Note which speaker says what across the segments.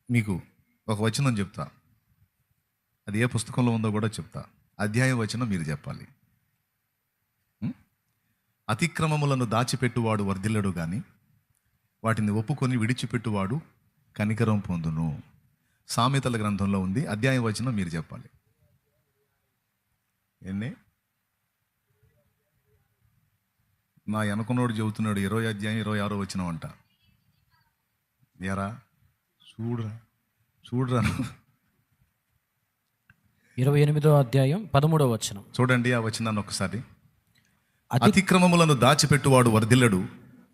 Speaker 1: మీకు ఒక వచనం చెప్తా, అది ఏ పుస్తకంలో ఉందో కూడా చెప్తా. అధ్యాయం వచనం మీరు చెప్పాలి. అతిక్రమములను దాచిపెట్టువాడు వర్ధిల్లడు కానీ వాటిని ఒప్పుకొని విడిచిపెట్టువాడు కనికరం పొందును. సామెతల గ్రంథంలో ఉంది. అధ్యాయం వచనం మీరు చెప్పాలి. ఎన్ని నా వెనకనోడు చెబుతున్నాడు 20 అధ్యాయం 26 వచనం అంట. ఎరా చూడరా
Speaker 2: 28వ అధ్యాయం 13వ వచనం
Speaker 1: చూడండి. ఆ వచనాన్ని ఒకసారి. అతిక్రమములను దాచిపెట్టువాడు వర్ధిల్లడు,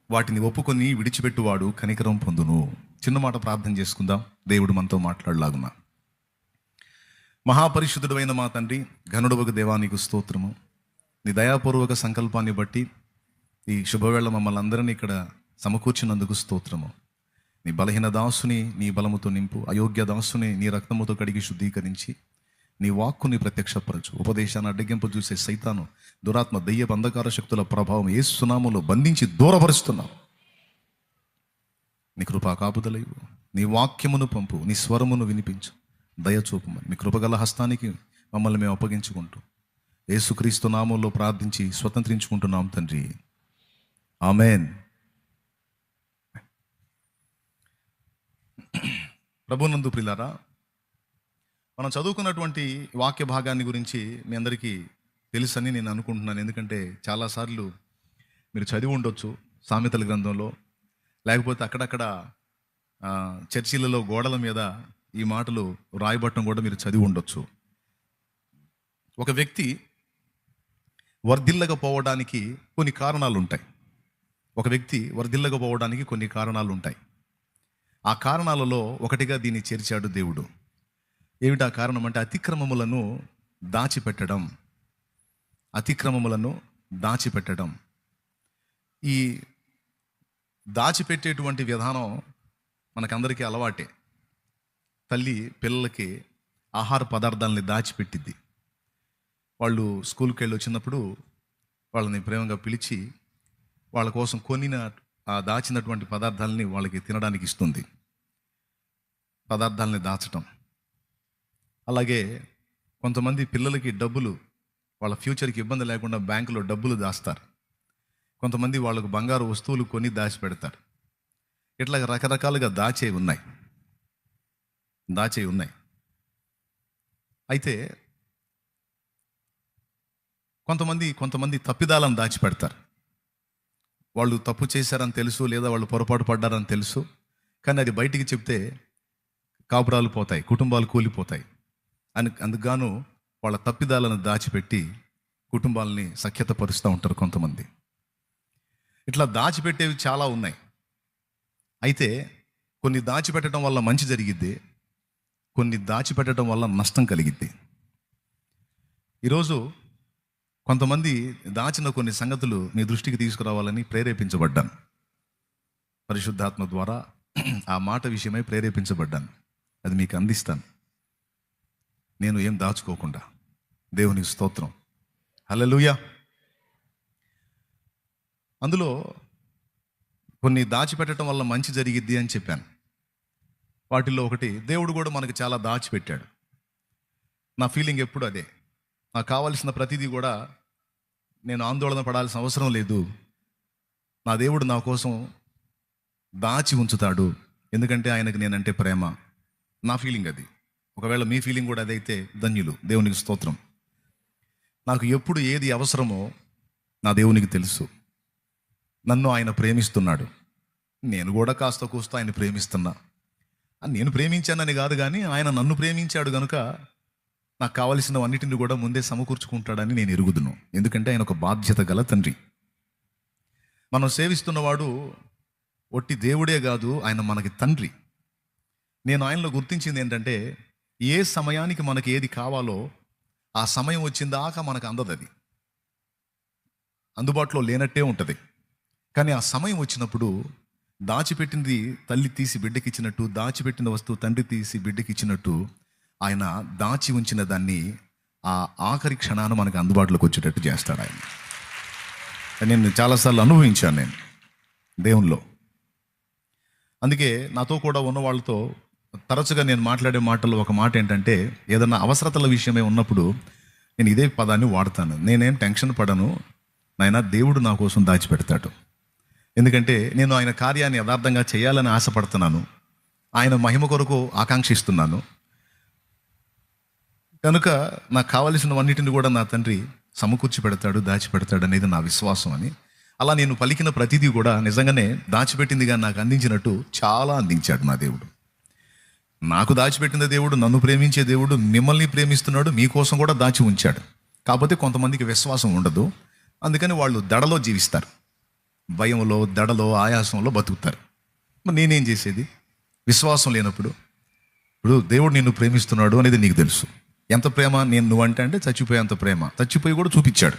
Speaker 1: వాటిని ఒప్పుకొని విడిచిపెట్టువాడు కనికరం పొందును. చిన్న మాట ప్రార్థన చేసుకుందాం, దేవుడు మనతో మాట్లాడలాగున్నా. మహాపరిశుద్ధుడు అయిన మా తండ్రి, ఘనుడవగు దేవానికి స్తోత్రము. నీ దయాపూర్వక సంకల్పాన్ని బట్టి ఈ శుభవేళ మమ్మల్ని అందరినీ ఇక్కడ సమకూర్చినందుకు స్తోత్రము. నీ బలహీన దాసుని నీ బలముతో నింపు, అయోగ్య దాసుని నీ రక్తముతో కడిగి శుద్ధీకరించి నీ వాక్కుని ప్రత్యక్షపరచు. ఉపదేశాన్ని అడ్డగింపు చూసే సైతాను, దురాత్మ, దయ్య అంధకార శక్తుల ప్రభావం యేసు నామములో బంధించి దూరపరుస్తున్నావు. నీ కృపా కాపుదలయు, నీ వాక్యమును పంపు, నీ స్వరమును వినిపించు, దయచూపమని మీ కృపగల హస్తానికి మమ్మల్ని మేము అప్పగించుకుంటూ యేసుక్రీస్తు నామములో ప్రార్థించి స్వతంత్రించుకుంటున్నాం తండ్రి, ఆమెన్. ప్రభునందు ప్రియులారా, మనం చదువుకున్నటువంటి వాక్య భాగాన్ని గురించి మీ అందరికీ తెలుసని నేను అనుకుంటున్నాను. ఎందుకంటే చాలాసార్లు మీరు చదివి ఉండొచ్చు సామెతల గ్రంథంలో, లేకపోతే అక్కడక్కడ చర్చిలలో గోడల మీద ఈ మాటలు రాయబట్టం కూడా మీరు చదివి ఉండొచ్చు. ఒక వ్యక్తి వర్ధిల్లకపోవడానికి కొన్ని కారణాలు ఉంటాయి. కొన్ని కారణాలు ఉంటాయి. ఆ కారణాలలో ఒకటిగా దీన్ని చేర్చాడు దేవుడు. ఏమిటా కారణం అంటే అతిక్రమములను దాచిపెట్టడం. ఈ దాచిపెట్టేటువంటి విధానం మనకందరికీ అలవాటే. తల్లి పిల్లలకి ఆహార పదార్థాలని దాచిపెట్టిద్ది. వాళ్ళు స్కూల్కి వెళ్ళి వచ్చినప్పుడు వాళ్ళని ప్రేమగా పిలిచి వాళ్ళ కోసం కొనిన దాచినటువంటి పదార్థాలని వాళ్ళకి తినడానికి ఇస్తుంది. పదార్థాలని దాచటం. అలాగే కొంతమంది పిల్లలకి డబ్బులు, వాళ్ళ ఫ్యూచర్కి ఇబ్బంది లేకుండా బ్యాంకులో డబ్బులు దాస్తారు. కొంతమంది వాళ్ళకు బంగారు వస్తువులు కొని దాచి పెడతారు. ఇట్లా రకరకాలుగా దాచే ఉన్నాయి. అయితే కొంతమంది తప్పిదాలను దాచిపెడతారు. వాళ్ళు తప్పు చేశారని తెలుసు, లేదా వాళ్ళు పొరపాటు పడ్డారని తెలుసు, కానీ అది బయటికి చెప్తే కాపురాలు పోతాయి, కుటుంబాలు కూలిపోతాయి అందుకుగాను వాళ్ళ తప్పిదాలను దాచిపెట్టి కుటుంబాలని సఖ్యత పరుస్తూ ఉంటారు కొంతమంది. ఇట్లా దాచిపెట్టేవి చాలా ఉన్నాయి. అయితే కొన్ని దాచిపెట్టడం వల్ల మంచి జరిగిద్ది, కొన్ని దాచిపెట్టడం వల్ల నష్టం కలిగిద్ది. ఈరోజు కొంతమంది దాచిన కొన్ని సంగతులు మీ దృష్టికి తీసుకురావాలని ప్రేరేపించబడ్డాను. పరిశుద్ధాత్మ ద్వారా ఆ మాట విషయమై ప్రేరేపించబడ్డాను. అది మీకు అందిస్తాను, నేను ఏం దాచుకోకుండా. దేవునికి స్తోత్రం, హల్లెలూయా. అందులో కొన్ని దాచిపెట్టడం వల్ల మంచి జరిగిద్ది అని చెప్పాను. వాటిల్లో ఒకటి, దేవుడు కూడా మనకు చాలా దాచిపెట్టాడు. నా ఫీలింగ్ ఎప్పుడు అదే. నాకు కావాల్సిన ప్రతిదీ కూడా నేను ఆందోళన పడాల్సిన అవసరం లేదు. నా దేవుడు నా కోసం దాచి ఉంచుతాడు, ఎందుకంటే ఆయనకు నేనంటే ప్రేమ. నా ఫీలింగ్ అది. ఒకవేళ మీ ఫీలింగ్ కూడా అదైతే ధన్యులు, దేవునికి స్తోత్రం. నాకు ఎప్పుడు ఏది అవసరమో నా దేవునికి తెలుసు. నన్ను ఆయన ప్రేమిస్తున్నాడు, నేను కూడా కాస్త కూస్త ఆయన ప్రేమిస్తున్నా. నేను ప్రేమించానని కాదు, కానీ ఆయన నన్ను ప్రేమించాడు కనుక నాకు కావలసినవన్నిటిని కూడా ముందే సమకూర్చుకుంటాడని నేను ఎరుగుదును. ఎందుకంటే ఆయన ఒక బాధ్యత గల తండ్రి. మనం సేవిస్తున్నవాడు ఒట్టి దేవుడే కాదు, ఆయన మనకి తండ్రి. నేను ఆయనలో గుర్తించింది ఏంటంటే, ఏ సమయానికి మనకి ఏది కావాలో ఆ సమయం వచ్చిందాకా మనకు అందదు. అది అందుబాటులో లేనట్టే ఉంటుంది. కానీ ఆ సమయం వచ్చినప్పుడు దాచిపెట్టింది తల్లి తీసి బిడ్డకిచ్చినట్టు, దాచిపెట్టిన వస్తువు తండ్రి తీసి బిడ్డకిచ్చినట్టు, ఆయన దాచి ఉంచిన దాన్ని ఆ ఆఖరి క్షణాన మనకు అందుబాటులోకి వచ్చేటట్టు చేస్తాడు ఆయన. నేను చాలాసార్లు అనుభవించాను నేను దేవునిలో. అందుకే నాతో కూడా ఉన్న వాళ్ళతో తరచుగా నేను మాట్లాడే మాటల్లో ఒక మాట ఏంటంటే, ఏదన్నా అవసరతల విషయమే ఉన్నప్పుడు నేను ఇదే పదాన్ని వాడతాను. నేనేం టెన్షన్ పడను, నాయనా దేవుడు నా కోసం దాచిపెడతాడు. ఎందుకంటే నేను ఆయన కార్యాన్ని యథార్థంగా చేయాలని ఆశపడుతున్నాను, ఆయన మహిమ కొరకు ఆకాంక్షిస్తున్నాను. కనుక నాకు కావలసినవన్నిటిని కూడా నా తండ్రి సమకూర్చి పెడతాడు, దాచిపెడతాడు అనేది నా విశ్వాసం అని. అలా నేను పలికిన ప్రతిదీ కూడా నిజంగానే దాచిపెట్టిందిగా నాకు అందించినట్టు చాలా అందించాడు నా దేవుడు. నాకు దాచిపెట్టిన దేవుడు, నన్ను ప్రేమించే దేవుడు మిమ్మల్ని ప్రేమిస్తున్నాడు, మీకోసం కూడా దాచి ఉంచాడు. కాకపోతే కొంతమందికి విశ్వాసం ఉండదు, అందుకని వాళ్ళు దడలో జీవిస్తారు, భయంలో, దడలో, ఆయాసంలో బతుకుతారు. మరి నేనేం చేసేది? విశ్వాసం లేనప్పుడు ఇప్పుడు దేవుడు నిన్ను ప్రేమిస్తున్నాడు అనేది నీకు తెలుసు. ఎంత ప్రేమ నేను నువ్వంటే అంటే చచ్చిపోయేంత ప్రేమ. చచ్చిపోయి కూడా చూపించాడు,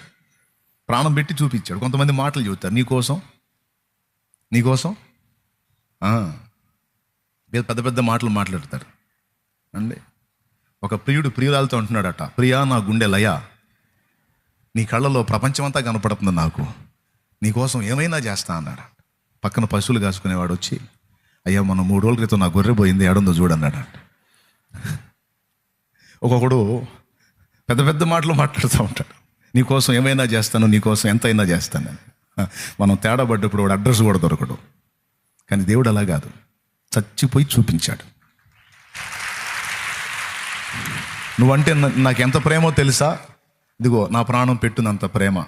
Speaker 1: ప్రాణం పెట్టి చూపించాడు. కొంతమంది మాటలు చెబుతారు నీకోసం పెద్ద పెద్ద మాటలు మాట్లాడతారు అండి. ఒక ప్రియుడు ప్రియురాలతో అంటున్నాడట, ప్రియా నా గుండె లయ, నీ కళ్ళలో ప్రపంచమంతా కనపడుతుంది, నాకు నీకోసం ఏమైనా చేస్తా అన్నాడు. పక్కన పశువులు కాసుకునేవాడు వచ్చి, అయ్యా మనం 3 రోజుల క్రితం నా గొర్రె పోయింది, ఏడుందో చూడన్నాడు. ఒక్కొక్కడు పెద్ద పెద్ద మాటలు మాట్లాడుతూ ఉంటాడు, నీకోసం ఏమైనా చేస్తాను, నీకోసం ఎంతైనా చేస్తాను. మనం తేడా పడ్డప్పుడు వాడు అడ్రస్ కూడా దొరకడు. కానీ దేవుడు అలా కాదు, చచ్చిపోయి చూపించాడు. నువ్వంటే నాకు ఎంత ప్రేమో తెలుసా, ఇదిగో నా ప్రాణం పెట్టునంత ప్రేమ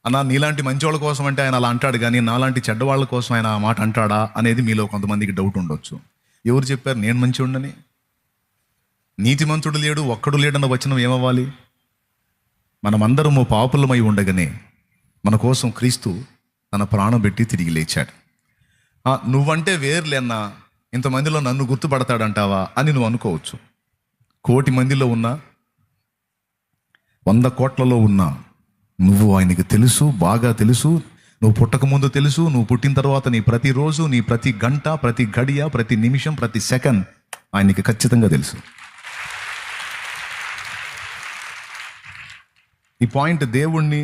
Speaker 1: అన్న. నీలాంటి మంచివాళ్ళ కోసం అంటే ఆయన అలా అంటాడు, కానీ నాలాంటి చెడ్డవాళ్ళ కోసం ఆయన ఆ మాట అంటాడా అనేది మీలో కొంతమందికి డౌట్ ఉండొచ్చు. ఎవరు చెప్పారు నేను మంచివాడిని? నీతిమంతుడు లేడు, ఒక్కడు లేడన్న వచనం ఏమవ్వాలి? మనమందరము పాపులమై ఉండగానే మన కోసం క్రీస్తు తన ప్రాణం పెట్టి తిరిగి లేచాడు. నువ్వంటే వేర్లేన్నా, ఇంతమందిలో నన్ను గుర్తుపడతాడంటావా అని నువ్వు అనుకోవచ్చు. 1,000,000 మందిలో ఉన్నా, 100 కోట్లలో ఉన్నా, నువ్వు ఆయనకి తెలుసు, బాగా తెలుసు. నువ్వు పుట్టకముందు తెలుసు, నువ్వు పుట్టిన తర్వాత నీ ప్రతిరోజు, నీ ప్రతి గంట, ప్రతి గడియ, ప్రతి నిమిషం, ప్రతి సెకండ్ ఆయనకి ఖచ్చితంగా తెలుసు. ఈ పాయింట్ దేవుణ్ణి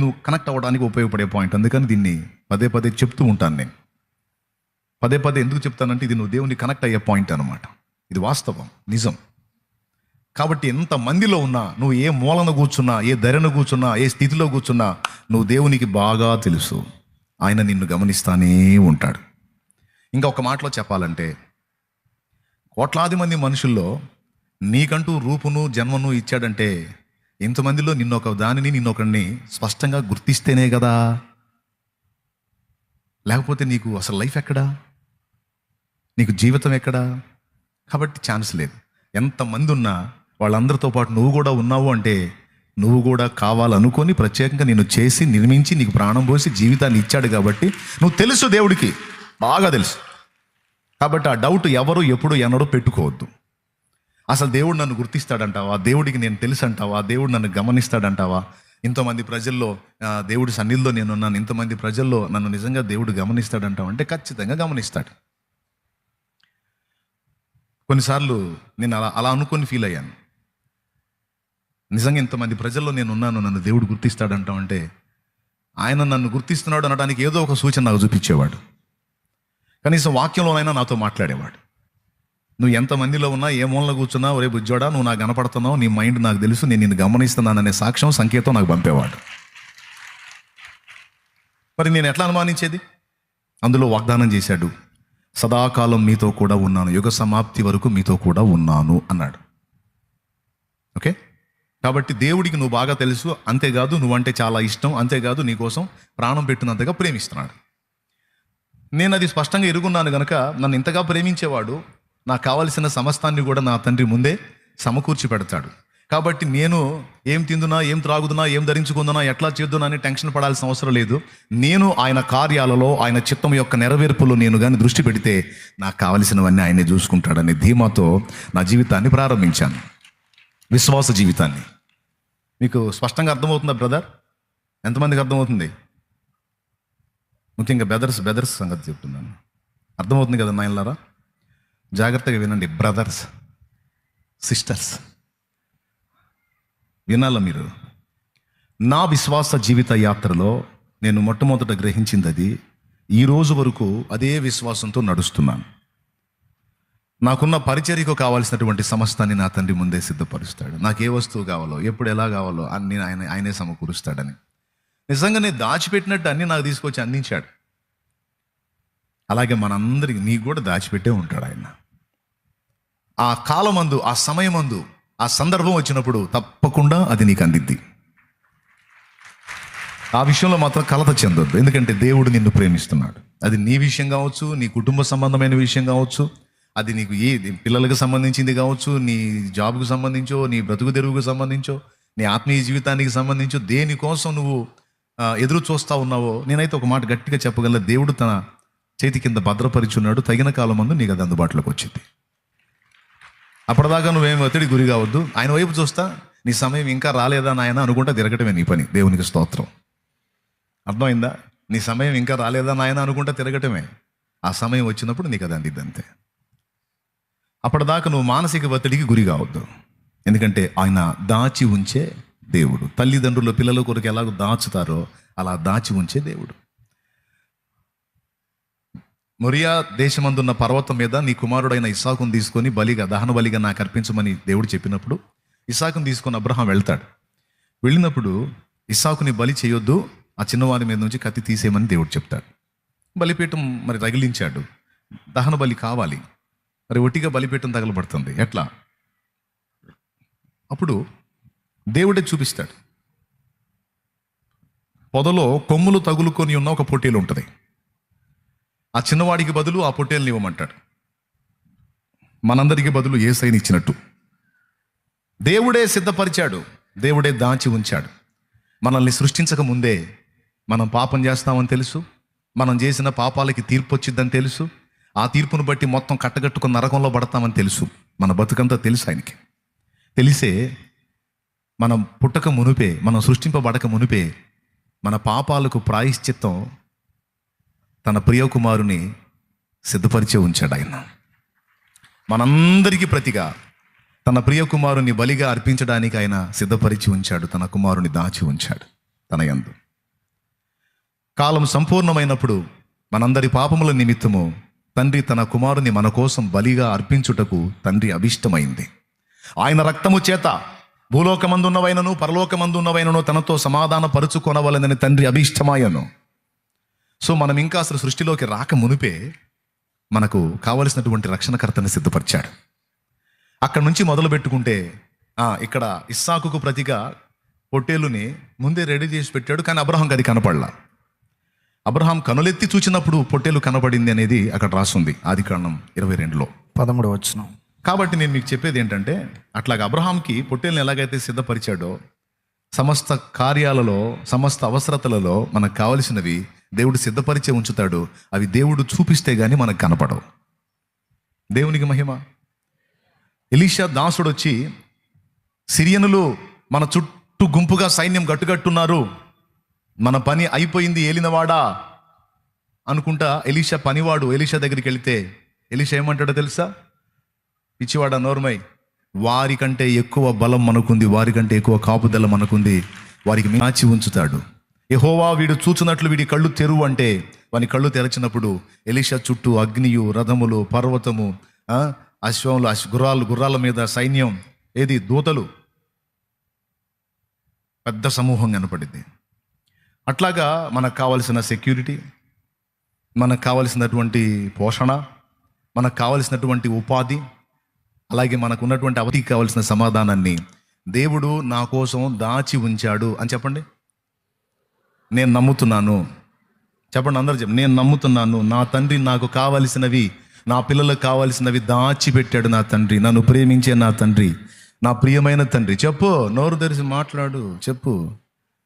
Speaker 1: నువ్వు కనెక్ట్ అవ్వడానికి ఉపయోగపడే పాయింట్. అందుకని దీన్ని పదే పదే చెప్తూ ఉంటాను. నేను పదే పదే ఎందుకు చెప్తానంటే ఇది నువ్వు దేవుణ్ణి కనెక్ట్ అయ్యే పాయింట్ అనమాట. ఇది వాస్తవం, నిజం. కాబట్టి ఎంత మందిలో ఉన్నా, నువ్వు ఏ మూలన కూర్చున్నా, ఏ ధరను కూర్చున్నా, ఏ స్థితిలో కూర్చున్నా, నువ్వు దేవునికి బాగా తెలుసు. ఆయన నిన్ను గమనిస్తానే ఉంటాడు. ఇంకా ఒక మాటలో చెప్పాలంటే, 1,00,000 మంది మనుషుల్లో నీకంటూ రూపును జన్మను ఇచ్చాడంటే, ఇంతమందిలో నిన్నొకరిని స్పష్టంగా గుర్తిస్తేనే కదా. లేకపోతే నీకు అసలు లైఫ్ ఎక్కడా, నీకు జీవితం ఎక్కడా? కాబట్టి ఛాన్స్ లేదు. ఎంతమంది ఉన్నా వాళ్ళందరితో పాటు నువ్వు కూడా ఉన్నావు అంటే, నువ్వు కూడా కావాలనుకొని ప్రత్యేకంగా నిన్ను చేసి, నిర్మించి, నీకు ప్రాణం పోసి జీవితాన్ని ఇచ్చాడు. కాబట్టి నువ్వు తెలుసు, దేవుడికి బాగా తెలుసు. కాబట్టి ఆ డౌట్ ఎవరు ఎప్పుడు ఎన్నడూ పెట్టుకోవద్దు. అసలు దేవుడు నన్ను గుర్తిస్తాడంటావా? దేవుడికి నేను తెలుసు అంటావా? దేవుడు నన్ను గమనిస్తాడంటావా? ఇంతమంది ప్రజల్లో దేవుడి సన్నిధిలో నేనున్నాను, ఇంతమంది ప్రజల్లో నన్ను నిజంగా దేవుడు గమనిస్తాడంటావా అంటే ఖచ్చితంగా గమనిస్తాడు. కొన్నిసార్లు నేను అలా అనుకొని ఫీల్ అయ్యాను. నిజంగా ఇంతమంది ప్రజల్లో నేను ఉన్నాను, నన్ను దేవుడు గుర్తిస్తాడంటావంటే, ఆయన నన్ను గుర్తిస్తున్నాడు అనడానికి ఏదో ఒక సూచన నాకు చూపించేవాడు. కనీసం వాక్యంలోనైనా నాతో మాట్లాడేవాడు. నువ్వు ఎంతమందిలో ఉన్నా, ఏ మూలలో కూర్చున్నా, ఒరే బుజ్జోడా నువ్వు నాకు కనపడుతున్నావు, నీ మైండ్ నాకు తెలుసు, నేను నిన్ను గమనిస్తున్నాననే సాక్ష్యం, సంకేతం నాకు పంపేవాడు. మరి నేను ఎట్లా అనుమానించేది? అందులో వాగ్దానం చేశాడు, సదాకాలం మీతో కూడా ఉన్నాను, యుగ సమాప్తి వరకు మీతో కూడా ఉన్నాను అన్నాడు. ఓకే, కాబట్టి దేవుడికి నువ్వు బాగా తెలుసు, అంతేకాదు నువ్వంటే చాలా ఇష్టం, అంతేకాదు నీకోసం ప్రాణం పెట్టినంతగా ప్రేమిస్తున్నాడు. నేను అది స్పష్టంగా ఎరుగున్నాను కనుక నన్ను ఇంతగా ప్రేమించేవాడు నాకు కావలసిన సమస్తాన్ని కూడా నా తండ్రి ముందే సమకూర్చి పెడతాడు. కాబట్టి నేను ఏం తిందునా, ఏం త్రాగుదునా, ఏం ధరించుకుందునా, ఎట్లా చేద్దునా అని టెన్షన్ పడాల్సిన అవసరం లేదు. నేను ఆయన కార్యాలలో, ఆయన చిత్తం యొక్క నెరవేర్పులో నేను కానీ దృష్టి పెడితే నాకు కావలసినవన్నీ ఆయనే చూసుకుంటాడనే ధీమాతో నా జీవితాన్ని ప్రారంభించాను, విశ్వాస జీవితాన్ని. మీకు స్పష్టంగా అర్థమవుతుందా బ్రదర్? ఎంతమందికి అర్థమవుతుంది? ముఖ్యంగా బెదర్స్ సంగతి చెప్తున్నాను. అర్థమవుతుంది కదా నాయనలారా? జాగ్రత్తగా వినండి బ్రదర్స్, సిస్టర్స్, వినాల మీరు. నా విశ్వాస జీవిత యాత్రలో నేను మొట్టమొదట గ్రహించింది అది. ఈ రోజు వరకు అదే విశ్వాసంతో నడుస్తున్నాను. నాకున్న పరిచర్యకు కావాల్సినటువంటి సమస్తాన్ని నా తండ్రి ముందే సిద్ధపరుస్తాడు. నాకు ఏ వస్తువు కావాలో, ఎప్పుడు ఎలా కావాలో అన్ని ఆయనే సమకూరుస్తాడని. నిజంగా నేను దాచిపెట్టినట్టు అన్నీ నాకు తీసుకొచ్చి అందించాడు. అలాగే మనందరికి నీకు కూడా దాచిపెట్టే ఉంటాడు ఆయన. ఆ కాలమందు, ఆ సమయమందు, ఆ సందర్భం వచ్చినప్పుడు తప్పకుండా అది నీకు అందిద్ది. ఆ విషయంలో మాత్రం కలత చెందొద్దు. ఎందుకంటే దేవుడు నిన్ను ప్రేమిస్తున్నాడు. అది నీ విషయం కావచ్చు, నీ కుటుంబ సంబంధమైన విషయం కావచ్చు, అది నీకు పిల్లలకు సంబంధించింది కావచ్చు, నీ జాబ్కు సంబంధించో, నీ బ్రతుకు తెరువుకు సంబంధించో, నీ ఆత్మీయ జీవితానికి సంబంధించో, దేనికోసం నువ్వు ఎదురు చూస్తూ ఉన్నావో, నేనైతే ఒక మాట గట్టిగా చెప్పగల, దేవుడు తన చేతి కింద భద్రపరిచున్నాడు. తగిన కాలం ముందు నీకు అది అందుబాటులోకి వచ్చింది. అప్పటిదాకా నువ్వేమి ఒత్తిడి గురి కావద్దు. ఆయన వైపు చూస్తా, నీ సమయం ఇంకా రాలేదా నాయన అనుకుంటా తిరగటమే నీ పని. దేవునికి స్తోత్రం. అర్థమైందా? నీ సమయం ఇంకా రాలేదా నాయన అనుకుంటా తిరగటమే. ఆ సమయం వచ్చినప్పుడు నీకు అది అందిద్ది అంతే. అప్పటిదాకా నువ్వు మానసిక ఒత్తిడికి గురి కావద్దు. ఎందుకంటే ఆయన దాచి ఉంచే దేవుడు. తల్లిదండ్రులు పిల్లల కొరకు ఎలాగో దాచుతారో అలా దాచి ఉంచే దేవుడు. మొరియా దేశమందున్న పర్వతం మీద నీ కుమారుడైన ఇస్సాకును తీసుకొని దహన బలిగా నాకు అర్పించమని దేవుడు చెప్పినప్పుడు ఇస్సాకును తీసుకొని అబ్రహాం వెళ్తాడు. వెళ్ళినప్పుడు ఇస్సాకుని బలి చేయొద్దు, ఆ చిన్నవారి మీద నుంచి కత్తి తీసేయమని దేవుడు చెప్తాడు. బలిపీఠం మరి తగిలించాడు. దహన బలి కావాలి, మరి ఒట్టిగా బలిపీఠం తగలబడుతుంది ఎట్లా? అప్పుడు దేవుడే చూపిస్తాడు. పొదలో కొమ్ములు తగులుకొని ఉన్న ఒక పొట్టేలు ఉంటుంది. ఆ చిన్నవాడికి బదులు ఆ పొట్టేల్ని ఇవ్వమంటాడు. మనందరికీ బదులు యేసయ్యని ఇచ్చినట్టు దేవుడే సిద్ధపరిచాడు, దేవుడే దాచి ఉంచాడు. మనల్ని సృష్టించక ముందే మనం పాపం చేస్తామని తెలుసు, మనం చేసిన పాపాలకి తీర్పు వచ్చిద్దని తెలుసు, ఆ తీర్పును బట్టి మొత్తం కట్టగట్టుకుని నరకంలో పడతామని తెలుసు. మన బతుకంతా తెలుసు ఆయనకి. తెలిసే మనం పుట్టక మునిపే, మనం సృష్టింపబడక మునిపే మన పాపాలకు ప్రాయశ్చిత్తం తన ప్రియకుమారుని సిద్ధపరిచే ఉంచాడు ఆయన. మనందరికీ ప్రతిగా తన ప్రియకుమారుని బలిగా అర్పించడానికి ఆయన సిద్ధపరిచి ఉంచాడు. తన కుమారుని దాచి ఉంచాడు తన యందు. కాలం సంపూర్ణమైనప్పుడు మనందరి పాపముల నిమిత్తము తండ్రి తన కుమారుని మన కోసం బలిగా అర్పించుటకు తండ్రి అభిష్టమైంది. ఆయన రక్తము చేత భూలోకమందున్నవైనను పరలోకమందున్నవైనను తనతో సమాధాన పరుచుకొనవలనని తండ్రి అభిష్టమాయను. సో మనం ఇంకా అసలు సృష్టిలోకి రాక మునిపే మనకు కావలసినటువంటి రక్షణకర్తని సిద్ధపరిచాడు. అక్కడ నుంచి మొదలు పెట్టుకుంటే ఇక్కడ ఇస్సాకుకు ప్రతిగా పొట్టేలుని ముందే రెడీ చేసి పెట్టాడు. కానీ అబ్రహాంకి అది కనపడలా. అబ్రహాం కనులెత్తి చూచినప్పుడు పొట్టేలు కనబడింది అనేది అక్కడ రాసుంది ఆదికాండం 22లో
Speaker 2: 13వ వచనం.
Speaker 1: కాబట్టి నేను మీకు చెప్పేది ఏంటంటే, అట్లాగా అబ్రహాంకి పొట్టేలుని ఎలాగైతే సిద్ధపరిచాడో, సమస్త కార్యాలలో సమస్త అవసరతలలో మనకు కావలసినవి దేవుడు సిద్ధపరిచే ఉంచుతాడు. అవి దేవుడు చూపిస్తే గానీ మనకు కనపడవు. దేవునికి మహిమ. ఎలీషా దాసుడు వచ్చి, సిరియనులు మన చుట్టూ గుంపుగా సైన్యం గట్టుగట్టున్నారు, మన పని అయిపోయింది ఏలినవాడా అనుకుంటా ఎలీషా పనివాడు ఎలీషా దగ్గరికి వెళితే ఎలీషా ఏమంటాడో తెలుసా? పిచ్చివాడా నోర్మై, వారికంటే ఎక్కువ బలం మనకుంది, వారికంటే ఎక్కువ కాపుదల మనకుంది, వారికి దాచి ఉంచుతాడు. యెహోవా వీడు చూచున్నట్లు వీడి కళ్ళు తెరువు అంటే వాని కళ్ళు తెరచినప్పుడు ఎలీషా చుట్టూ అగ్నియు, రథములు, పర్వతము, అశ్వములు, గుర్రాల మీద సైన్యం, ఏది దూతలు, పెద్ద సమూహం కనపడింది. అట్లాగా మనకు కావలసిన సెక్యూరిటీ, మనకు కావలసినటువంటి పోషణ, మనకు కావలసినటువంటి ఉపాధి, అలాగే మనకు ఉన్నటువంటి అవధికి కావలసిన సమాధానాన్ని దేవుడు నా కోసం దాచి ఉంచాడు అని చెప్పండి. నేను నమ్ముతున్నాను. చెప్పండి అందరూ చెప్పండి. నేను నమ్ముతున్నాను. నా తండ్రి నాకు కావలసినవి, నా పిల్లలకు కావలసినవి దాచిపెట్టాడు నా తండ్రి. నన్ను ప్రేమించే నా తండ్రి, నా ప్రియమైన తండ్రి. చెప్పు, నోరు తెరిచి మాట్లాడు, చెప్పు.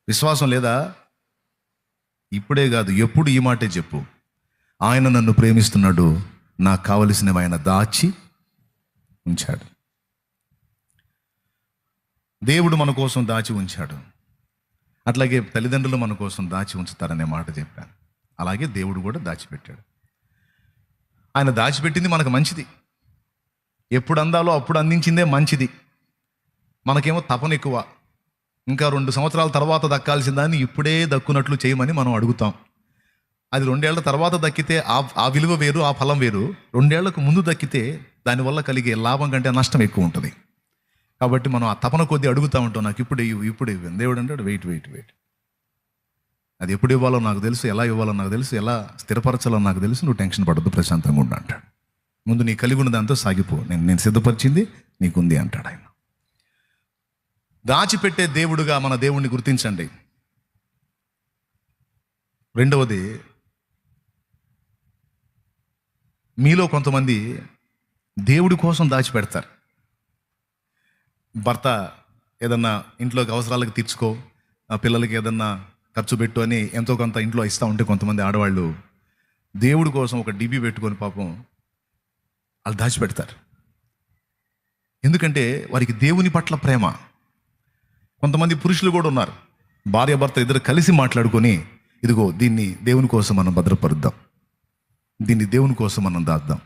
Speaker 1: విశ్వాసం లేదా? ఇప్పుడే కాదు, ఎప్పుడు ఈ మాటే చెప్పు. ఆయన నన్ను ప్రేమిస్తున్నాడు, నాకు కావలసినవి ఆయన దాచి ఉంచాడు. దేవుడు మన కోసం దాచి ఉంచాడు. అట్లాగే తల్లిదండ్రులు మన కోసం దాచి ఉంచుతారనే మాట చెప్పాను. అలాగే దేవుడు కూడా దాచిపెట్టాడు. ఆయన దాచిపెట్టింది మనకు మంచిది. ఎప్పుడు అందాలో అప్పుడు అందించిందే మంచిది. మనకేమో తపన ఎక్కువ. ఇంకా 2 సంవత్సరాల తర్వాత దక్కాల్సిన దాన్ని ఇప్పుడే దక్కునట్లు చేయమని మనం అడుగుతాం. అది 2 ఏళ్ల తర్వాత దక్కితే ఆ విలువ వేరు, ఆ ఫలం వేరు. 2 ఏళ్లకు ముందు దక్కితే దానివల్ల కలిగే లాభం కంటే నష్టం ఎక్కువ ఉంటుంది. కాబట్టి మనం ఆ తపన కొద్దీ అడుగుతూ ఉంటాం, నాకు ఇప్పుడు ఇవ్వు. దేవుడు అంటాడు వెయిట్. అది ఎప్పుడు ఇవ్వాలో నాకు తెలుసు, ఎలా ఇవ్వాలో నాకు తెలుసు, ఎలా స్థిరపరచాలో నాకు తెలుసు, నువ్వు టెన్షన్ పడద్దు, ప్రశాంతంగా ఉండు అంటాడు. ముందు నీ కలిగి ఉన్న దాంతో సాగిపో, నేను సిద్ధపరిచింది నీకుంది అంటాడు ఆయన. దాచిపెట్టే దేవుడుగా మన దేవుణ్ణి గుర్తించండి. రెండవది, మీలో కొంతమంది దేవుడి కోసం దాచిపెడతారు. భర్త ఏదన్నా ఇంట్లోకి అవసరాలకు తీర్చుకో, ఆ పిల్లలకి ఏదన్నా ఖర్చు పెట్టు అని ఎంతో కొంత ఇంట్లో ఇస్తూ ఉంటే కొంతమంది ఆడవాళ్ళు దేవుడి కోసం ఒక డిబి పెట్టుకొని పాపం వాళ్ళు దాచిపెడతారు. ఎందుకంటే వారికి దేవుని పట్ల ప్రేమ. కొంతమంది పురుషులు కూడా ఉన్నారు, భార్య భర్త ఇద్దరు కలిసి మాట్లాడుకొని, ఇదిగో దీన్ని దేవుని కోసం మనం భద్రపరుద్దాం, దీన్ని దేవుని కోసం మనం దాద్దాం,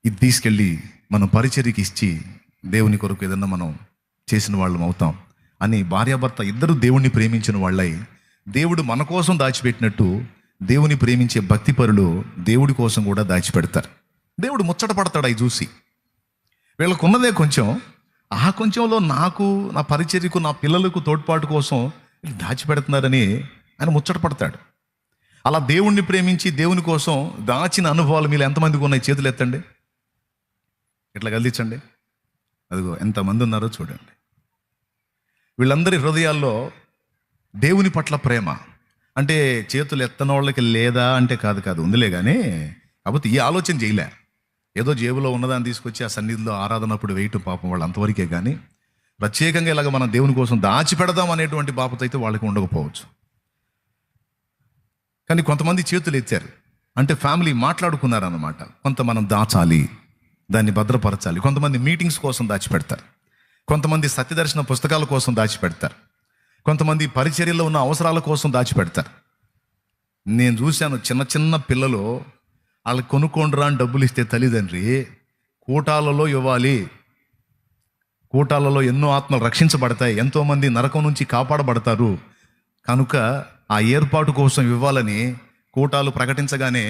Speaker 1: ఇది తీసుకెళ్ళి మనం పరిచర్యకి ఇచ్చి దేవుని కొరకు ఏదన్నా మనం చేసిన వాళ్ళం అవుతాం అని భార్యాభర్త ఇద్దరు దేవుణ్ణి ప్రేమించిన వాళ్ళై, దేవుడు మన కోసం దాచిపెట్టినట్టు దేవుని ప్రేమించే భక్తిపరులు దేవుడి కోసం కూడా దాచిపెడతారు. దేవుడు ముచ్చట పడతాడు అవి చూసి. వీళ్ళకున్నదే కొంచెం, ఆ కొంచెంలో నాకు, నా పరిచర్యకు, నా పిల్లలకు తోడ్పాటు కోసం దాచిపెడుతున్నారని ఆయన ముచ్చట పడతాడు. అలా దేవుణ్ణి ప్రేమించి దేవుని కోసం దాచిన అనుభవాలు మీరు ఎంతమందికి ఉన్నాయి? చేతులు ఎత్తండి, ఇట్లా కదిలించండి. అదిగో ఎంతమంది ఉన్నారో చూడండి. వీళ్ళందరి హృదయాల్లో దేవుని పట్ల ప్రేమ. అంటే చేతులు ఎత్తన వాళ్ళకి లేదా అంటే కాదు, ఉందిలే కానీ, కాకపోతే ఈ ఆలోచన చేయలే. ఏదో జేబులో ఉన్నదాన్ని తీసుకొచ్చి ఆ సన్నిధిలో ఆరాధనప్పుడు వేయటం పాపం వాళ్ళు అంతవరకే. కానీ ప్రత్యేకంగా ఇలాగ మనం దేవుని కోసం దాచిపెడదాం అనేటువంటి బాపత అయితే వాళ్ళకి ఉండకపోవచ్చు. కానీ కొంతమంది చేతులు ఎత్తారు అంటే ఫ్యామిలీ మాట్లాడుకున్నారన్నమాట, కొంత మనం దాచాలి, దాన్ని భద్రపరచాలి. కొంతమంది మీటింగ్స్ కోసం దాచిపెడతారు, కొంతమంది సత్యదర్శన పుస్తకాల కోసం దాచిపెడతారు, కొంతమంది పరిచర్యలో ఉన్న అవసరాల కోసం దాచిపెడతారు. నేను చూశాను చిన్న చిన్న పిల్లలు వాళ్ళకి కొనుక్కోండి రా అని డబ్బులు ఇస్తే తల్లిదండ్రి కూటాలలో ఇవ్వాలి, కూటాలలో ఎన్నో ఆత్మలు రక్షించబడతాయి, ఎంతోమంది నరకం నుంచి కాపాడబడతారు కనుక ఆ ఏర్పాటు కోసం ఇవ్వాలని కూటాలు ప్రకటించగానే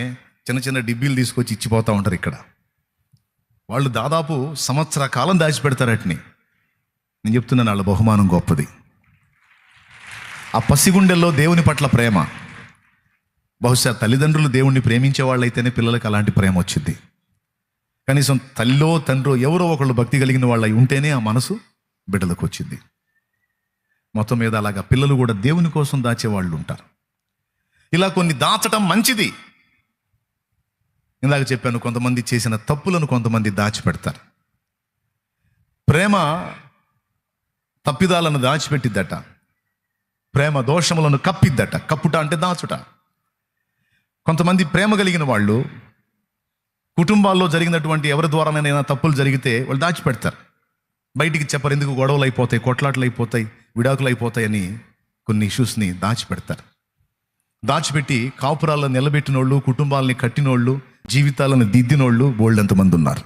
Speaker 1: చిన్న చిన్న డిబ్బీలు తీసుకొచ్చి ఇచ్చిపోతూ ఉంటారు. ఇక్కడ వాళ్ళు దాదాపు సంవత్సర కాలం దాచిపెడతారటని. నేను చెప్తున్నాను, వాళ్ళ బహుమానం గొప్పది. ఆ పసిగుండెల్లో దేవుని పట్ల ప్రేమ. బహుశా తల్లిదండ్రులు దేవుణ్ణి ప్రేమించే వాళ్ళైతేనే పిల్లలకు అలాంటి ప్రేమ వచ్చింది. కనీసం తల్లో తండ్రో ఎవరో ఒకళ్ళు భక్తి కలిగిన వాళ్ళు ఉంటేనే ఆ మనసు బిడ్డలకు వచ్చింది. మొత్తం మీద అలాగా పిల్లలు కూడా దేవుని కోసం దాచేవాళ్ళు ఉంటారు. ఇలా కొన్ని దాచటం మంచిది. ఇందాక చెప్పాను, కొంతమంది చేసిన తప్పులను కొంతమంది దాచిపెడతారు. ప్రేమ తప్పిదాలను దాచిపెట్టిద్దట, ప్రేమ దోషములను కప్పిద్దట. కప్పుట అంటే దాచుట. కొంతమంది ప్రేమ కలిగిన వాళ్ళు కుటుంబాల్లో జరిగినటువంటి ఎవరి ద్వారానైనా తప్పులు జరిగితే వాళ్ళు దాచిపెడతారు, బయటికి చెప్పరు. ఎందుకు? గొడవలు అయిపోతాయి, కొట్లాటలు అయిపోతాయి, విడాకులు అయిపోతాయి అని కొన్ని ఇష్యూస్ని దాచిపెడతారు. దాచిపెట్టి కాపురాలను నిలబెట్టినోళ్ళు, కుటుంబాలని కట్టినోళ్ళు, జీవితాలను దిద్దినోళ్ళు బోల్డంతమంది ఉన్నారు.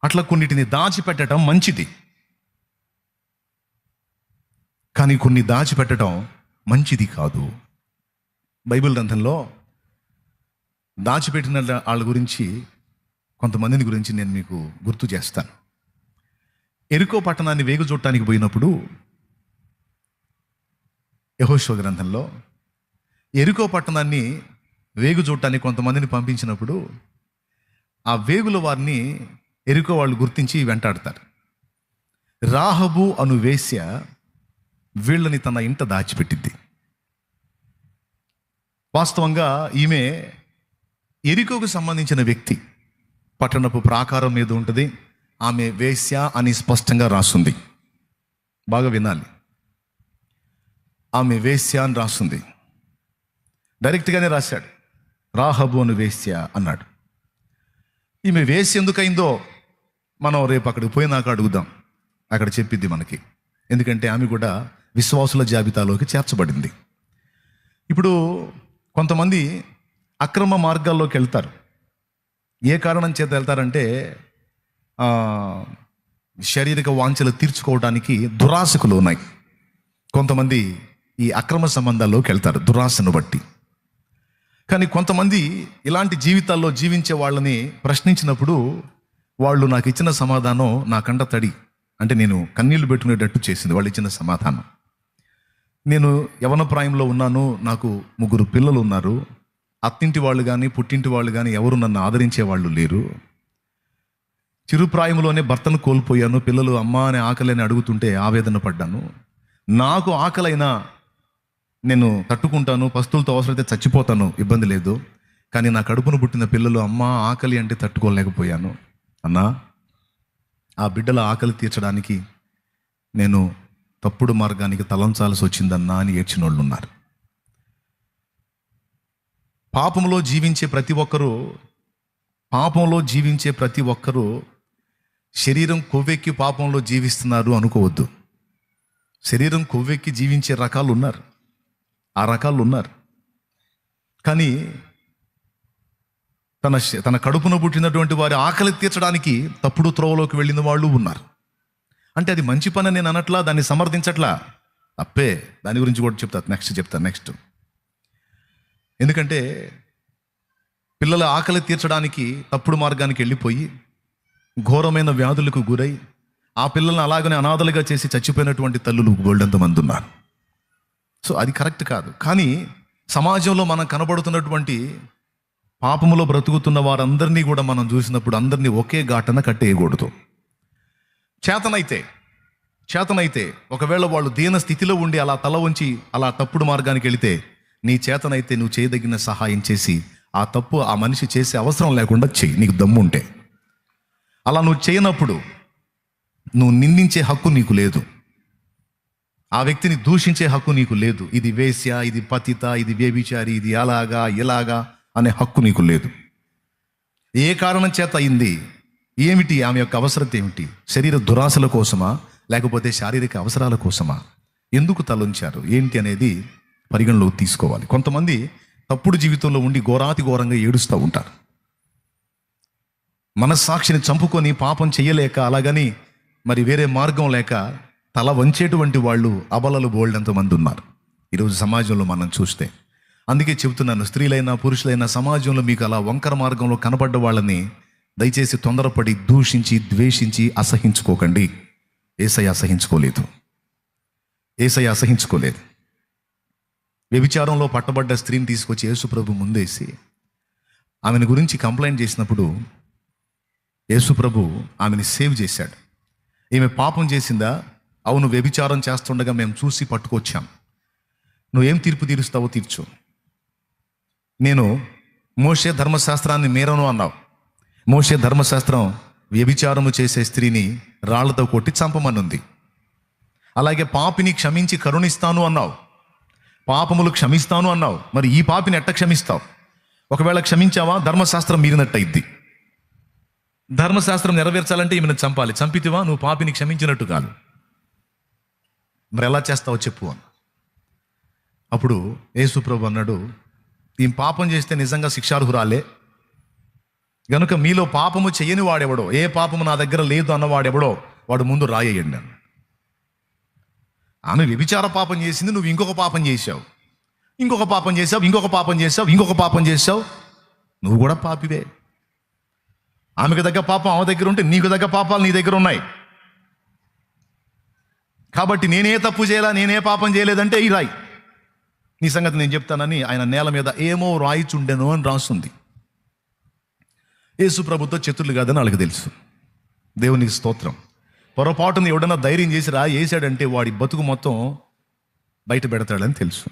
Speaker 1: అట్లా కొన్నిటిని దాచిపెట్టడం మంచిది. కానీ కొన్ని దాచిపెట్టడం మంచిది కాదు. బైబిల్ గ్రంథంలో దాచిపెట్టిన వాళ్ళ గురించి, కొంతమందిని గురించి నేను మీకు గుర్తు చేస్తాను. యెరికో పట్టణాన్ని వేగు చూడటానికి పోయినప్పుడు యెహోషువ గ్రంథంలో యెరికో పట్టణాన్ని వేగు చూడటానికి కొంతమందిని పంపించినప్పుడు ఆ వేగుల వారిని యెరికో వాళ్ళు గుర్తించి వెంటాడతారు. రాహబు అను వేశ్య వీళ్ళని తన ఇంట దాచిపెట్టింది. వాస్తవంగా ఈమె యెరికోకు సంబంధించిన వ్యక్తి. పట్టణపు ప్రాకారం మీద ఉంటుంది, ఆమె వేశ్య అని స్పష్టంగా రాస్తుంది. బాగా వినాలి, ఆమె వేశ్య అని రాస్తుంది. డైరెక్ట్గానే రాశాడు, రాహబు అను వేశ్య అన్నాడు. ఈమె వేశ్య ఎందుకైందో మనం రేపు అక్కడికి పోయినాక అడుగుదాం, అక్కడ చెప్పిద్ది మనకి. ఎందుకంటే ఆమె కూడా విశ్వాసుల జాబితాలోకి చేర్చబడింది. ఇప్పుడు కొంతమంది అక్రమ మార్గాల్లోకి వెళ్తారు. ఏ కారణం చేత వెళ్తారంటే శారీరక వాంఛలు తీర్చుకోవడానికి దురాశకులు ఉన్నాయి. కొంతమంది ఈ అక్రమ సంబంధాల్లోకి వెళ్తారు దురాశను బట్టి. కానీ కొంతమంది ఇలాంటి జీవితాల్లో జీవించే వాళ్ళని ప్రశ్నించినప్పుడు వాళ్ళు నాకు ఇచ్చిన సమాధానం నా కంట తడి, అంటే నేను కన్నీళ్లు పెట్టుకునేటట్టు చేసింది వాళ్ళు ఇచ్చిన సమాధానం. నేను యవన ప్రాయంలో ఉన్నాను, నాకు 3 పిల్లలు ఉన్నారు. అత్తింటి వాళ్ళు కానీ పుట్టింటి వాళ్ళు కానీ ఎవరు నన్ను ఆదరించే వాళ్ళు లేరు. చిరుప్రాయంలోనే భర్తను కోల్పోయాను. పిల్లలు అమ్మా అనే ఆకలి అని అడుగుతుంటే ఆవేదన పడ్డాను. నాకు ఆకలైనా నేను తట్టుకుంటాను, పస్తులతో అవసరమైతే చచ్చిపోతాను, ఇబ్బంది లేదు. కానీ నా కడుపును పుట్టిన పిల్లలు అమ్మా ఆకలి అంటే తట్టుకోలేకపోయాను. అన్నా, ఆ బిడ్డల ఆకలి తీర్చడానికి నేను తప్పుడు మార్గానికి తలంచాల్సి వచ్చిందన్నా అని ఏడ్చిన వాళ్ళు ఉన్నారు. పాపంలో జీవించే ప్రతి ఒక్కరూ శరీరం కొవ్వెక్కి పాపంలో జీవిస్తున్నారు అనుకోవద్దు. శరీరం కొవ్వెక్కి జీవించే రకాలు ఉన్నారు, ఆ రకాలు ఉన్నారు. కానీ తన కడుపున పుట్టినటువంటి వారి ఆకలి తీర్చడానికి తప్పుడు త్రోవలోకి వెళ్ళిన వాళ్ళు ఉన్నారు. అంటే అది మంచి పని నేను అనట్లా, దాన్ని సమర్థించట్లా, తప్పే. దాని గురించి కూడా చెప్తా నెక్స్ట్. ఎందుకంటే పిల్లల ఆకలి తీర్చడానికి తప్పుడు మార్గానికి వెళ్ళిపోయి ఘోరమైన వ్యాధులకు గురై ఆ పిల్లల్ని అలాగనే అనాథలుగా చేసి చచ్చిపోయినటువంటి తల్లులు బోల్డంత మంది ఉన్నారు. సో అది కరెక్ట్ కాదు. కానీ సమాజంలో మనం కనబడుతున్నటువంటి పాపములో బ్రతుకుతున్న వారందరినీ కూడా మనం చూసినప్పుడు అందరినీ ఒకే ఘాటన కట్టేయకూడదు. చేతనైతే ఒకవేళ వాళ్ళు దీన స్థితిలో ఉండి అలా తల ఉంచి అలా తప్పుడు మార్గానికి వెళితే నీ చేతనైతే నువ్వు చేయదగిన సహాయం చేసి ఆ తప్పు ఆ మనిషి చేసే అవసరం లేకుండా చెయ్యి, నీకు దమ్ము ఉంటే. అలా నువ్వు చేయనప్పుడు నువ్వు నిందించే హక్కు నీకు లేదు, ఆ వ్యక్తిని దూషించే హక్కు నీకు లేదు. ఇది వేశ్య, ఇది పతిత, ఇది వ్యభిచారి, ఇది అలాగా ఇలాగా అనే హక్కు నీకు లేదు. ఏ కారణం చేత అయింది, ఏమిటి, ఆమె యొక్క అవసరత ఏమిటి, శరీర దురాశల కోసమా లేకపోతే శారీరక అవసరాల కోసమా, ఎందుకు తలొంచారు ఏంటి అనేది పరిగణలోకి తీసుకోవాలి. కొంతమంది తప్పుడు జీవితంలో ఉండి ఘోరాతి ఘోరంగా ఏడుస్తూ ఉంటారు. మనస్సాక్షిని చంపుకొని పాపం చెయ్యలేక అలాగని మరి వేరే మార్గం లేక తల వంచేటువంటి వాళ్ళు అబలలు బోల్డంత మంది ఉన్నారు ఈరోజు సమాజంలో మనం చూస్తే. అందుకే చెబుతున్నాను, స్త్రీలైనా పురుషులైనా సమాజంలో మీకు అలా వంకర మార్గంలో కనబడ్డ వాళ్ళని దయచేసి తొందరపడి దూషించి ద్వేషించి అసహించుకోకండి. యేసయ్య అసహించుకోలేదు. వ్యభిచారంలో పట్టబడ్డ స్త్రీని తీసుకొచ్చి యేసుప్రభు ముందేసి ఆమెను గురించి కంప్లైంట్ చేసినప్పుడు యేసుప్రభు ఆమెని సేవ్ చేశాడు. ఈమె పాపం చేసిందా? అవును, వ్యభిచారం చేస్తుండగా మేము చూసి పట్టుకొచ్చాం. నువ్వేం తీర్పు తీరుస్తావో తీర్చు. నేను మోషే ధర్మశాస్త్రాన్ని మీరను అన్నావు. మోషే ధర్మశాస్త్రం వ్యభిచారము చేసే స్త్రీని రాళ్లతో కొట్టి చంపమనుంది. అలాగే పాపిని క్షమించి కరుణిస్తాను అన్నావు, పాపములు క్షమిస్తాను అన్నావు. మరి ఈ పాపిని ఎట్ట క్షమిస్తావు? ఒకవేళ క్షమించావా ధర్మశాస్త్రం మీరినట్టయిద్ది. ధర్మశాస్త్రం నెరవేర్చాలంటే ఈమెను చంపాలి. చంపితివా నువ్వు పాపిని క్షమించినట్టు కాదు. మరి ఎలా చేస్తావో చెప్పు అన్న. అప్పుడు యేసుప్రభు అన్నాడు, ఈ పాపం చేస్తే నిజంగా శిక్షార్హురాలే గనుక మీలో పాపము చెయ్యని వాడెవడో, ఏ పాపము నా దగ్గర లేదు అన్నవాడెవడో వాడు ముందు రాయేయండి అన్న. ఆమె వ్యభిచార పాపం చేసింది, నువ్వు ఇంకొక పాపం చేశావు, ఇంకొక పాపం చేశావు, ఇంకొక పాపం చేశావు, ఇంకొక పాపం చేశావు. నువ్వు కూడా పాపివే. ఆమెకు దగ్గర పాపం ఆమె దగ్గర ఉంటే నీకు దగ్గర పాపాలు నీ దగ్గర ఉన్నాయి. కాబట్టి నేనే తప్పు చేయాలా, నేనే పాపం చేయలేదంటే ఈ రాయి నీ సంగతి నేను చెప్తానని ఆయన నేల మీద ఏమో రాయిచుండెను అని రాస్తుంది. యేసు ప్రభుతో చతుర్లు కాదని వాళ్ళకి తెలుసు. దేవునికి స్తోత్రం. పొరపాటును ఎవడన్నా ధైర్యం చేసి రాయి వేసాడంటే వాడి బతుకు మొత్తం బయట పెడతాడని తెలుసు.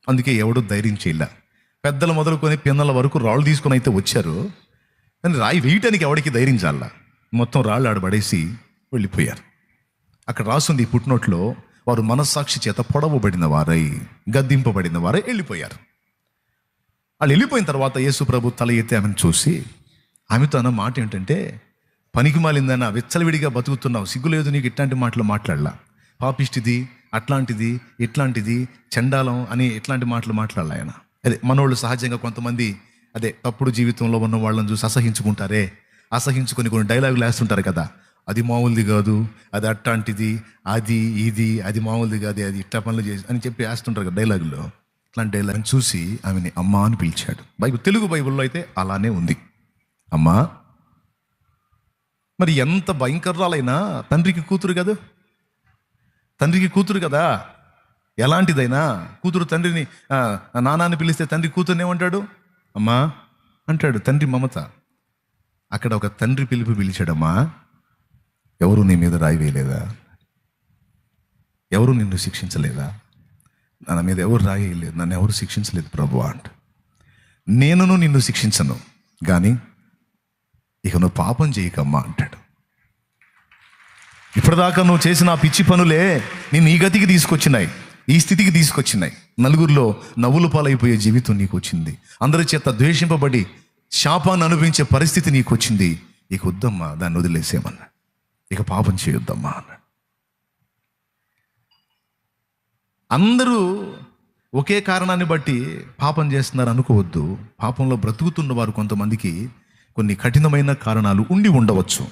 Speaker 1: అందుకే ఎవడు ధైర్యం చేయలే. పెద్దలు మొదలుకొని పిన్నల వరకు రాళ్ళు తీసుకొని అయితే వచ్చారు, కానీ రాయి వేయటానికి ఎవడికి ధైర్యం చాల. మొత్తం రాళ్ళు ఆడబడేసి వెళ్ళిపోయారు. అక్కడ రాస్తుంది ఈ పుట్టినోట్లో, వారు మనస్సాక్షి చేత పొడవబడిన వారై గద్దింపబడిన వారై వెళ్ళిపోయారు. వాళ్ళు వెళ్ళిపోయిన తర్వాత యేసు ప్రభు తల ఎత్తి ఆమెను చూసి ఆమెతో అన్న మాట ఏంటంటే, పనికి మాలిందన్న విచ్చలవిడిగా బతుకుతున్నావు, సిగ్గులేదు నీకు ఇట్లాంటి మాటలు మాట్లాడలా, పాపిష్టిది అట్లాంటిది ఇట్లాంటిది చండాలం అని ఇట్లాంటి మాటలు మాట్లాడాలి ఆయన. అదే మనోళ్ళు సహజంగా కొంతమంది అదే తప్పుడు జీవితంలో ఉన్న వాళ్ళని చూసి అసహించుకుంటారే, అసహించుకొని కొన్ని డైలాగులు వేస్తుంటారు కదా, అది మామూలుది కాదు, అది అట్లాంటిది, అది ఇది, అది మామూలుది కాదు, అది ఇట్లా పనులు చేసి అని చెప్పి వేస్తుంటారు కదా డైలాగుల్లో. అట్లాంటి డైలాగ్ చూసి ఆమెని అమ్మా అని పిలిచాడు. తెలుగు బైబిల్లో అయితే అలానే ఉంది. అమ్మా మరి ఎంత భయంకరాలైనా తండ్రికి కూతురు కదా, తండ్రికి కూతురు కదా. ఎలాంటిదైనా కూతురు తండ్రిని నానాన్ని పిలిస్తే తండ్రి కూతురుని ఏమంటాడు? అమ్మా అంటాడు. తండ్రి మమత. అక్కడ ఒక తండ్రి పిలిచాడమ్మా, ఎవరు నీ మీద రాయి వేయలేదా? ఎవరు నిన్ను శిక్షించలేదా? నా మీద ఎవరు రాయి వేయలేదు, నన్ను ఎవరు శిక్షించలేదు ప్రభు అంట. నేనును నిన్ను శిక్షించను, కానీ ఇక నువ్వు పాపం చేయకమ్మా అంటాడు. ఇప్పటిదాకా నువ్వు చేసిన ఆ పిచ్చి పనులే నేను ఈ గతికి తీసుకొచ్చినాయి, ఈ స్థితికి తీసుకొచ్చినాయి. నలుగురిలో నవ్వులు పాలైపోయే జీవితం నీకు వచ్చింది. అందరి చేత ద్వేషింపబడి శాపాన్ని అనుభవించే పరిస్థితి నీకు వచ్చింది. ఇక వద్దమ్మా, దాన్ని వదిలేసేమన్నా, ఇక పాపం చేయొద్దమ్మా అన్నాడు. అందరూ ఒకే కారణాన్ని బట్టి పాపం చేస్తున్నారు అనుకోవద్దు. పాపంలో బ్రతుకుతున్న వారు కొంతమందికి కొన్ని కఠినమైన కారణాలు ఉండి ఉండవచ్చు.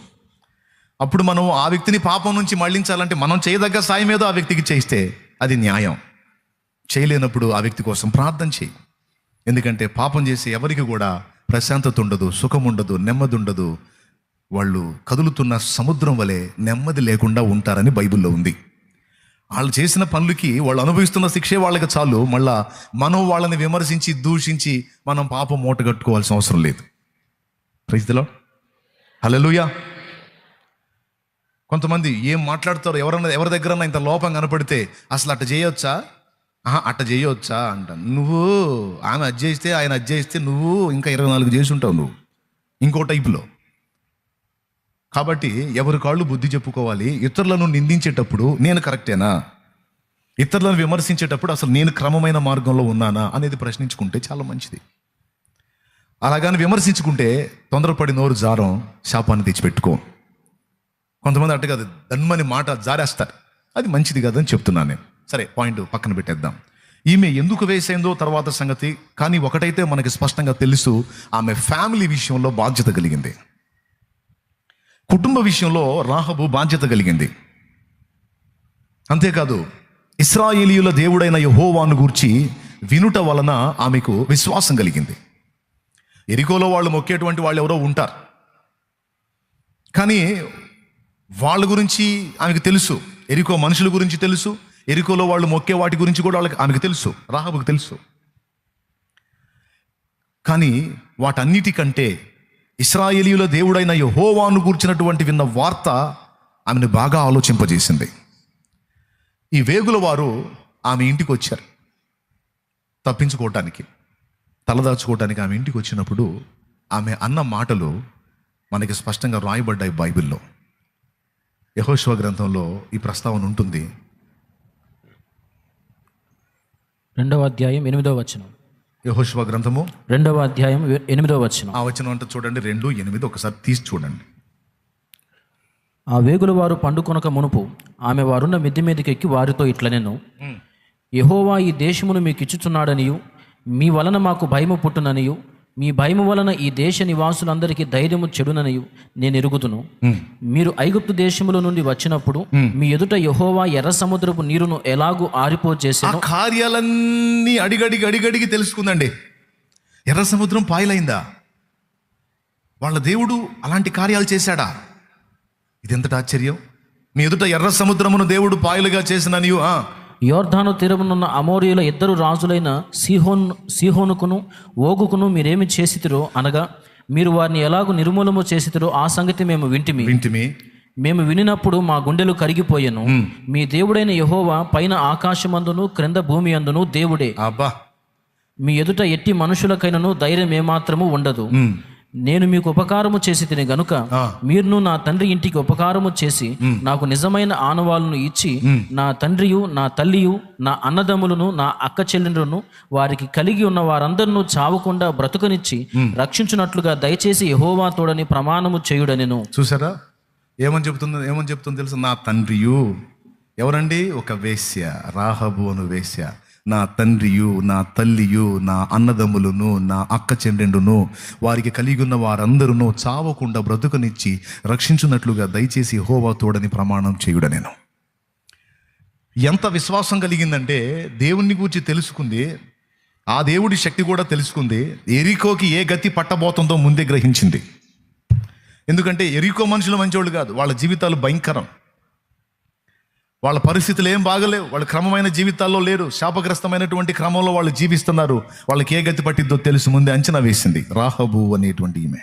Speaker 1: అప్పుడు మనం ఆ వ్యక్తిని పాపం నుంచి మళ్ళించాలంటే మనం చేయదగ్గ సాయం ఏదో ఆ వ్యక్తికి చేస్తే అది న్యాయం. చేయలేనప్పుడు ఆ వ్యక్తి కోసం ప్రార్థన చేయి. ఎందుకంటే పాపం చేసే ఎవరికి కూడా ప్రశాంతత ఉండదు, సుఖం ఉండదు, నెమ్మది ఉండదు. వాళ్ళు కదులుతున్న సముద్రం వలె నెమ్మది లేకుండా ఉంటారని బైబిల్లో ఉంది. వాళ్ళు చేసిన పనులకి వాళ్ళు అనుభవిస్తున్న శిక్షే వాళ్ళకి చాలు. మళ్ళా మనం వాళ్ళని విమర్శించి దూషించి మనం పాపం మూట కట్టుకోవాల్సిన అవసరం లేదు. ప్రైజ్ ది లార్డ్, హల్లెలూయా. కొంతమంది ఏం మాట్లాడతారు, ఎవరి దగ్గరన్నా ఇంత లోపం కనపడితే అసలు అట్ట చేయొచ్చా, అట్ట చేయొచ్చా అంటాను. నువ్వు ఆమె అజ్జయిస్తే ఆయన అజ్జయిస్తే నువ్వు ఇంకా 24 చేసి ఉంటావు నువ్వు ఇంకో టైపులో. కాబట్టి ఎవరి కాళ్ళు బుద్ధి చెప్పుకోవాలి. ఇతరులను నిందించేటప్పుడు నేను కరెక్టేనా, ఇతరులను విమర్శించేటప్పుడు అసలు నేను క్రమమైన మార్గంలో ఉన్నానా అనేది ప్రశ్నించుకుంటే చాలా మంచిది. అలాగని విమర్శించుకుంటే తొందరపడి నోరు జారం, శాపాన్ని తెచ్చిపెట్టుకో. కొంతమంది అట్ట కాదు, దన్మని మాట జారేస్తారు, అది మంచిది కాదని చెప్తున్నాను నేను. సరే, పాయింట్ పక్కన పెట్టేద్దాం. ఈమె ఎందుకు వేసైందో తర్వాత సంగతి. కానీ ఒకటైతే మనకి స్పష్టంగా తెలుసు, ఆమె ఫ్యామిలీ విషయంలో బాధ్యత కలిగింది, కుటుంబ విషయంలో రాహబు బాధ్యత కలిగింది. అంతేకాదు, ఇశ్రాయేలీయుల దేవుడైన యెహోవాను గూర్చి వినుట వలన ఆమెకు విశ్వాసం కలిగింది. ఎరికోలో వాళ్ళు మొక్కేటువంటి వాళ్ళు ఎవరో ఉంటారు, కానీ వాళ్ళ గురించి ఆమెకు తెలుసు. ఎరికో మనుషుల గురించి తెలుసు, ఎరికోలో వాళ్ళు మొక్కే వాటి గురించి కూడా ఆమెకు తెలుసు, రాహబుకు తెలుసు. కానీ వాటన్నిటికంటే ఇశ్రాయేలీయుల దేవుడైన యెహోవాను గూర్చినటువంటి విన్న వార్త ఆమెను బాగా ఆలోచింపజేసింది. ఈ వేగుల వారు ఆమె ఇంటికి వచ్చారు తప్పించుకోవటానికి, తలదాచుకోవటానికి. ఆమె ఇంటికి వచ్చినప్పుడు ఆమె అన్న మాటలు మనకి స్పష్టంగా రాయబడ్డాయి బైబిల్లో. యెహోషువ గ్రంథంలో ఈ ప్రస్తావన ఉంటుంది.
Speaker 2: 2వ అధ్యాయం 8వ వచనం.
Speaker 1: యెహోషువ గ్రంథము
Speaker 2: 2వ అధ్యాయం 8వ వచనం.
Speaker 1: ఆ వచనం అంటే చూడండి, 2:8 ఒకసారి తీసి చూడండి.
Speaker 2: ఆ వేగుల వారు పండుకొనక మునుపు ఆమె వారున్న మిద్దె మీదకి ఎక్కి వారితో ఇట్లనెను, యెహోవా ఈ దేశమును మీకు ఇచ్చుచున్నాడనియు, మీ వలన మాకు భయము పుట్టుననియు, మీ భయము వలన ఈ దేశ నివాసులందరికీ ధైర్యము చెడుననియు నేను ఎరుగుదును. మీరు ఐగుప్తు దేశముల నుండి వచ్చినప్పుడు మీ ఎదుట యెహోవా ఎర్ర సముద్రపు నీరును ఎలాగూ ఆరిపోచేసెను.
Speaker 1: కార్యాలన్నీ అడిగడిగి తెలుసుకుందండి. ఎర్ర సముద్రం పాయలైందా? వాళ్ళ దేవుడు అలాంటి కార్యాలు చేశాడా? ఇదెంతటి ఆశ్చర్యం! మీ ఎదుట ఎర్ర సముద్రమును దేవుడు పాయలుగా చేసిననియు,
Speaker 2: యోర్దాను తీరమునున్న అమోరీయుల 2 రాజులైన సీహోనుకును ఓగుకును మీరేమి చేసితిరో, అనగా మీరు వారిని ఎలాగూ నిర్మూలము చేసితిరో ఆ సంగతి మేము వింటిమి. మేము వినినప్పుడు మా గుండెలు కరిగిపోయెను. మీ దేవుడైన యెహోవా పైన ఆకాశమందును క్రింద భూమి అందును దేవుడే.
Speaker 1: అబ్బా!
Speaker 2: మీ ఎదుట ఎట్టి మనుషులకైనను ధైర్యం ఏమాత్రము ఉండదు. నేను మీకు ఉపకారము చేసి తిని గనుక మీరును నా తండ్రి ఇంటికి ఉపకారము చేసి నాకు నిజమైన ఆనవాళ్ళను ఇచ్చి నా తండ్రియు నా తల్లియు నా అన్నదమ్ములను నా అక్క చెల్లెండ్రును వారికి కలిగి ఉన్న వారందరినూ చావకుండా బ్రతుకనిచ్చి రక్షించున్నట్లుగా దయచేసి యెహోవా తోడని ప్రమాణము చేయుడనెను.
Speaker 1: చూసారా ఏమని చెప్తుంది తెలుసు? నా తండ్రియు ఎవరండి? ఒక వేశ్య, రాహబు అను వేశ్య. నా తండ్రియు నా తల్లియు నా అన్నదమ్ములను నా అక్క చెల్లెండును వారికి కలిగి ఉన్న వారందరూ చావకుండా బ్రతుకనిచ్చి రక్షించున్నట్లుగా దయచేసి యెహోవా తోడని ప్రమాణం చేయుడనెను. ఎంత విశ్వాసం కలిగిందంటే దేవుణ్ణి గూర్చి తెలుసుకుంది, ఆ దేవుడి శక్తి కూడా తెలుసుకుంది. ఎరికోకి ఏ గతి పట్టబోతుందో ముందే గ్రహించింది. ఎందుకంటే ఎరికో మనుషులు మంచోళ్ళు కాదు, వాళ్ళ జీవితాలు భయంకరం. వాళ్ళ పరిస్థితులు ఏం బాగలేవు, వాళ్ళ క్రమమైన జీవితాల్లో లేరు, శాపగ్రస్తమైనటువంటి క్రమంలో వాళ్ళు జీవిస్తున్నారు. వాళ్ళకి ఏ గతి పట్టిద్దో తెలుసు, ముందే అంచనా వేసింది రాహబు అనేటువంటి ఈమె.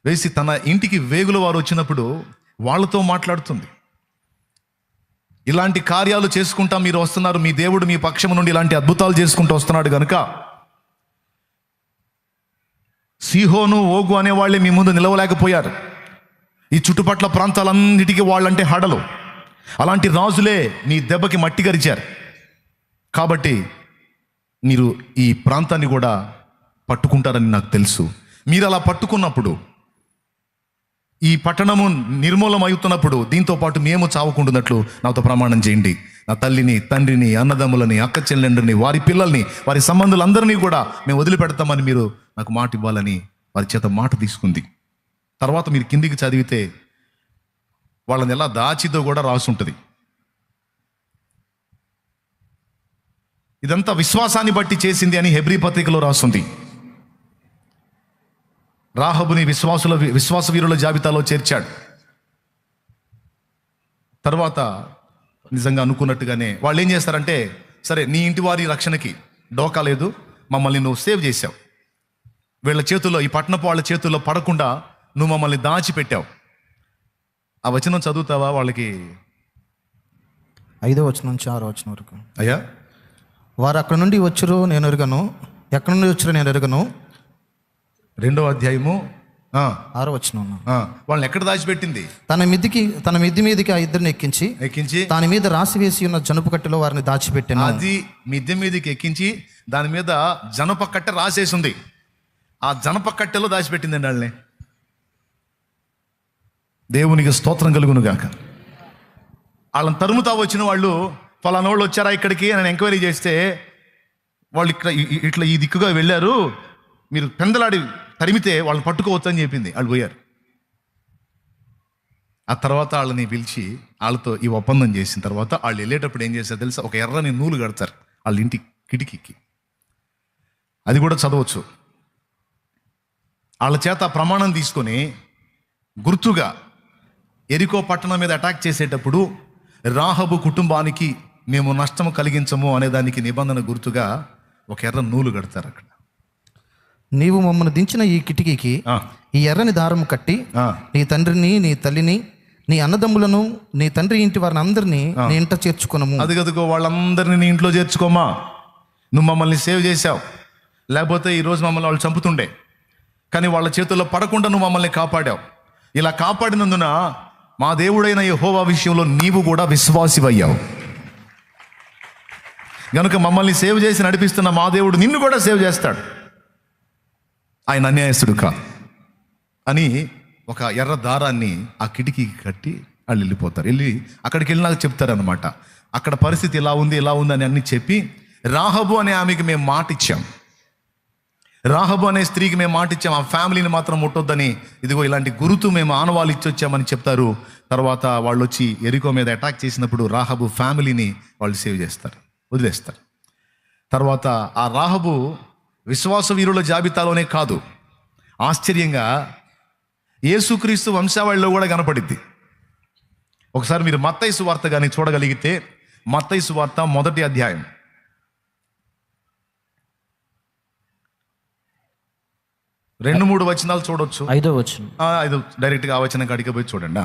Speaker 1: వేసి తన ఇంటికి వేగుల వారు వచ్చినప్పుడు వాళ్ళతో మాట్లాడుతుంది. ఇలాంటి కార్యాలు చేసుకుంటా మీరు వస్తున్నారు, మీ దేవుడు మీ పక్షము నుండి ఇలాంటి అద్భుతాలు చేసుకుంటూ వస్తున్నాడు కనుక సీహోను ఓగు అనేవాళ్ళే మీ ముందు నిలవలేకపోయారు. ఈ చుట్టుపట్ల ప్రాంతాలన్నిటికీ వాళ్ళంటే హడలు. అలాంటి రాజులే మీ దెబ్బకి మట్టి గరిచారు. కాబట్టి మీరు ఈ ప్రాంతాన్ని కూడా పట్టుకుంటారని నాకు తెలుసు. మీరు అలా పట్టుకున్నప్పుడు, ఈ పట్టణము నిర్మూలం అవుతున్నప్పుడు దీంతో పాటు మేము చావుకుంటున్నట్లు నాతో ప్రమాణం చేయండి. నా తల్లిని, తండ్రిని, అన్నదమ్ములని, అక్క చెల్లెండ్రిని, వారి పిల్లల్ని, వారి సంబంధులందరినీ కూడా మేము వదిలిపెడతామని మీరు నాకు మాట ఇవ్వాలని వారి చేత మాట తీసుకుంది. తర్వాత మీరు కిందికి చదివితే వాళ్ళని ఎలా దాచితో కూడా రాసి ఉంటుంది. ఇదంతా విశ్వాసాన్ని బట్టి చేసింది అని హెబ్రీ పత్రికలో రాస్తుంది. రాహబుని విశ్వాస వీరుల జాబితాలో చేర్చాడు. తర్వాత నిజంగా అనుకున్నట్టుగానే వాళ్ళు ఏం చేస్తారంటే, సరే నీ ఇంటి వారి రక్షణకి డోకా లేదు, మమ్మల్ని నువ్వు సేవ్ చేశావు, వీళ్ళ చేతుల్లో, ఈ పట్టణపు వాళ్ళ చేతుల్లో పడకుండా నువ్వు మమ్మల్ని దాచిపెట్టావు. ఆ వచనం చదువుతావా వాళ్ళకి?
Speaker 3: 5వ వచనం నుంచి 6వ వచనం వరకు.
Speaker 1: అయ్యా,
Speaker 3: వారు అక్కడ నుండి వచ్చారో నేను ఎరుగను, ఎక్కడ నుండి వచ్చారో నేను ఎరుగను.
Speaker 1: 2వ అధ్యాయము
Speaker 3: 6వ వచనం.
Speaker 1: వాళ్ళని ఎక్కడ దాచిపెట్టింది?
Speaker 3: తన మిద్ది మీదకి ఆ ఇద్దరిని ఎక్కించి దాని మీద రాసి వేసి ఉన్న జనుపు కట్టెలో వారిని దాచిపెట్టాను.
Speaker 1: అది మిద్దె మీదకి ఎక్కించి దాని మీద జనప కట్టె రాసేసింది. ఆ జనప కట్టెలో దాచిపెట్టిందండి వాళ్ళని. దేవునికి స్తోత్రం కలుగును గాక. వాళ్ళని తరుముతా వచ్చిన వాళ్ళు, ఫలానా వాళ్ళు వచ్చారా ఇక్కడికి అని ఎంక్వైరీ చేస్తే, వాళ్ళు ఇక్కడ ఇట్లా ఈ దిక్కుగా వెళ్ళారు, మీరు పెందలాడి తరిమితే వాళ్ళని పట్టుకోవచ్చు అని చెప్పింది. వాళ్ళు పోయారు. ఆ తర్వాత వాళ్ళని పిలిచి వాళ్ళతో ఈ ఒప్పందం చేసిన తర్వాత వాళ్ళు వెళ్ళేటప్పుడు ఏం చేస్తారు తెలుసా? ఒక ఎర్రని నూలు కడతారు వాళ్ళ ఇంటి కిటికీకి. అది కూడా చదవచ్చు. వాళ్ళ చేత ప్రమాణం తీసుకొని గుర్తుగా ఎరికో పట్టణం మీద అటాక్ చేసేటప్పుడు రాహబు కుటుంబానికి మేము నష్టము కలిగించము అనేదానికి నిబంధన గుర్తుగా ఒక ఎర్ర నూలు కడతారు అక్కడ.
Speaker 3: నీవు మమ్మల్ని దించిన ఈ కిటికీకి ఈ ఎర్రని దారము కట్టి నీ తండ్రిని, నీ తల్లిని, నీ అన్నదమ్ములను, నీ తండ్రి ఇంటి వారిని అందరినీ నీ ఇంట చేర్చుకున్నాము.
Speaker 1: అదిగదుగో వాళ్ళందరినీ నీ ఇంట్లో చేర్చుకోమా. నువ్వు మమ్మల్ని సేవ్ చేశావు, లేకపోతే ఈరోజు మమ్మల్ని వాళ్ళు చంపుతుండే, కానీ వాళ్ళ చేతుల్లో పడకుండా నువ్వు మమ్మల్ని కాపాడావు. ఇలా కాపాడినందున మా దేవుడైన యెహోవా విషయంలో నీవు కూడా విశ్వాసివయ్యావు గనుక మమ్మల్ని సేవ్ చేసి నడిపిస్తున్న మా దేవుడు నిన్ను కూడా సేవ్ చేస్తాడు. ఆయన అన్యాయస్తుడు కాదు అని ఒక ఎర్ర దారాన్ని ఆ కిటికీకి కట్టి వాళ్ళు వెళ్ళిపోతారు. వెళ్ళి అక్కడికి వెళ్ళినాక చెప్తారనమాట, అక్కడ పరిస్థితి ఇలా ఉంది అని అన్ని చెప్పి, రాహబు అనే ఆమెకి మేము మాట ఇచ్చాం, రాహబు అనే స్త్రీకి మేము మాట ఇచ్చాం, ఆ ఫ్యామిలీని మాత్రం ముట్టొద్దని, ఇదిగో ఇలాంటి గురుతు మేము ఆనవాళ్ళు ఇచ్చి వచ్చామని చెప్తారు. తర్వాత వాళ్ళు వచ్చి ఎరికో మీద అటాక్ చేసినప్పుడు రాహబు ఫ్యామిలీని వాళ్ళు సేవ్ చేస్తారు, వదిలేస్తారు. తర్వాత ఆ రాహబు విశ్వాస వీరుల జాబితాలోనే కాదు, ఆశ్చర్యంగా యేసుక్రీస్తు వంశావళిలో కూడా కనపడిద్ది. ఒకసారి మీరు మత్తయి సువార్త కానీ చూడగలిగితే, మత్తయి సువార్త 1వ అధ్యాయం 2-3 వచనాలు చూడొచ్చు.
Speaker 2: 5వ వచనం.
Speaker 1: 5 డైరెక్ట్గా ఆ వచనం కాడికి పోయి చూడండి.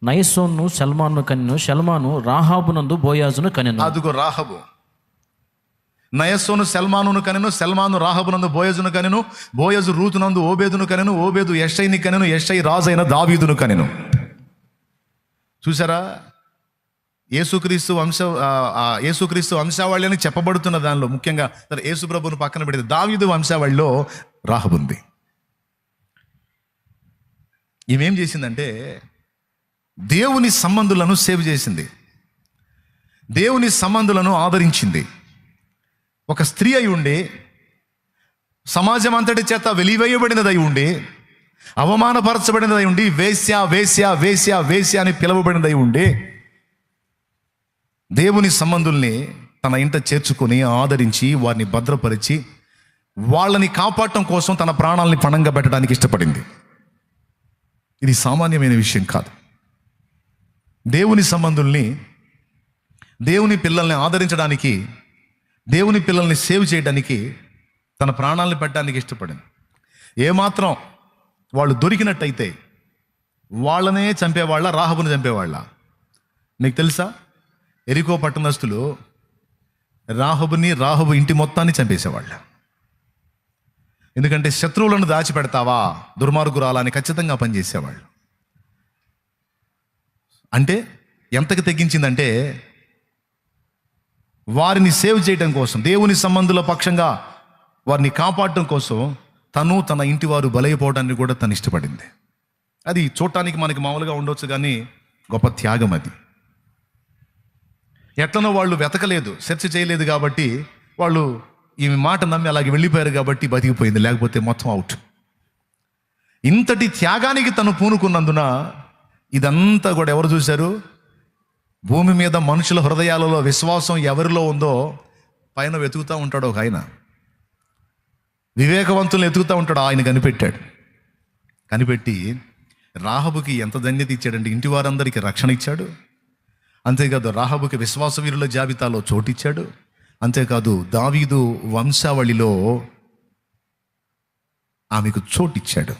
Speaker 2: నయసోను సల్మాను కనెను, సల్మాను రాహాబునందు బోయాజును కనెను.
Speaker 1: అదుగో రాహబు నయస్సోను సల్మానును కనెను, సల్మాను రాహబునందు బోయజును కనెను, బోయజు రూతునందు ఓబేదును కనెను, ఓబేదు యెషైని కనెను, యెషై రాజైన దావీదును కనెను. చూసారా? యేసుక్రీస్తు వంశావళి అని చెప్పబడుతున్న దానిలో ముఖ్యంగా యేసు ప్రభువును పక్కన పెడితే దావీదు వంశావళిలో రాహబుంది. ఈమెం చేసిందంటే దేవుని సంబంధులను సేవ్ చేసింది, దేవుని సంబంధులను ఆదరించింది. ఒక స్త్రీ అయి ఉండి, సమాజం అంతటి చేత వెలివేయబడినదై ఉండి, అవమానపరచబడినదై ఉండి, వేశ్య వేశ్య వేశ్య వేశ్య అని పిలువబడినదై ఉండి, దేవుని సంబంధుల్ని తన ఇంట చేర్చుకొని ఆదరించి వారిని భద్రపరిచి వాళ్ళని కాపాడటం కోసం తన ప్రాణాలని పణంగా పెట్టడానికి ఇష్టపడింది. ఇది సామాన్యమైన విషయం కాదు. దేవుని సంబంధుల్ని, దేవుని పిల్లల్ని ఆదరించడానికి, దేవుని పిల్లల్ని సేవ్ చేయడానికి తన ప్రాణాలను పెట్టడానికి ఇష్టపడింది. ఏమాత్రం వాళ్ళు దొరికినట్టయితే వాళ్ళనే చంపేవాళ్ళ, రాహబుని చంపేవాళ్ళ? నీకు తెలుసా, ఎరికో పట్టణస్థులు రాహబు ఇంటి మొత్తాన్ని చంపేసేవాళ్ళ. ఎందుకంటే శత్రువులను దాచిపెడతావా దుర్మార్గురాలని ఖచ్చితంగా పనిచేసేవాళ్ళు. అంటే ఎంతకు తెగించిందంటే వారిని సేవ్ చేయడం కోసం, దేవుని సంబంధుల పక్షంగా వారిని కాపాడటం కోసం తను తన ఇంటి వారు బలైపోవడాన్ని కూడా తను ఇష్టపడింది. అది చూడటానికి మనకి మామూలుగా ఉండొచ్చు, కానీ గొప్ప త్యాగం అది. ఎట్లనో వాళ్ళు వెతకలేదు, సెర్చ్ చేయలేదు కాబట్టి వాళ్ళు ఈమె మాట నమ్మి అలాగే వెళ్ళిపోయారు కాబట్టి బతికిపోయింది, లేకపోతే మొత్తం అవుట్. ఇంతటి త్యాగానికి తను పూనుకున్నందున ఇదంతా కూడా ఎవరు చూశారు? భూమి మీద మనుషుల హృదయాలలో విశ్వాసం ఎవరిలో ఉందో పైన వెతుకుతూ ఉంటాడు ఒక ఆయన, వివేకవంతులను వెతుకుతూ ఉంటాడు. ఆయన కనిపెట్టి రాహబుకి ఎంత ధన్యత ఇచ్చాడంటే ఇంటి వారందరికీ రక్షణ ఇచ్చాడు. అంతేకాదు రాహబుకి విశ్వాస వీరుల జాబితాలో చోటిచ్చాడు. అంతేకాదు దావీదు వంశావళిలో ఆమెకు చోటిచ్చాడు.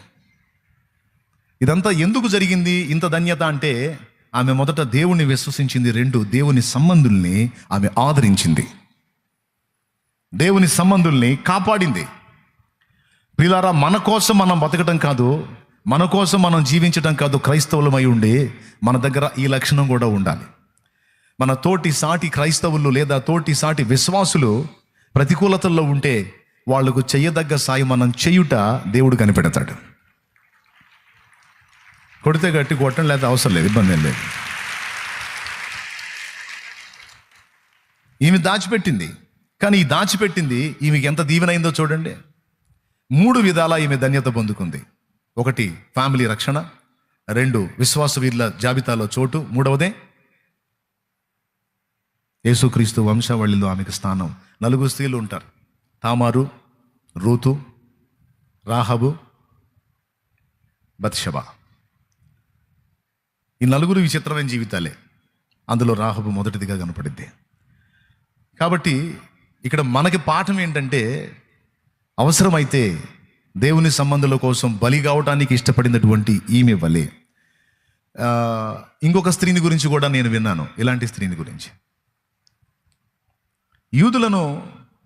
Speaker 1: ఇదంతా ఎందుకు జరిగింది ఇంత ధన్యత అంటే, ఆమె మొదట దేవుణ్ణి విశ్వసించింది, 2 దేవుని సంబంధుల్ని ఆమె ఆదరించింది, దేవుని సంబంధుల్ని కాపాడింది. ప్రియులారా, మన కోసం మనం బతకటం కాదు, మన కోసం మనం జీవించటం కాదు, క్రైస్తవులమై ఉండి మన దగ్గర ఈ లక్షణం కూడా ఉండాలి. మన తోటి సాటి క్రైస్తవులు లేదా తోటి సాటి విశ్వాసులు ప్రతికూలతల్లో ఉంటే వాళ్లకు చెయ్యదగ్గ సాయం మనం చేయుట దేవుడు కనిపెడతాడు. కొడితే గట్టి కొట్టడం లేదా అవసరం లేదు, ఇబ్బంది ఏం లేదు. ఈమె దాచిపెట్టింది, కానీ ఈ దాచిపెట్టింది ఈమెకి ఎంత దీవెనైందో చూడండి. 3 విధాలా ఈమె ధన్యత పొందుకుంది. 1 ఫ్యామిలీ రక్షణ, 2 విశ్వాస వీరుల జాబితాలో చోటు, 3వదే యేసుక్రీస్తు వంశావళిలో ఆమెకు స్థానం. 4 స్త్రీలు ఉంటారు: తామారు, రూతు, రాహబు, బత్షెబ. ఈ 4 విచిత్రమైన జీవితాలే. అందులో రాహబు మొదటిదిగా కనపడింది. కాబట్టి ఇక్కడ మనకి పాఠం ఏంటంటే, అవసరమైతే దేవుని సంబంధుల కోసం బలి కావటానికి ఇష్టపడినటువంటి ఈమె వలె ఇంకొక స్త్రీని గురించి కూడా నేను విన్నాను. ఇలాంటి స్త్రీని గురించి, యూదులను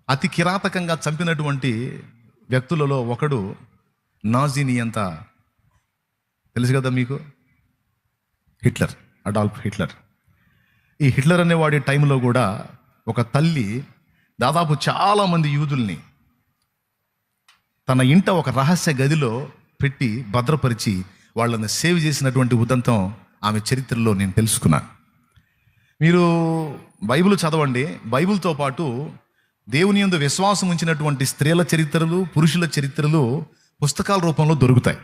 Speaker 1: అతి కిరాతకంగా చంపినటువంటి వ్యక్తులలో ఒకడు నాజీని. అంత తెలుసు కదా మీకు, హిట్లర్, అడాల్ఫ్ హిట్లర్. ఈ హిట్లర్ అనేవాడి టైంలో కూడా ఒక తల్లి దాదాపు చాలామంది యూదుల్ని తన ఇంట ఒక రహస్య గదిలో పెట్టి భద్రపరిచి వాళ్ళని సేవ్ చేసినటువంటి ఉదంతం ఆమె చరిత్రలో నేను తెలుసుకున్నాను. మీరు బైబిల్ చదవండి. బైబిల్తో పాటు దేవుని యందు విశ్వాసం ఉంచినటువంటి స్త్రీల చరిత్రలు, పురుషుల చరిత్రలు పుస్తకాల రూపంలో దొరుకుతాయి.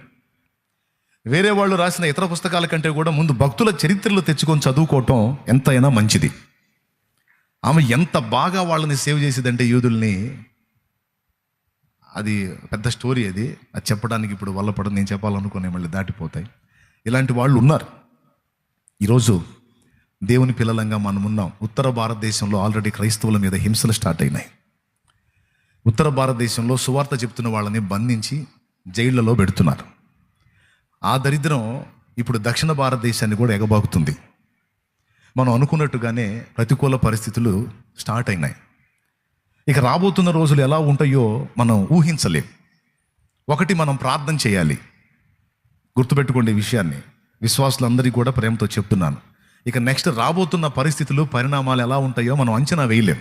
Speaker 1: వేరే వాళ్ళు రాసిన ఇతర పుస్తకాల కంటే కూడా ముందు భక్తుల చరిత్రలు తెచ్చుకొని చదువుకోవటం ఎంతైనా మంచిది. ఆమె ఎంత బాగా వాళ్ళని సేవ్ చేసేదంటే యూదుల్ని, అది పెద్ద స్టోరీ. అది చెప్పడానికి ఇప్పుడు వల్లపడదు, నేను చెప్పాలనుకునే మళ్ళీ దాటిపోతాయి. ఇలాంటి వాళ్ళు ఉన్నారు. ఈరోజు దేవుని పిల్లలంగా మనం ఉన్నాం. ఉత్తర భారతదేశంలో ఆల్రెడీ క్రైస్తవుల మీద హింసలు స్టార్ట్ అయినాయి. ఉత్తర భారతదేశంలో సువార్త చెప్తున్న వాళ్ళని బంధించి జైళ్లలో పెడుతున్నారు. ఆ దరిద్రం ఇప్పుడు దక్షిణ భారతదేశాన్ని కూడా ఎగబాకుతుంది. మనం అనుకున్నట్టుగానే ప్రతికూల పరిస్థితులు స్టార్ట్ అయినాయి. ఇక రాబోతున్న రోజులు ఎలా ఉంటాయో మనం ఊహించలేం. 1 మనం ప్రార్థన చేయాలి. గుర్తుపెట్టుకోండి ఈ విషయాన్ని, విశ్వాసులందరికీ కూడా ప్రేమతో చెప్తున్నాను. ఇక నెక్స్ట్ రాబోతున్న పరిస్థితులు, పరిణామాలు ఎలా ఉంటాయో మనం అంచనా వేయలేం.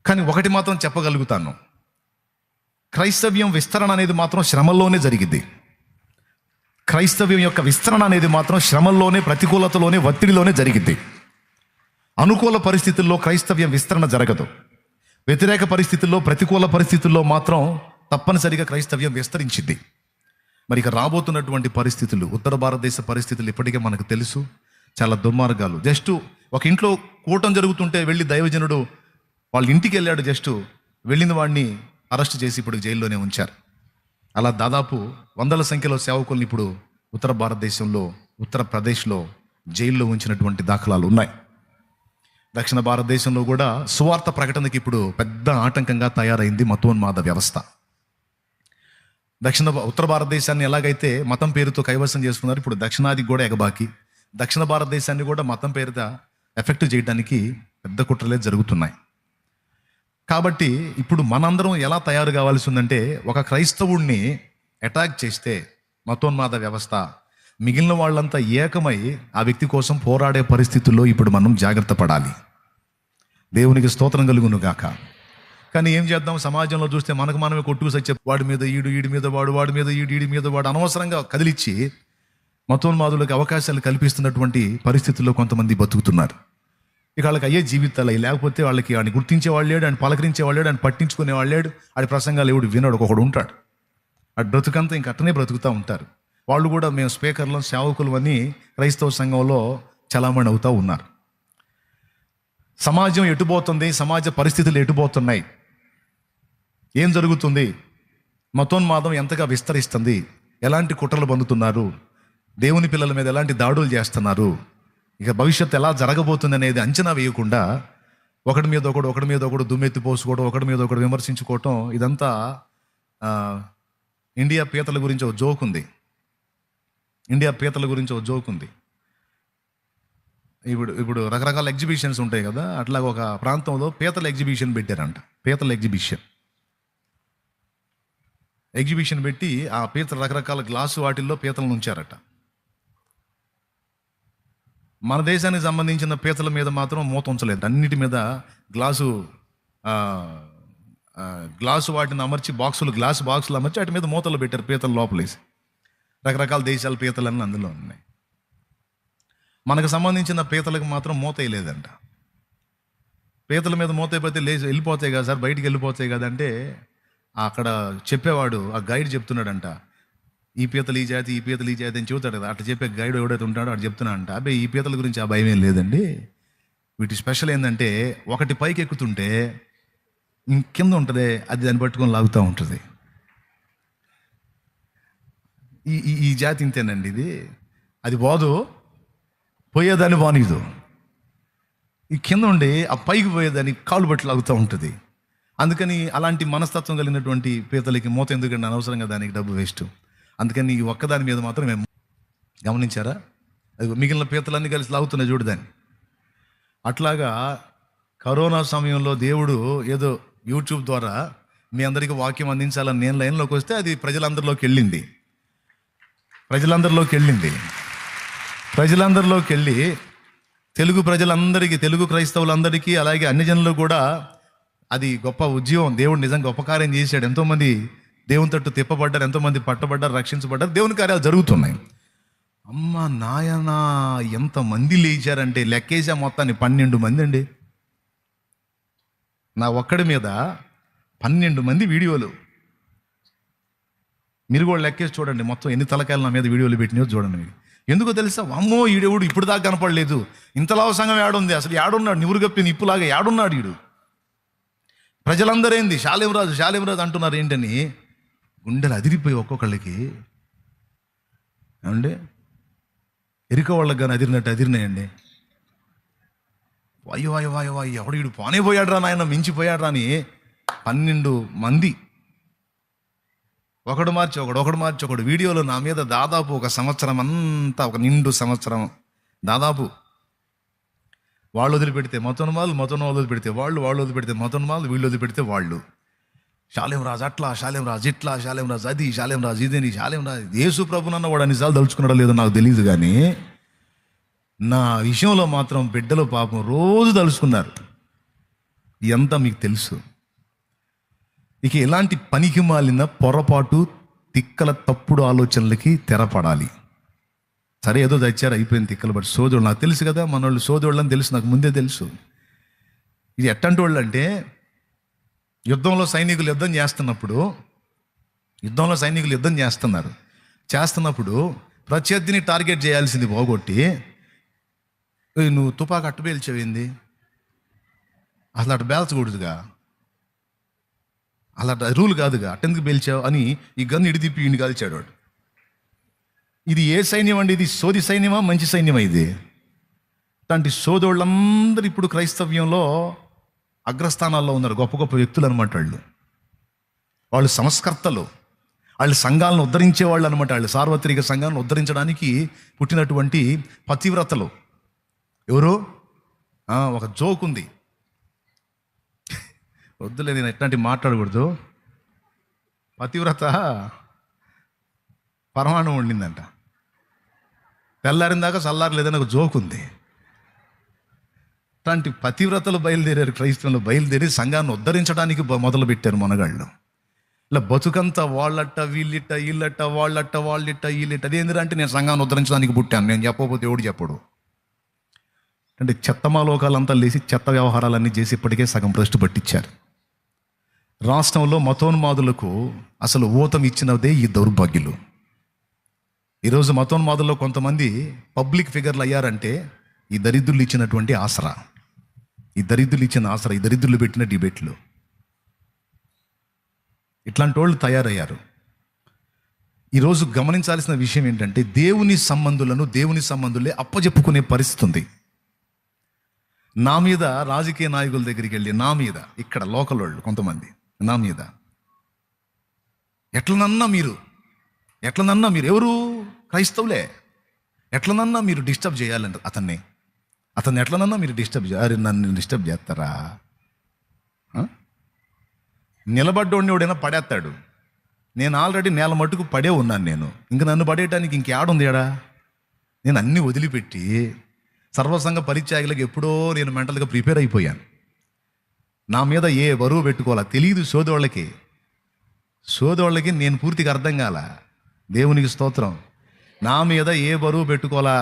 Speaker 1: కానీ 1 మాత్రం చెప్పగలుగుతాను, క్రైస్తవ్యం విస్తరణ అనేది మాత్రం శ్రమల్లోనే జరిగింది. క్రైస్తవ్యం యొక్క విస్తరణ అనేది మాత్రం శ్రమల్లోనే, ప్రతికూలతలోనే, ఒత్తిడిలోనే జరిగింది. అనుకూల పరిస్థితుల్లో క్రైస్తవ్యం విస్తరణ జరగదు. వ్యతిరేక పరిస్థితుల్లో, ప్రతికూల పరిస్థితుల్లో మాత్రం తప్పనిసరిగా క్రైస్తవ్యం విస్తరించింది. మరి ఇక రాబోతున్నటువంటి పరిస్థితులు, ఉత్తర భారతదేశ పరిస్థితులు ఇప్పటికే మనకు తెలుసు. చాలా దుర్మార్గాలు. జస్ట్ ఒక ఇంట్లో కూటం జరుగుతుంటే వెళ్ళి దైవజనుడు వాళ్ళ ఇంటికి వెళ్ళాడు. జస్ట్ వెళ్ళిన వాడిని అరెస్ట్ చేసి ఇప్పుడు జైల్లోనే ఉంచారు. అలా దాదాపు 100ల సంఖ్యలో సేవకుల్ని ఇప్పుడు ఉత్తర భారతదేశంలో ఉత్తరప్రదేశ్లో జైల్లో ఉంచినటువంటి దాఖలాలు ఉన్నాయి. దక్షిణ భారతదేశంలో కూడా సువార్త ప్రకటనకి ఇప్పుడు పెద్ద ఆటంకంగా తయారైంది మతోన్మాద వ్యవస్థ. ఉత్తర భారతదేశాన్ని ఎలాగైతే మతం పేరుతో కైవసం చేసుకున్నారు, ఇప్పుడు దక్షిణాదికి కూడా ఎగబాకి దక్షిణ భారతదేశాన్ని కూడా మతం పేరుతో ఎఫెక్ట్ చేయడానికి పెద్ద కుట్రలే జరుగుతున్నాయి. కాబట్టి ఇప్పుడు మనందరం ఎలా తయారు కావాల్సి ఉందంటే, ఒక క్రైస్తవుడిని అటాక్ చేస్తే మతోన్మాద వ్యవస్థ, మిగిలిన వాళ్ళంతా ఏకమై ఆ వ్యక్తి కోసం పోరాడే పరిస్థితుల్లో ఇప్పుడు మనం జాగ్రత్త పడాలి. దేవునికి స్తోత్రం కలుగును గాక. కానీ ఏం చేద్దాం, సమాజంలో చూస్తే మనకు మనమే కొట్టుకు సచ్చే, వాడి మీద ఈడి మీద వాడి మీద ఈడి మీద వాడు అనవసరంగా కదిలిచ్చి మతోన్మాదులకు అవకాశాలు కల్పిస్తున్నటువంటి పరిస్థితుల్లో కొంతమంది బతుకుతున్నారు. ఇక వాళ్ళకి అయ్యే జీవితాలు అవి, లేకపోతే వాళ్ళకి ఆయన గుర్తించేవాళ్ళు లేడు, ఆయన పలకరించేవాళ్ళు లేడు, ఆయన పట్టించుకునేవాళ్ళు లేడు, ఆడి ప్రసంగాలు ఎవడు వినడు, ఒకడు ఉంటాడు. ఆ బ్రతుకంతా ఇంక అట్టనే బ్రతుకుతూ ఉంటారు. వాళ్ళు కూడా మేము స్పీకర్లు సేవకులు అని క్రైస్తవ సంఘంలో చలామణి అవుతూ ఉన్నారు. సమాజం ఎటుపోతుంది, సమాజ పరిస్థితులు ఎటుపోతున్నాయి, ఏం జరుగుతుంది, మతోన్మాదం ఎంతగా విస్తరిస్తుంది, ఎలాంటి కుట్రలు పొందుతున్నారు, దేవుని పిల్లల మీద ఎలాంటి దాడులు చేస్తున్నారు, ఇక భవిష్యత్తు ఎలా జరగబోతుంది అనేది అంచనా వేయకుండా ఒకడి మీద ఒకడు దుమ్మెత్తి పోసుకోవడం, ఒకడి మీద ఒకడు విమర్శించుకోవటం, ఇదంతా ఇండియా పీతల గురించి ఒక జోక్ ఉంది. ఇప్పుడు రకరకాల ఎగ్జిబిషన్స్ ఉంటాయి కదా, అట్లా ఒక ప్రాంతంలో పీతల ఎగ్జిబిషన్ పెట్టారంట. పీతల ఎగ్జిబిషన్ పెట్టి ఆ పీతల రకరకాల గ్లాసు వాటిల్లో పీతలను ఉంచారట. మన దేశానికి సంబంధించిన పీతల మీద మాత్రం మూత ఉంచలేదు, అన్నిటి మీద గ్లాసు వాటిని అమర్చి గ్లాసు బాక్సులు అమర్చి వాటి మీద మూతలు పెట్టారు, పీతలు లోపలేసి. రకరకాల దేశాల పీతలన్నీ అందులో ఉన్నాయి. మనకు సంబంధించిన పీతలకు మాత్రం మూత వేయలేదంట. పీతల మీద మూత అయిపోతే వెళ్ళిపోతాయి కదా సార్, బయటికి వెళ్ళిపోతాయి కదా అంటే, అక్కడ చెప్పేవాడు, ఆ గైడ్ చెప్తున్నాడంట, ఈ పీతలు ఈ జాతి అని చెబుతాడు కదా, అట్లా చెప్పే గైడ్ ఎవడైతే ఉంటాడో అటు చెప్తున్నా అంట, అబ్బాయి ఈ పీతల గురించి ఆ భయం ఏం లేదండి, వీటి స్పెషల్ ఏంటంటే ఒకటి పైకి ఎక్కుతుంటే కింద ఉంటుంది, అది దాన్ని పట్టుకొని లాగుతూ ఉంటుంది. ఈ జాతి ఇంతేనండి, ఇది అది పోదు, పోయేదాన్ని బానిదు, ఈ కింద ఉండి ఆ పైకి పోయేదాన్ని కాళ్ళు బట్టి లాగుతూ ఉంటుంది. అందుకని అలాంటి మనస్తత్వం కలిగినటువంటి పీతలకి మూత ఎందుకంటే అనవసరంగా దానికి డబ్బు వేస్ట్. అందుకని ఈ ఒక్కదాని మీద మాత్రం మేము గమనించారా, అది మిగిలిన పీతలన్నీ కలిసి లాగుతున్నాయి చూడు దాన్ని. అట్లాగా కరోనా సమయంలో దేవుడు ఏదో యూట్యూబ్ ద్వారా మీ అందరికీ వాక్యం అందించాలని నేను లైన్లోకి వస్తే అది ప్రజలందరిలోకి వెళ్ళి తెలుగు ప్రజలందరికీ, తెలుగు క్రైస్తవులందరికీ, అలాగే అన్ని జనులు కూడా అది గొప్ప ఉద్యమం. దేవుడు నిజంగా గొప్ప కార్యం చేశాడు. ఎంతోమంది దేవుని తట్టు తిప్పబడ్డారు, ఎంతోమంది పట్టబడ్డారు, రక్షించబడ్డారు, దేవుని కార్యాలు జరుగుతున్నాయి. అమ్మ నాయనా, ఎంతమంది లేచారంటే లెక్కేసా మొత్తాన్ని 12 మంది అండి. నా ఒక్కడి మీద 12 మంది వీడియోలు. మీరు కూడా లెక్కేసి చూడండి మొత్తం ఎన్ని తలకాయలు నా మీద వీడియోలు పెట్టినాయో చూడండి. ఎందుకో తెలుసా, అమ్మో ఈడెవడు ఇప్పుడు దాకా కనపడలేదు, ఇంతలా సంఘం ఏడుంది, అసలు ఏడున్నాడు, నివురు కప్పిన ఇప్పులాగా ఏడున్నాడు ఈడు, ప్రజలందరేంది శాలేం రాజు అంటున్నారు ఏంటని గుండెలు అదిరిపోయి ఒక్కొక్కళ్ళకి. ఏమండి, ఎరిక వాళ్ళకి కానీ అదిరినాయండి. వాయు ఎవడు వీడు పోనే పోయాడు రా నాయన, మించిపోయాడు రా అని 12 మంది ఒకడు మార్చి ఒకడు వీడియోలో నా మీద దాదాపు ఒక సంవత్సరం అంతా, ఒక నిండు సంవత్సరం దాదాపు, వాళ్ళు వదిలిపెడితే మతోన్మాదులు వదిలిపెడితే వాళ్ళు వదిలిపెడితే మతోన్మాదులు, వీళ్ళు వదిలిపెడితే వాళ్ళు, శాలేం రాజు అట్లా, శాలేం రాజు ఇట్లా, శాలేం రాజు అది, శాలేం రాజు ఇదేని, శాలేం రాజు యేసు ప్రభునన్న వాడు అన్నిసార్లు తలుచుకున్నాడో లేదో నాకు తెలియదు, కానీ నా విషయంలో మాత్రం బిడ్డలు పాపం రోజు తలుచుకున్నారు. ఇదంతా మీకు తెలుసు. ఇక ఎలాంటి పనికి మాలిన పొరపాటు, తిక్కల తప్పుడు ఆలోచనలకి తెరపడాలి. సరే ఏదో తెచ్చారు, అయిపోయింది తిక్కలు, బట్టి సోదరుడు నాకు తెలుసు కదా, మన వాళ్ళు సోదరుళ్ళని తెలుసు, నాకు ముందే తెలుసు. ఇది ఎట్టంటి వాళ్ళు అంటే, యుద్ధంలో సైనికులు యుద్ధం చేస్తున్నప్పుడు ప్రత్యర్థిని టార్గెట్ చేయాల్సింది పోగొట్టి, నువ్వు తుపాకు అట్టు పేల్చేవింది, అసలు అటు పేల్చకూడదుగా, అలా రూల్ కాదుగా, అట్టెందుకు పేల్చావు అని ఈ గన్ను ఇడిదిప్పి ఈయన కాల్చాడు వాడు. ఇది ఏ సైన్యం అండి? ఇది సోది సైన్యమా, మంచి సైన్యమా? ఇది అలాంటి సోదోళ్ళందరూ ఇప్పుడు క్రైస్తవ్యంలో అగ్రస్థానాల్లో ఉన్నారు. గొప్ప గొప్ప వ్యక్తులు అనమాట. వాళ్ళు సంస్కర్తలు, వాళ్ళు సంఘాలను ఉద్ధరించే వాళ్ళు అనమాట. వాళ్ళు సార్వత్రిక సంఘాలను ఉద్ధరించడానికి పుట్టినటువంటి పతివ్రతలు. ఎవరు? ఒక జోక్ ఉంది, వద్దులే, నేను ఎట్లాంటి మాట్లాడకూడదు. పతివ్రత పరమాణం వండిందంట, తెల్లారిన దాకా చల్లారలేదని ఒక జోక్ ఉంది. అట్లాంటి పతివ్రతలు బయలుదేరారు, క్రైస్తవులు బయలుదేరి సంఘాన్ని ఉద్ధరించడానికి మొదలుపెట్టారు మనగాళ్ళు. ఇలా బతుకంతా వాళ్ళట్ట వీళ్ళిట్ట, వీళ్ళట్ట వాళ్ళట్ట, వాళ్ళిట్ట వీళ్ళిట్ట. అదేంటంటే నేను సంఘాన్ని ఉద్ధరించడానికి పుట్టాను, నేను చెప్పకపోతే ఎవడు చెప్పడు. అంటే చెత్తమాలోకాలంతా లేచి చెత్త వ్యవహారాలన్నీ చేసి ఇప్పటికే సగం భ్రష్టు పట్టించారు. రాష్ట్రంలో మతోన్మాదులకు అసలు ఊతం ఇచ్చినదే ఈ దౌర్భాగ్యులు. ఈరోజు మతోన్మాదుల్లో కొంతమంది పబ్లిక్ ఫిగర్లు అయ్యారంటే ఈ దరిద్రులు ఇచ్చినటువంటి ఆసరా, ఈ దరిద్రులు ఇచ్చిన ఆసరా, ఈ దరిద్రులు పెట్టిన డిబేట్లు. ఇట్లాంటి వాళ్ళు తయారయ్యారు. ఈరోజు గమనించాల్సిన విషయం ఏంటంటే దేవుని సంబంధులే అప్పజెప్పుకునే పరిస్థితి ఉంది. నా మీద రాజకీయ నాయకుల దగ్గరికి వెళ్ళి, నా మీద ఇక్కడ లోకల్ వాళ్ళు కొంతమంది నా మీద ఎట్లనన్నా మీరు ఎవరు? క్రైస్తవులే. ఎట్లనన్నా మీరు డిస్టర్బ్ చేయాలంట అతన్ని ఎట్లనన్నా మీరు డిస్టర్బ్ చేయాలి. నన్ను డిస్టర్బ్ చేస్తారా? నిలబడ్డోడిని ఎవడైనా పడేస్తాడు. నేను ఆల్రెడీ నేల మట్టుకు పడే ఉన్నాను. నేను ఇంక నన్ను పడేయటానికి ఇంకేడుంది ఏడా? నేను అన్నీ వదిలిపెట్టి సర్వసంగ పరిత్యాగులకు ఎప్పుడో నేను మెంటల్గా ప్రిపేర్ అయిపోయాను. నా మీద ఏ బరువు పెట్టుకోవాలా తెలియదు. సోదోళ్ళకి నేను పూర్తిగా అర్థం కాల. దేవునికి స్తోత్రం. నా మీద ఏ బరువు పెట్టుకోవాలా.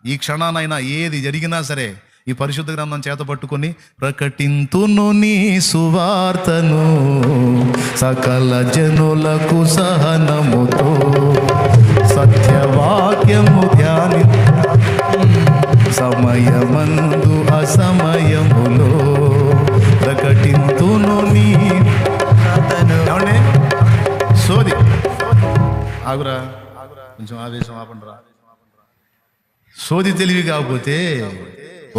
Speaker 1: ఈ క్షణానైనా ఏది జరిగినా సరే ఈ పరిశుద్ధ గ్రంథం చేత పట్టుకొని ప్రకటింతును నీ సువార్తను సకల జనులకు సహనముతో సత్యవాక్యము ధ్యాని సమయమందు అసమయములో ప్రకటింతును నీ సోది. ఆగురా, కొంచెం ఆవేశం ఆపండిరా. సోది తెలివి కాకపోతే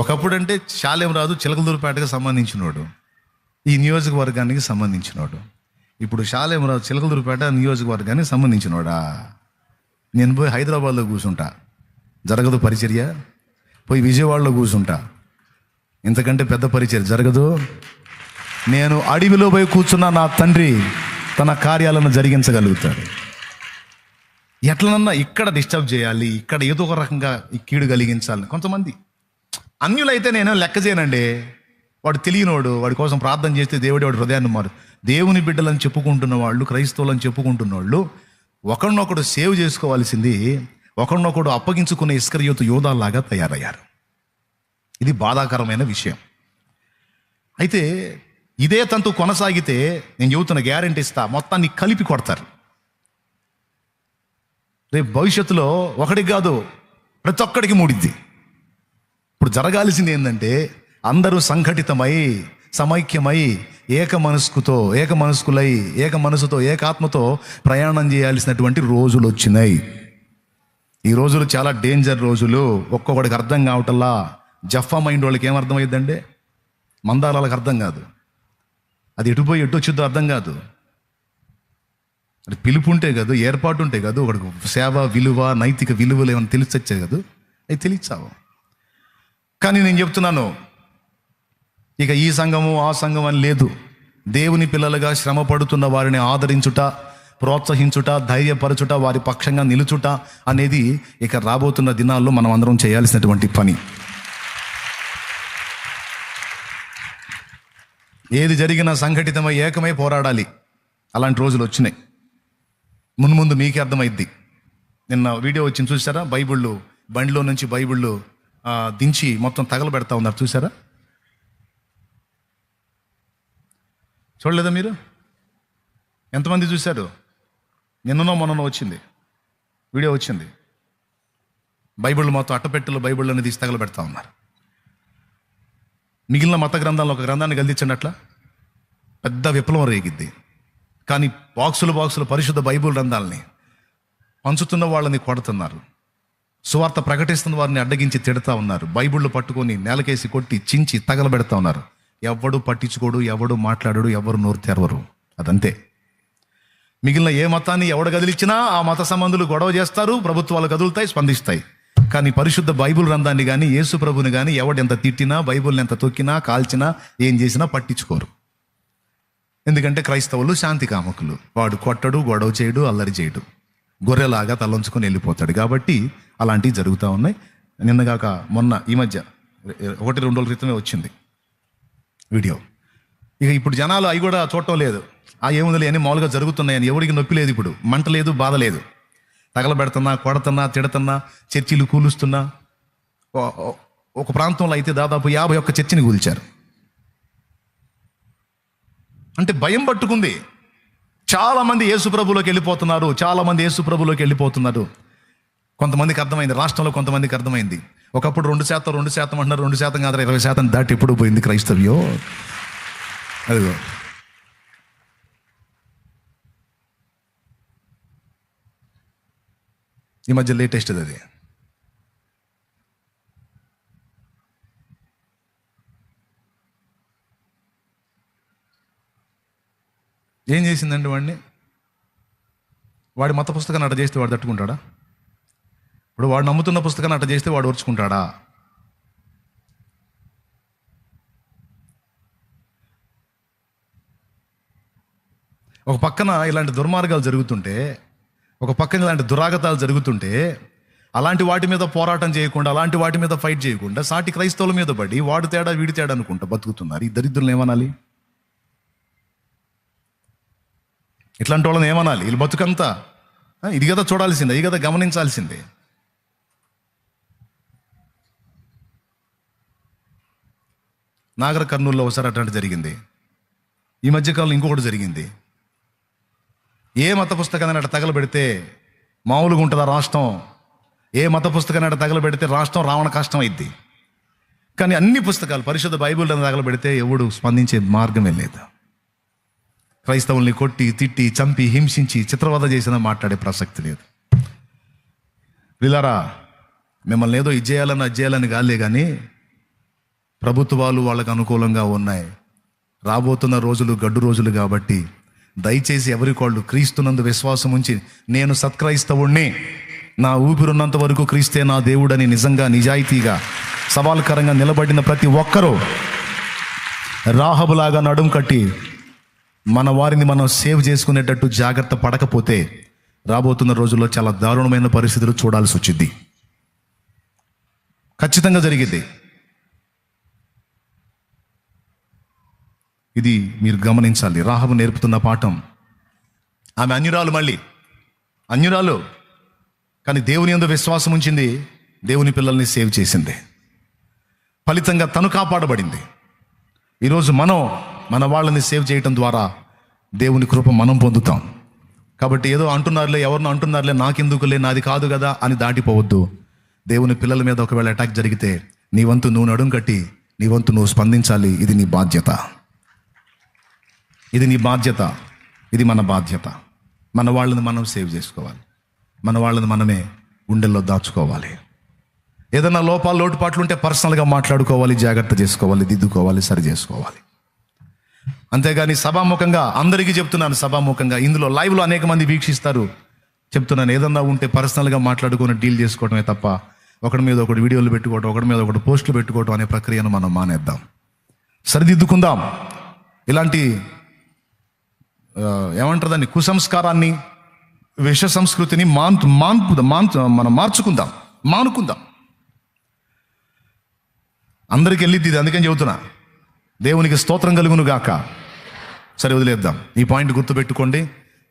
Speaker 1: ఒకప్పుడంటే శాలేమరాజు చిలకలూరుపేటకు సంబంధించినోడు, ఈ నియోజకవర్గానికి సంబంధించినోడు. ఇప్పుడు శాలేమరాజు చిలకలూరుపేట నియోజకవర్గానికి సంబంధించినోడా? నేను పోయి హైదరాబాద్లో కూర్చుంటా, జరగదు పరిచర్య. పోయి విజయవాడలో కూర్చుంటా, ఇంతకంటే పెద్ద పరిచర్య జరగదు. నేను అడవిలో పోయి కూర్చున్నా, నా తండ్రి తన కార్యాలను జరిగించగలుగుతాడు. ఎట్లనన్నా ఇక్కడ డిస్టర్బ్ చేయాలి, ఇక్కడ ఏదో ఒక రకంగా ఈ కీడు కలిగించాలి. కొంతమంది అన్యులైతే నేను లెక్క చేయనండి. వాడు తెలియనోడు, వాడి కోసం ప్రార్థన చేస్తే దేవుడి వాడి హృదయాన్ని మారు. దేవుని బిడ్డలని చెప్పుకుంటున్న వాళ్ళు, క్రైస్తవులని చెప్పుకుంటున్న వాళ్ళు ఒకరినొకడు సేవ్ చేసుకోవాల్సింది ఒకరినొకడు అప్పగించుకునే ఇస్కరియోతు యోధాలాగా తయారయ్యారు. ఇది బాధాకరమైన విషయం. అయితే ఇదే తంతు కొనసాగితే నేను చెబుతున్న గ్యారెంటీ ఇస్తా, మొత్తాన్ని కలిపి కొడతారు. రేపు భవిష్యత్తులో ఒకటికి కాదు ప్రతి ఒక్కడికి మూడిద్ది. ఇప్పుడు జరగాల్సింది ఏంటంటే అందరూ సంఘటితమై సమైక్యమై ఏక మనసుతో ఏకాత్మతో ప్రయాణం చేయాల్సినటువంటి రోజులు వచ్చినాయి. ఈ రోజులు చాలా డేంజర్ రోజులు. ఒక్కొక్కడికి అర్థం కావటల్లా. జఫా మైండ్ వాళ్ళకి ఏమర్థమైందంటే మందారాలకు అర్థం కాదు. అది ఎటుపోయి ఎటు వచ్చిద్దో అర్థం కాదు. అది పిలుపు ఉంటే కాదు, ఏర్పాటు ఉంటే కాదు, ఒకడికి సేవ విలువ నైతిక విలువలు ఏమైనా తెలిసొచ్చే కాదు, అవి తెలిసావు. కానీ నేను చెప్తున్నాను, ఇక ఈ సంఘము ఆ సంఘం అని లేదు. దేవుని పిల్లలుగా శ్రమ పడుతున్న వారిని ఆదరించుట, ప్రోత్సహించుట, ధైర్యపరచుట, వారి పక్షంగా నిలుచుట అనేది ఇక రాబోతున్న దినాల్లో మనం అందరం చేయాల్సినటువంటి పని. ఏది జరిగినా సంఘటితమై ఏకమై పోరాడాలి. అలాంటి రోజులు వచ్చినాయి. ముందు మీకే అర్థమైద్ది. నిన్న వీడియో వచ్చింది చూసారా? బైబిళ్ళు బండిలో నుంచి బైబిళ్ళు దించి మొత్తం తగలబెడతా ఉన్నారు, చూసారా? చూడలేదా మీరు? ఎంతమంది చూశారు? నిన్ననో మొన్ననో వచ్చింది వీడియో వచ్చింది. బైబిళ్ళు మొత్తం అట్టపెట్టెలు బైబిళ్ళని తీసి తగలబెడతా ఉన్నారు. మిగిలిన మత గ్రంథాలను ఒక గ్రంథాన్ని గల్దించండి, అట్లా పెద్ద విప్లవం రేగిద్ది. కానీ బాక్సులు పరిశుద్ధ బైబిల్ గ్రంథాలని పంచుతున్న వాళ్ళని కొడుతున్నారు, సువార్త ప్రకటిస్తున్న వారిని అడ్డగించి తిడతా ఉన్నారు, బైబిళ్ళు పట్టుకొని నేలకేసి కొట్టి చించి తగలబెడతా ఉన్నారు. ఎవడు పట్టించుకోడు, ఎవడు మాట్లాడడు, ఎవరు నోరు తెరవరు. అదంతే. మిగిలిన ఏ మతాన్ని ఎవడు కదిలిచ్చినా ఆ మత సంబంధులు గొడవ చేస్తారు, ప్రభుత్వాలు కదులుతాయి, స్పందిస్తాయి. కానీ పరిశుద్ధ బైబిల్ గ్రంథాన్ని కానీ యేసు ప్రభుని కానీ ఎవడెంత తిట్టినా, బైబిల్ని ఎంత తొక్కినా, కాల్చినా, ఏం చేసినా పట్టించుకోరు. ఎందుకంటే క్రైస్తవులు శాంతి కామకులు. వాడు కొట్టడు, గొడవ చేయడు, అల్లరి చేయడు, గొర్రెలాగా తలంచుకొని వెళ్ళిపోతాడు. కాబట్టి అలాంటివి జరుగుతూ ఉన్నాయి. నిన్నగాక మొన్న ఈ మధ్య 1-2 రోజుల క్రితమే వచ్చింది వీడియో. ఇక ఇప్పుడు జనాలు అవి కూడా చూడటం లేదు. ఏముంది అని మామూలుగా జరుగుతున్నాయని, ఎవరికి నొప్పి లేదు, ఇప్పుడు మంట లేదు, బాధ లేదు. తగలబెడుతున్నా, కొడుతున్నా, తిడుతున్నా, చర్చిలు కూలుస్తున్నా. ఒక ప్రాంతంలో అయితే దాదాపు 51 చర్చిని కూల్చారు. అంటే భయం పట్టుకుంది. చాలామంది యేసుప్రభులోకి వెళ్ళిపోతున్నారు, చాలామంది యేసుప్రభులోకి వెళ్ళిపోతున్నారు. కొంతమందికి అర్థమైంది, రాష్ట్రంలో కొంతమందికి అర్థమైంది. ఒకప్పుడు 2% అంటున్నారు, 2% కాదు 20% దాటి ఎప్పుడు పోయింది క్రైస్తవ్యం. అదిగో ఈ మధ్య లేటెస్ట్ అది. ఏం చేసిందండి వాడిని? వాడి మత పుస్తకాన్ని అట్ట చేస్తే వాడు తట్టుకుంటాడా? ఇప్పుడు వాడు నమ్ముతున్న పుస్తకాన్ని అట్ట చేస్తే వాడు ఓర్చుకుంటాడా? ఒక పక్కన ఇలాంటి దుర్మార్గాలు జరుగుతుంటే, ఒక పక్కన ఇలాంటి దురాగతాలు జరుగుతుంటే, అలాంటి వాటి మీద పోరాటం చేయకుండా, అలాంటి వాటి మీద ఫైట్ చేయకుండా సాటి క్రైస్తవుల మీద పడి వాడు తేడా వీడి తేడా అనుకుంటా బతుకుతున్నారు. ఈ దరిద్రులను ఏమనాలి? ఇట్లాంటి వాళ్ళని ఏమనాలి? వీళ్ళు బతుకంతా ఇది కదా చూడాల్సిందే, ఇది కదా గమనించాల్సిందే. నాగర్ కర్నూలులో ఒకసారి అట్లాంటి జరిగింది. ఈ మధ్యకాలంలో ఇంకొకటి జరిగింది. ఏ మత పుస్తకాన్ని అట్లా తగలబెడితే మామూలుగా ఉంటుందా రాష్ట్రం? ఏ మత పుస్తకాన్ని అట్లా తగలబెడితే రాష్ట్రం రావణ కష్టం అయింది. కానీ అన్ని పుస్తకాలు, పరిశుద్ధ బైబిల్ తగలబెడితే ఎవడు స్పందించే మార్గమే లేదు. క్రైస్తవుల్ని కొట్టి, తిట్టి, చంపి, హింసించి, చిత్రవద చేసినా మాట్లాడే ప్రసక్తి లేదు. వీళ్ళారా, మిమ్మల్ని ఏదో ఇది చేయాలని అది చేయాలని కాలే, కానీ ప్రభుత్వాలు వాళ్ళకు అనుకూలంగా ఉన్నాయి. రాబోతున్న రోజులు గడ్డు రోజులు కాబట్టి దయచేసి ఎవరికోళ్ళు క్రీస్తునందు విశ్వాసం ఉంచి, నేను సత్క్రైస్తవుణ్ణి, నా ఊపిరున్నంత వరకు క్రీస్తే నా దేవుడని నిజంగా నిజాయితీగా సవాల్కరంగా నిలబడిన ప్రతి ఒక్కరూ రాహబులాగా నడుం కట్టి మన వారిని మనం సేవ్ చేసుకునేటట్టు జాగ్రత్త పడకపోతే రాబోతున్న రోజుల్లో చాలా దారుణమైన పరిస్థితులు చూడాల్సి వచ్చింది. ఖచ్చితంగా జరిగింది. ఇది మీరు గమనించాలి. రాహబు నేర్పుతున్న పాఠం. ఆమె అన్యురాలు, మళ్ళీ అన్యురాలు, కానీ దేవుని యందు విశ్వాసం ఉంచింది, దేవుని పిల్లల్ని సేవ్ చేసింది. ఫలితంగా తను కాపాడబడింది. ఈరోజు మనం మన వాళ్ళని సేవ్ చేయటం ద్వారా దేవుని కృప మనం పొందుతాం. కాబట్టి ఏదో అంటున్నారులే, ఎవరినో అంటున్నారులే, నాకెందుకులే, నాది కాదు కదా అని దాటిపోవద్దు. దేవుని పిల్లల మీద ఒకవేళ అటాక్ జరిగితే నీ వంతు నువ్వు నడుం కట్టి, నీ వంతు నువ్వు స్పందించాలి. ఇది నీ బాధ్యత, ఇది నీ బాధ్యత, ఇది మన బాధ్యత. మన వాళ్ళని మనం సేవ్ చేసుకోవాలి, మన వాళ్ళని మనమే గుండెల్లో దాచుకోవాలి. ఏదైనా లోపాలు లోటుపాట్లు ఉంటే పర్సనల్గా మాట్లాడుకోవాలి, జాగ్రత్త చేసుకోవాలి, దిద్దుకోవాలి, సరి చేసుకోవాలి. అంతేగాని సభాముఖంగా అందరికీ చెప్తున్నాను, సభాముఖంగా ఇందులో లైవ్లో అనేక మంది వీక్షిస్తారు, చెప్తున్నాను, ఏదన్నా ఉంటే పర్సనల్గా మాట్లాడుకొని డీల్ చేసుకోవడమే తప్ప ఒకటి మీద ఒకటి వీడియోలు పెట్టుకోవడం, ఒకటి మీద ఒకటి పోస్టులు పెట్టుకోవడం అనే ప్రక్రియను మనం మానేద్దాం, సరిదిద్దుకుందాం. ఇలాంటి ఏమంటారు దాన్ని, కుసంస్కారాన్ని, విష సంస్కృతిని మనం మానుకుందాం. అందరికి వెళ్ళిద్ది ఇది, అందుకని చెబుతున్నా. దేవునికి స్తోత్రం కలుగును గాక. సరే, వదిలేద్దాం. ఈ పాయింట్ గుర్తుపెట్టుకోండి.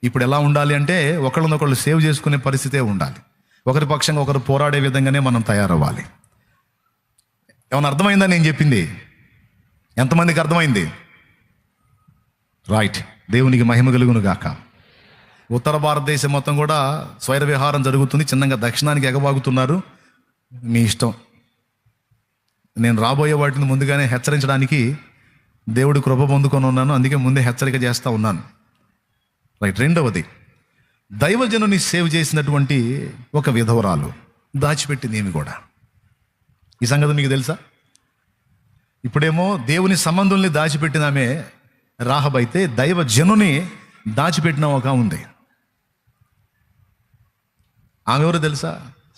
Speaker 1: ఇప్పుడు ఎలా ఉండాలి అంటే ఒకళ్ళనొకళ్ళు సేవ్ చేసుకునే పరిస్థితే ఉండాలి. ఒకరి పక్షంగా ఒకరు పోరాడే విధంగానే మనం తయారవ్వాలి. ఏమైనా అర్థమైందా నేను చెప్పింది? ఎంతమందికి అర్థమైంది? రైట్. దేవునికి మహిమ కలుగును గాక. ఉత్తర భారతదేశం మొత్తం కూడా స్వైర విహారం జరుగుతుంది. చిన్నగా దక్షిణానికి ఎగబాగుతున్నారు. మీ ఇష్టం. నేను రాబోయే వాటిని ముందుగానే హెచ్చరించడానికి దేవుడి కృప పొందుకొని ఉన్నాను, అందుకే ముందే హెచ్చరిక చేస్తూ ఉన్నాను. రైట్. రెండవది, దైవజనుని సేవ్ చేసినటువంటి ఒక విధవరాలు దాచిపెట్టింది ఏమి కూడా. ఈ సంగతి మీకు తెలుసా? ఇప్పుడేమో దేవుని సంబంధుల్ని దాచిపెట్టిన ఆమె రాహబ్ అయితే, దైవజనుని దాచిపెట్టిన ఒక ఉంది. ఆమె ఎవరో తెలుసా?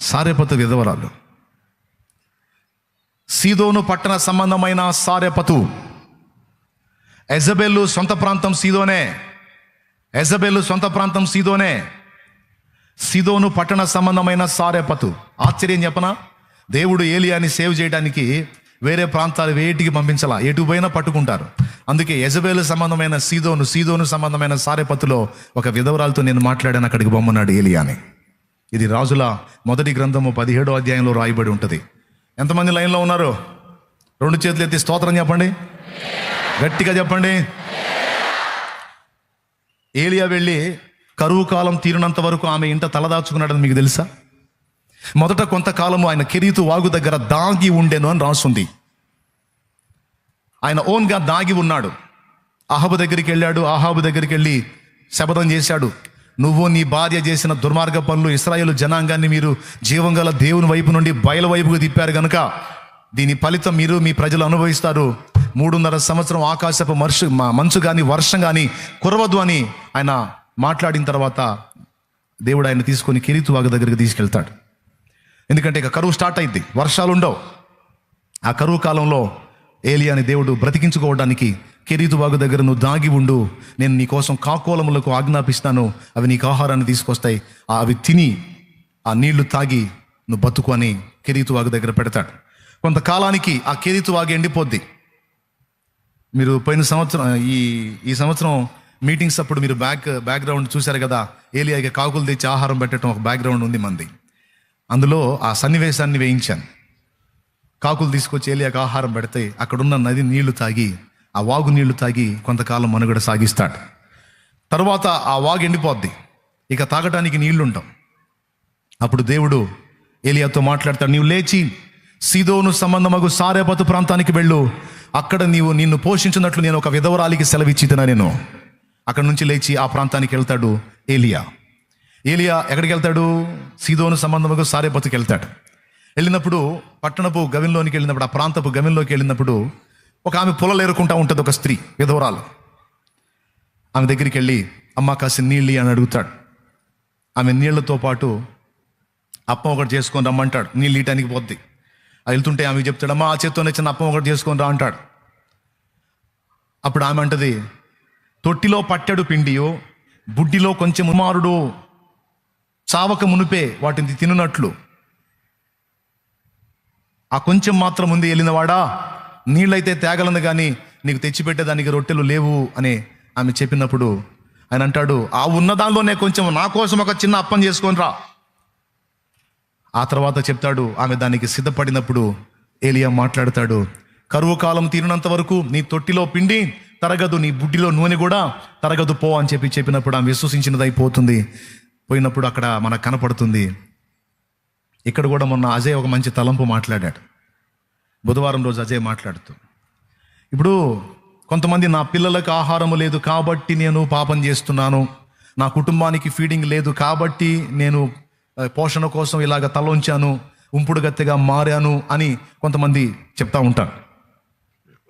Speaker 1: సారెపతు విధవరాలు. సీదోను పట్టణ సంబంధమైన సారెపతు. యెజబెలు సొంత ప్రాంతం సీదోనే. యెజబెలు సొంత ప్రాంతం సీదోనే. సీదోను పట్టణ సంబంధమైన సారెపతు. ఆశ్చర్యం చెప్పనా? దేవుడు ఏలియాని సేవ్ చేయడానికి వేరే ప్రాంతాలు వేటికి పంపించాలా, ఎటు పోయినా పట్టుకుంటారు. అందుకే యెజబెలు సంబంధమైన సీదోను సంబంధమైన సారెపతులో ఒక విధవరాలతో నేను మాట్లాడాను, అక్కడికి బొమ్మన్నాడు ఏలియాని. ఇది రాజుల మొదటి గ్రంథము 17వ అధ్యాయంలో రాయబడి ఉంటుంది. ఎంతమంది లైన్లో ఉన్నారు? 2 చేతులు ఎత్తి స్తోత్రం చెప్పండి, గట్టిగా చెప్పండి. ఏలియా వెళ్ళి కరువు కాలం తీరినంత వరకు ఆమె ఇంట తలదాచుకున్నాడని మీకు తెలుసా? మొదట కొంతకాలము ఆయన కెరీతు వాగు దగ్గర దాగి ఉండేను అని రాస్తుంది. ఆయన ఓన్గా దాగి ఉన్నాడు. అహాబు దగ్గరికి వెళ్ళాడు. అహాబు దగ్గరికి వెళ్ళి శపథం చేశాడు, నువ్వు నీ భార్య చేసిన దుర్మార్గ పనులు ఇశ్రాయేలు జనాంగాన్ని మీరు జీవం గల దేవుని వైపు నుండి బయలు వైపుకు తిప్పారు కనుక దీని ఫలితం మీరు మీ ప్రజలు అనుభవిస్తారు. 3.5 సంవత్సరం ఆకాశపు మంచు కానీ వర్షం కానీ కురవద్దు అని ఆయన మాట్లాడిన తర్వాత దేవుడు ఆయన తీసుకొని కెరీతు వాగు దగ్గరికి తీసుకెళ్తాడు. ఎందుకంటే ఇక కరువు స్టార్ట్ అయింది, వర్షాలు ఉండవు. ఆ కరువు కాలంలో ఏలియాని దేవుడు బ్రతికించుకోవడానికి కెరీతు వాగు దగ్గర నువ్వు దాగి ఉండు, నేను నీ కోసం కాకోలములకు ఆజ్ఞాపిస్తాను, అవి నీకు ఆహారాన్ని తీసుకొస్తాయి, అవి తిని ఆ నీళ్లు తాగి నువ్వు బతుకు అని కెరీతు వాగు దగ్గర పెడతాడు. కొంతకాలానికి ఆ కెరీతు వాగు ఎండిపోద్ది. మీరు పోయిన సంవత్సరం ఈ సంవత్సరం మీటింగ్స్ అప్పుడు మీరు బ్యాక్గ్రౌండ్ చూశారు కదా, ఏలియాకి కాకులు తెచ్చి ఆహారం పెట్టడం ఒక బ్యాక్గ్రౌండ్ ఉంది మంది. అందులో ఆ సన్నివేశాన్ని వేయించాను. కాకులు తీసుకొచ్చి ఏలియాకి ఆహారం పెడితే అక్కడున్న నది నీళ్లు తాగి, ఆ వాగు నీళ్లు తాగి కొంతకాలం మనుగడ సాగిస్తాడు. తర్వాత ఆ వాగు ఎండిపోద్ది, ఇక తాగటానికి నీళ్లు ఉంటాం. అప్పుడు దేవుడు ఏలియాతో మాట్లాడతాడు, నీవు లేచి సీదోను సంబంధమగు సారెపతు ప్రాంతానికి వెళ్ళు, అక్కడ నిన్ను పోషించినట్లు నేను ఒక విధవరాలికి సెలవిచ్చితున్నా. నేను అక్కడ నుంచి లేచి ఆ ప్రాంతానికి వెళ్తాడు ఏలియా. ఎక్కడికి వెళ్తాడు? సీదోను సంబంధముగా సారెపతుకి వెళ్తాడు. వెళ్ళినప్పుడు పట్టణపు గవిలోనికి వెళ్ళినప్పుడు, ఆ ప్రాంతపు గవిలోకి వెళ్ళినప్పుడు ఒక ఆమె పొలలు ఏరుకుంటా ఉంటుంది, ఒక స్త్రీ విధవరాలు. ఆమె దగ్గరికి వెళ్ళి అమ్మ కాసి నీళ్ళు అని అడుగుతాడు. ఆమె నీళ్లతో పాటు అప్పం ఒకటి చేసుకొని రమ్మంటాడు. నీళ్ళు ఇయటానికి పోద్ది. వెళ్తుంటే ఆమెకు చెప్తాడు, అమ్మ ఆ చేత్తోనే చిన్న అప్పం ఒకటి చేసుకొని రా అంటాడు. అప్పుడు ఆమె అంటది, తొట్టిలో పట్టెడు పిండియో బుడ్డిలో కొంచెం ఉమారుడు చావక మునిపే వాటిని తినున్నట్లు ఆ కొంచెం మాత్రం ఉంది వెళ్ళినవాడా, నీళ్ళైతే తేగలను కానీ నీకు తెచ్చిపెట్టేదానికి రొట్టెలు లేవు అని ఆమె చెప్పినప్పుడు ఆయన అంటాడు, ఆ ఉన్నదానిలోనే కొంచెం నా కోసం ఒక చిన్న అప్పం చేసుకొని రా. ఆ తర్వాత చెప్తాడు, ఆమె దానికి సిద్ధపడినప్పుడు ఏలియా మాట్లాడతాడు, కరువు కాలం తీరినంత వరకు నీ తొట్టిలో పిండి తరగదు, నీ బుడ్డిలో నూనె కూడా తరగదు పో అని చెప్పినప్పుడు ఆమె విశ్వసించినది అయిపోతుంది. పోయినప్పుడు అక్కడ మనకు కనపడుతుంది. ఇక్కడ కూడా మొన్న అజయ్ ఒక మంచి తలంపు మాట్లాడాడు. బుధవారం రోజు అజయ్ మాట్లాడుతూ, ఇప్పుడు కొంతమంది నా పిల్లలకు ఆహారం లేదు కాబట్టి నేను పాపం చేస్తున్నాను, నా కుటుంబానికి ఫీడింగ్ లేదు కాబట్టి నేను పోషణ కోసం ఇలాగ తలొంచాను, ఉంపుడు గత్తెగా మారాను అని కొంతమంది చెప్తా ఉంటారు.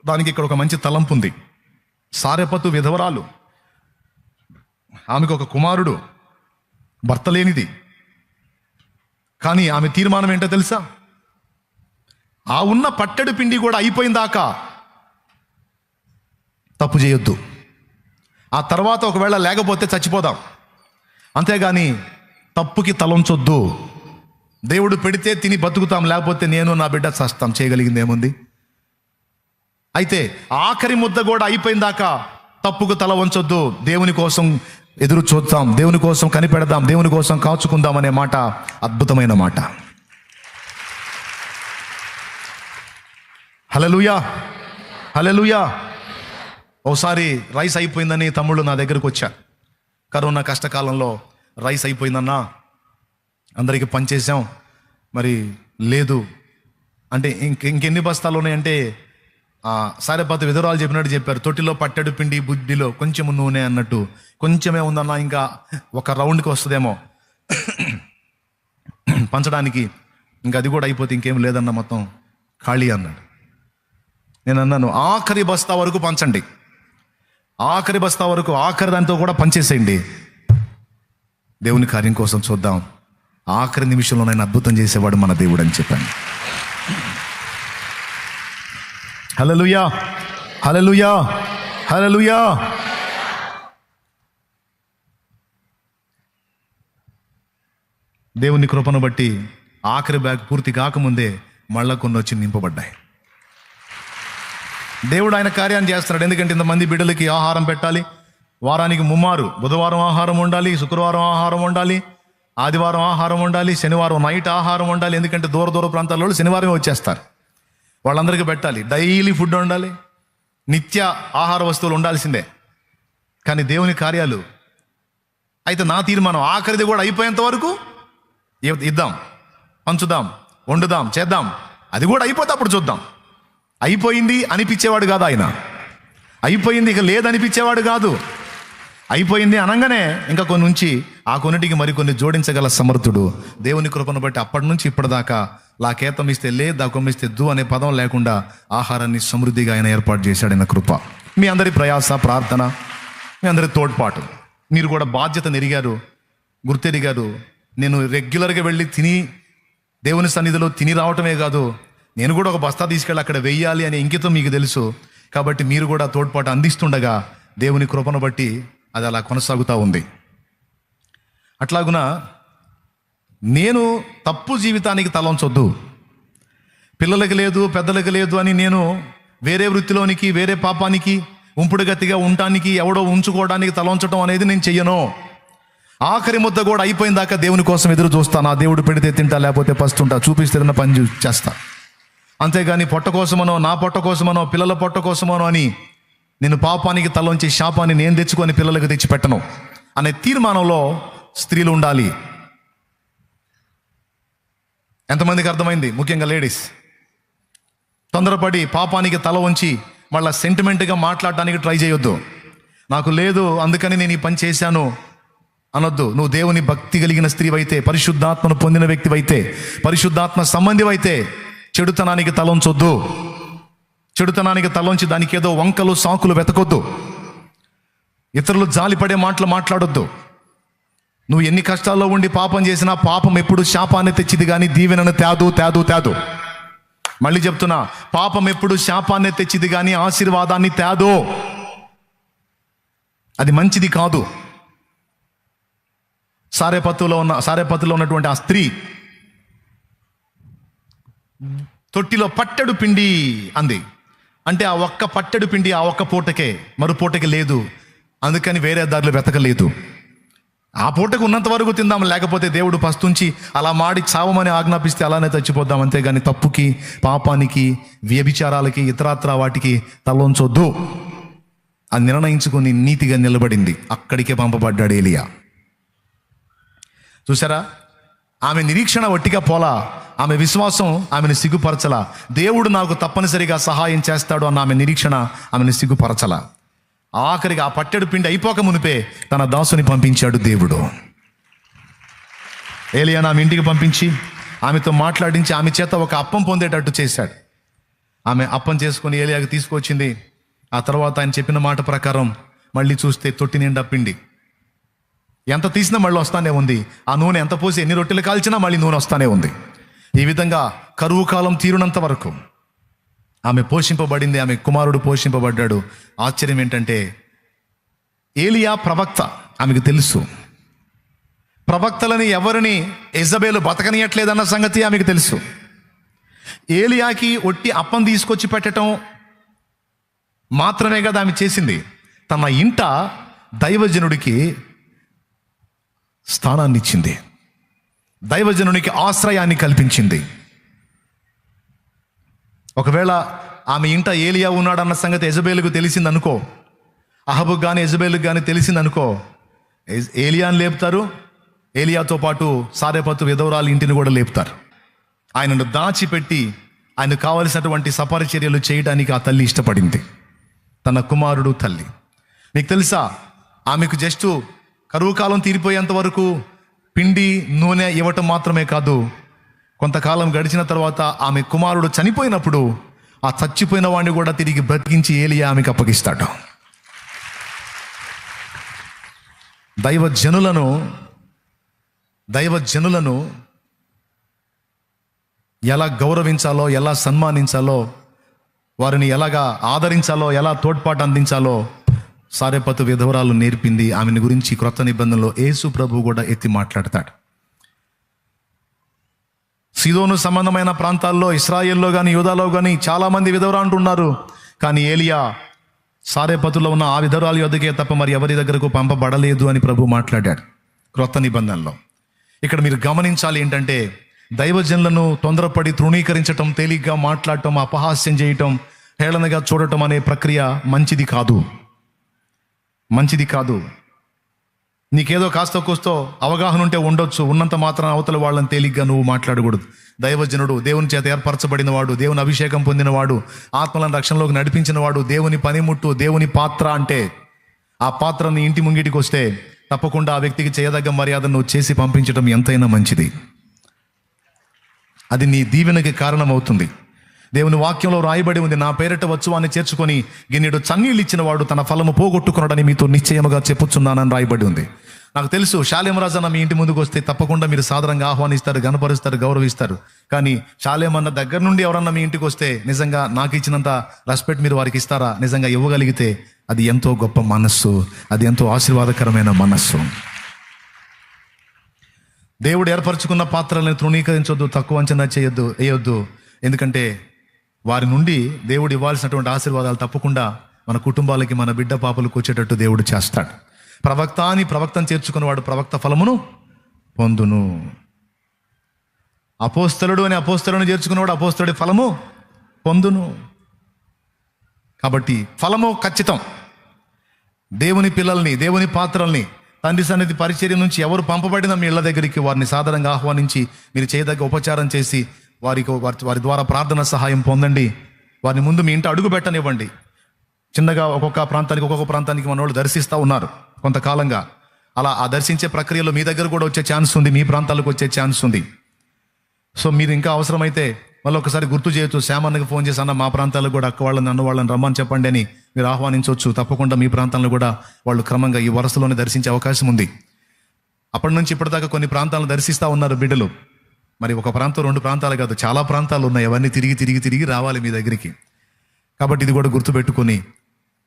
Speaker 1: దానికి ఇక్కడ ఒక మంచి తలంపు ఉంది. సారెపతు విధవరాలు, ఆమెకు ఒక కుమారుడు, భర్త లేనిది. కానీ ఆమె తీర్మానం ఏంటో తెలుసా? ఆ ఉన్న పట్టెడు పిండి కూడా అయిపోయిందాకా తప్పు చేయొద్దు. ఆ తర్వాత ఒకవేళ లేకపోతే చచ్చిపోదాం, అంతేగాని తప్పుకి తలంచొద్దు. దేవుడు పెడితే తిని బతుకుతాం, లేకపోతే నేను నా బిడ్డ చస్తాం, చేయగలిగింది ఏముంది? అయితే ఆఖరి ముద్ద కూడా అయిపోయిందాకా తప్పుకు తల వంచొద్దు. దేవుని కోసం ఎదురు చూద్దాం, దేవుని కోసం కనిపెడదాం, దేవుని కోసం కాచుకుందాం అనే మాట అద్భుతమైన మాట. హల్లెలూయా, హల్లెలూయా. ఒకసారి రైస్ అయిపోయిందని తమ్ముళ్ళు నా దగ్గరకు వచ్చా. కరోనా కష్టకాలంలో రైస్ అయిపోయిందన్నా, అందరికీ పనిచేసాం, మరి లేదు అంటే ఇంకెన్ని బస్తాలు ఉన్నాయంటే సారెపతు విధవరాలు చెప్పినట్టు చెప్పారు. తొట్టిలో పట్టెడు పిండి బుడ్డిలో కొంచెం నూనె అన్నట్టు కొంచెమే ఉందన్నా, ఇంకా ఒక రౌండ్కి వస్తుందేమో పంచడానికి, ఇంకా అది కూడా అయిపోతే ఇంకేం లేదన్న, మొత్తం ఖాళీ అన్నాడు. నేను అన్నాను, ఆఖరి బస్తా వరకు పంచండి, ఆఖరి బస్తా వరకు, ఆఖరి దాంతో కూడా పంచేసేయండి, దేవుని కార్యం కోసం చూద్దాం. ఆఖరి నిమిషంలో నేను అద్భుతం చేసేవాడు మన దేవుడు అని చెప్పాను. హల్లెలూయా, హల్లెలూయా, హల్లెలూయా. దేవుని కృపను బట్టి ఆఖరి బ్యాగ్ పూర్తి కాకముందే మళ్ళా కొన్ని వచ్చి నింపబడ్డాయి. దేవుడు ఆయన కార్యాన్ని చేస్తున్నాడు. ఎందుకంటే ఇంతమంది బిడ్డలకి ఆహారం పెట్టాలి. వారానికి ముమ్మారు, బుధవారం ఆహారం ఉండాలి, శుక్రవారం ఆహారం ఉండాలి, ఆదివారం ఆహారం ఉండాలి, శనివారం నైట్ ఆహారం ఉండాలి. ఎందుకంటే దూర దూర ప్రాంతాల వాళ్ళు శనివారమే వచ్చేస్తారు, వాళ్ళందరికీ పెట్టాలి. డైలీ ఫుడ్ ఉండాలి, నిత్య ఆహార వస్తువులు ఉండాల్సిందే. కానీ దేవుని కార్యాలు అయితే నా తీర్మానం, ఆఖరిది కూడా అయిపోయేంత వరకు ఇద్దాం, పంచుదాం, వండుదాం, చేద్దాం. అది కూడా అయిపోతే అప్పుడు చూద్దాం. అయిపోయింది అనిపించేవాడు కాదు ఆయన. అయిపోయింది ఇక లేదనిపించేవాడు కాదు. అయిపోయింది అనగానే ఇంకా కొన్ని ఉంచి ఆ కొన్నిటికి మరికొన్ని జోడించగల సమర్థుడు. దేవుని కృపను బట్టి అప్పటి నుంచి ఇప్పటిదాకా లాకేతం ఇస్తే లే, దాకొమ్మిస్తే దు అనే పదం లేకుండా ఆహారాన్ని సమృద్ధిగా ఆయన ఏర్పాటు చేశాడు. ఆయన కృప, మీ అందరి ప్రయాస, ప్రార్థన, మీ అందరి తోడ్పాటు. మీరు కూడా బాధ్యత ఎరిగారు, గుర్తెరిగారు. నేను రెగ్యులర్గా వెళ్ళి తిని దేవుని సన్నిధిలో తిని రావటమే కాదు, నేను కూడా ఒక బస్తా తీసుకెళ్ళి అక్కడ వెయ్యాలి అనే ఇంకితం మీకు తెలుసు. కాబట్టి మీరు కూడా తోడ్పాటు అందిస్తుండగా దేవుని కృపను బట్టి అది అలా కొనసాగుతూ ఉంది. అట్లాగున నేను తప్పు జీవితానికి తలంచొద్దు. పిల్లలకి లేదు, పెద్దలకి లేదు అని నేను వేరే వృత్తిలోనికి, వేరే పాపానికి, ఉంపుడు గతిగా ఉండటానికి, ఎవడో ఉంచుకోవడానికి తలంచడం అనేది నేను చెయ్యను. ఆఖరి ముద్ద కూడా అయిపోయిన దాకా దేవుని కోసం ఎదురు చూస్తాను. ఆ దేవుడు పెడితే తింటా, లేకపోతే పస్తుంటా, చూపిస్తున్న పని చేస్తా. అంతేగాని పొట్ట కోసమనో, నా పొట్ట కోసమనో, పిల్లల పొట్ట కోసమనో అని నేను పాపానికి తలంచి శాపాన్ని నేను తెచ్చుకొని పిల్లలకు తెచ్చిపెట్టను అనే తీర్మానంలో స్త్రీలు ఉండాలి. ఎంతమందికి అర్థమైంది? ముఖ్యంగా లేడీస్. తొందరపడి పాపానికి తల వంచి మళ్ళీ సెంటిమెంట్గా మాట్లాడటానికి ట్రై చేయొద్దు. నాకు లేదు అందుకని నేను ఈ పని చేశాను అనొద్దు. నువ్వు దేవుని భక్తి కలిగిన స్త్రీవైతే, పరిశుద్ధాత్మను పొందిన వ్యక్తివైతే, పరిశుద్ధాత్మ సంబంధివైతే చెడుతనానికి తలంచొద్దు. చెడుతనానికి తలంచి దానికి ఏదో వంకలు సాకులు వెతకొద్దు. ఇతరులు జాలిపడే మాటలు మాట్లాడొద్దు. నువ్వు ఎన్ని కష్టాల్లో ఉండి పాపం చేసినా పాపం ఎప్పుడు శాపాన్ని తెచ్చిది కానీ దీవెనను తేదు. మళ్ళీ చెప్తున్నా, పాపం ఎప్పుడు శాపాన్ని తెచ్చిది కానీ ఆశీర్వాదాన్ని తేదు. అది మంచిది కాదు. సారేపత్తులో ఉన్నటువంటి ఆ స్త్రీ తొట్టిలో పట్టెడు పిండి అంది. అంటే ఆ ఒక్క పట్టెడు పిండి ఆ ఒక్క పూటకే, మరో పూటకి లేదు. అందుకని వేరే దారులు వెతకలేదు. ఆ పూటకు ఉన్నంత వరకు తిందాం, లేకపోతే దేవుడు పస్తుంచి అలా మాడి చావమని ఆజ్ఞాపిస్తే అలానే చచ్చిపోద్దాం. అంతేగాని తప్పుకి, పాపానికి, వ్యభిచారాలకి, ఇతరాత్రా వాటికి తలొంచొద్దు అని నిర్ణయించుకుని నీతిగా నిలబడింది. అక్కడికే పంపబడ్డాడు ఏలియా. చూసారా, ఆమె నిరీక్షణ వట్టిగా పోలా, ఆమె విశ్వాసం ఆమెను సిగ్గుపరచలా. దేవుడు నాకు తప్పనిసరిగా సహాయం చేస్తాడు అన్న ఆమె నిరీక్షణ ఆమెను సిగ్గుపరచలా. ఆఖరికి ఆ పట్టెడు పిండి అయిపోక మునిపే తన దాసుని పంపించాడు దేవుడు. ఏలియాను ఆమె ఇంటికి పంపించి ఆమెతో మాట్లాడించి ఆమె చేత ఒక అప్పం పొందేటట్టు చేశాడు. ఆమె అప్పం చేసుకుని ఏలియాకి తీసుకొచ్చింది. ఆ తర్వాత ఆయన చెప్పిన మాట ప్రకారం మళ్ళీ చూస్తే తొట్టి నిండా పిండి. ఎంత తీసినా మళ్ళీ వస్తానే ఉంది. ఆ నూనె ఎంత పోసి ఎన్ని రొట్టెలు కాల్చినా మళ్ళీ నూనె వస్తానే ఉంది. ఈ విధంగా కరువు కాలం తీరునంత వరకు ఆమె పోషింపబడింది, ఆమె కుమారుడు పోషింపబడ్డాడు. ఆశ్చర్యం ఏంటంటే ఏలియా ప్రవక్త, ఆమెకు తెలుసు. ప్రవక్తలని ఎవరిని యెజబెలు బతకనియట్లేదన్న సంగతి ఆమెకు తెలుసు. ఏలియాకి ఒట్టి అప్పం తీసుకొచ్చి పెట్టడం మాత్రమే కదా ఆమె చేసింది. తన ఇంట దైవజనుడికి స్థానాన్ని ఇచ్చింది, దైవజనునికి ఆశ్రయాన్ని కల్పించింది. ఒకవేళ ఆమె ఇంట ఏలియా ఉన్నాడన్న సంగతి యెజబెలుకు తెలిసిందనుకో, అహబుకు కానీ యెజబెలుకు కానీ తెలిసిందనుకో, ఏలియాని లేపుతారు. ఏలియాతో పాటు సారెపత్తు విధవరాలు ఇంటిని కూడా లేపుతారు. ఆయనను దాచిపెట్టి ఆయనకు కావలసినటువంటి సపరిచర్యలు చేయడానికి ఆ తల్లి ఇష్టపడింది, తన కుమారుడు తల్లి. మీకు తెలుసా, ఆమెకు జస్ట్ కరువు కాలం తీరిపోయేంత వరకు పిండి నూనె ఇవ్వటం మాత్రమే కాదు, కొంతకాలం గడిచిన తర్వాత ఆమె కుమారుడు చనిపోయినప్పుడు ఆ చచ్చిపోయిన వాడిని కూడా తిరిగి బ్రతికించి ఏలియా ఆమెకు అప్పగిస్తాడు. దైవజనులను ఎలా గౌరవించాలో, ఎలా సన్మానించాలో, వారిని ఎలాగా ఆదరించాలో, ఎలా తోడ్పాటు అందించాలో సారెపతు విధవరాలు నేర్పింది. ఆమెను గురించి క్రొత్త నిబంధనలో యేసు ప్రభువు కూడా ఎత్తి మాట్లాడతాడు. సీదోను సంబంధమైన ప్రాంతాల్లో, ఇశ్రాయేల్లో కానీ యూదాలో కానీ చాలామంది విధవరాంటు ఉన్నారు. కానీ ఏలియా సారెపతులో ఉన్న ఆ విధవరాలు యొద్దకే తప్ప మరి ఎవరి దగ్గరకు పంపబడలేదు అని ప్రభు మాట్లాడాడు క్రొత్త నిబంధనలో. ఇక్కడ మీరు గమనించాలి ఏంటంటే, దైవజనులను తొందరపడి తృణీకరించటం, తేలిగ్గా మాట్లాడటం, అపహాస్యం చేయటం, హేళనగా చూడటం అనే ప్రక్రియ మంచిది కాదు. నీకేదో కాస్త కూస్తో అవగాహన ఉంటే ఉండొచ్చు, ఉన్నంత మాత్రం అవతల వాళ్ళని తేలిగ్గా నువ్వు మాట్లాడకూడదు. దైవజనుడు, దేవుని చేత ఏర్పరచబడినవాడు, దేవుని అభిషేకం పొందినవాడు, ఆత్మలను రక్షణలోకి నడిపించినవాడు, దేవుని పనిముట్టు, దేవుని పాత్ర అంటే ఆ పాత్రని ఇంటి ముంగిటికి వస్తే తప్పకుండా ఆ వ్యక్తికి చేయదగ్గ మర్యాద నువ్వు చేసి పంపించడం ఎంతైనా మంచిది. అది నీ దీవెనకి కారణమవుతుంది. దేవుని వాక్యంలో రాయబడి ఉంది, నా పేరిట వచ్చువాన్ని చేర్చుకొని గిన్నెడు చన్నీళ్ళు ఇచ్చిన వాడు తన ఫలము పోగొట్టుకున్నాడని మీతో నిశ్చయముగా చెప్పుచున్నానని రాయబడి ఉంది. నాకు తెలుసు, శాలేమరాజన్న మీ ఇంటి ముందుకు వస్తే తప్పకుండా మీరు సాదరంగా ఆహ్వానిస్తారు, గణపరుస్తారు, గౌరవిస్తారు. కానీ శాలేమన్న దగ్గర నుండి ఎవరన్నా మీ ఇంటికి వస్తే నిజంగా నాకు ఇచ్చినంత రెస్పెక్ట్ మీరు వారికి ఇస్తారా? నిజంగా ఇవ్వగలిగితే అది ఎంతో గొప్ప మనస్సు, అది ఎంతో ఆశీర్వాదకరమైన మనస్సు. దేవుడు ఏర్పరచుకున్న పాత్రలను తృణీకరించొద్దు, తక్కువ అంచనా వేయొద్దు. ఎందుకంటే వారి నుండి దేవుడు ఇవ్వాల్సినటువంటి ఆశీర్వాదాలు తప్పకుండా మన కుటుంబాలకి, మన బిడ్డ పాపలకు వచ్చేటట్టు దేవుడు చేస్తాడు. ప్రవక్తను చేర్చుకున్నవాడు ప్రవక్త ఫలమును పొందును. అపోస్తలుని చేర్చుకున్నవాడు అపోస్తలుడి ఫలము పొందును. కాబట్టి ఫలము ఖచ్చితం. దేవుని పిల్లల్ని, దేవుని పాత్రల్ని తండ్రి సన్నిధి పరిచర్య నుంచి ఎవరు పంపబడిన మీ ఇళ్ళ దగ్గరికి వారిని సాధారణంగా ఆహ్వానించి మీరు చేయదగ్గ ఉపచారం చేసి వారి ద్వారా ప్రార్థన సహాయం పొందండి. వారిని ముందు మీ ఇంట అడుగు పెట్టనివ్వండి. చిన్నగా ఒక్కొక్క ప్రాంతానికి మన వాళ్ళు దర్శిస్తూ ఉన్నారు కొంతకాలంగా. అలా ఆ దర్శించే ప్రక్రియలో మీ దగ్గర కూడా వచ్చే ఛాన్స్ ఉంది, మీ ప్రాంతాలకు వచ్చే ఛాన్స్ ఉంది. సో మీరు ఇంకా అవసరమైతే మళ్ళీ ఒకసారి గుర్తు చేయొచ్చు, శ్యామన్నకి ఫోన్ చేసి, అన్న మా ప్రాంతాలకు కూడా అక్క వాళ్ళని, అన్న వాళ్ళని రమ్మని చెప్పండి అని మీరు ఆహ్వానించవచ్చు. తప్పకుండా మీ ప్రాంతాల్లో కూడా వాళ్ళు క్రమంగా ఈ వరుసలోనే దర్శించే అవకాశం ఉంది. అప్పటి నుంచి ఇప్పటిదాకా కొన్ని ప్రాంతాలను దర్శిస్తూ ఉన్నారు బిడ్డలు. మరి ఒక ప్రాంతం, 2 ప్రాంతాలు కాదు, చాలా ప్రాంతాలు ఉన్నాయి. అవన్నీ తిరిగి రావాలి మీ దగ్గరికి. కాబట్టి ఇది కూడా గుర్తుపెట్టుకొని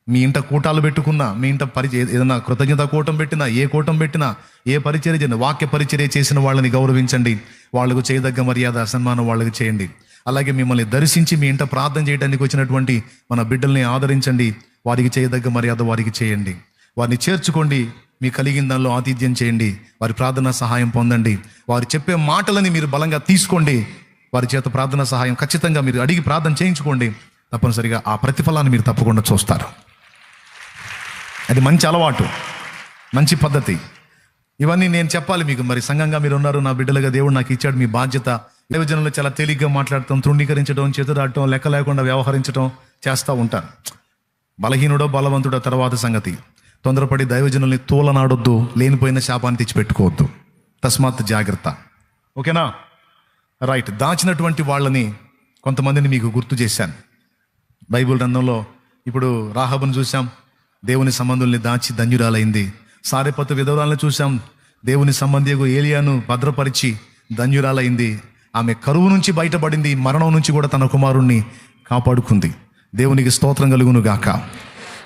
Speaker 1: మీ ఇంట కూటాలు పెట్టుకున్నా, మీ ఇంట ఏదైనా కృతజ్ఞత కూటం పెట్టినా, ఏ కూటం పెట్టినా, ఏ పరిచర్య చేయండి, వాక్య పరిచర్య చేసిన వాళ్ళని గౌరవించండి. వాళ్ళకు చేయదగ్గ మర్యాద, సన్మానం వాళ్ళకి చేయండి. అలాగే మిమ్మల్ని దర్శించి మీ ఇంట ప్రార్థన చేయడానికి వచ్చినటువంటి మన బిడ్డల్ని ఆదరించండి. వారికి చేయదగ్గ మర్యాద వారికి చేయండి. వారిని చేర్చుకోండి. మీకు కలిగిన దానిలో ఆతిథ్యం చేయండి. వారి ప్రార్థన సహాయం పొందండి. వారు చెప్పే మాటలని మీరు బలంగా తీసుకోండి. వారి చేత ప్రార్థన సహాయం ఖచ్చితంగా మీరు అడిగి ప్రార్థన చేయించుకోండి. తప్పనిసరిగా ఆ ప్రతిఫలాన్ని మీరు తప్పకుండా చూస్తారు. అది మంచి అలవాటు, మంచి పద్ధతి. ఇవన్నీ నేను చెప్పాలి మీకు. మరి సంఘంగా మీరు ఉన్నారు, నా బిడ్డలుగా దేవుడు నాకు ఇచ్చాడు, మీ బాధ్యత. దైవజనులు చాలా తేలిగ్గా మాట్లాడటం, తృణీకరించడం, చేతురాడటం, లెక్క లేకుండా వ్యవహరించడం చేస్తూ ఉంటారు. బలహీనుడో బలవంతుడో తర్వాత సంగతి. తొందరపడి దైవజనుల్ని తోలనాడొద్దు, లేనిపోయిన శాపాన్ని తెచ్చిపెట్టుకోవద్దు. తస్మాత్ జాగ్రత్త. ఓకేనా? రైట్. దాచినటువంటి వాళ్ళని కొంతమందిని మీకు గుర్తు చేశాను. బైబిల్ గ్రంథంలో ఇప్పుడు రాహాబును చూసాం, దేవుని సంబంధుల్ని దాచి ధన్యురాలైంది. సారెపతు విధవరాలను చూసాం, దేవుని సంబంధికు ఏలియాను భద్రపరిచి ధన్యురాలైంది. ఆమె కరువు నుంచి బయటపడింది, మరణం నుంచి కూడా తన కుమారుణ్ణి కాపాడుకుంది. దేవునికి స్తోత్రం కలుగును గాక.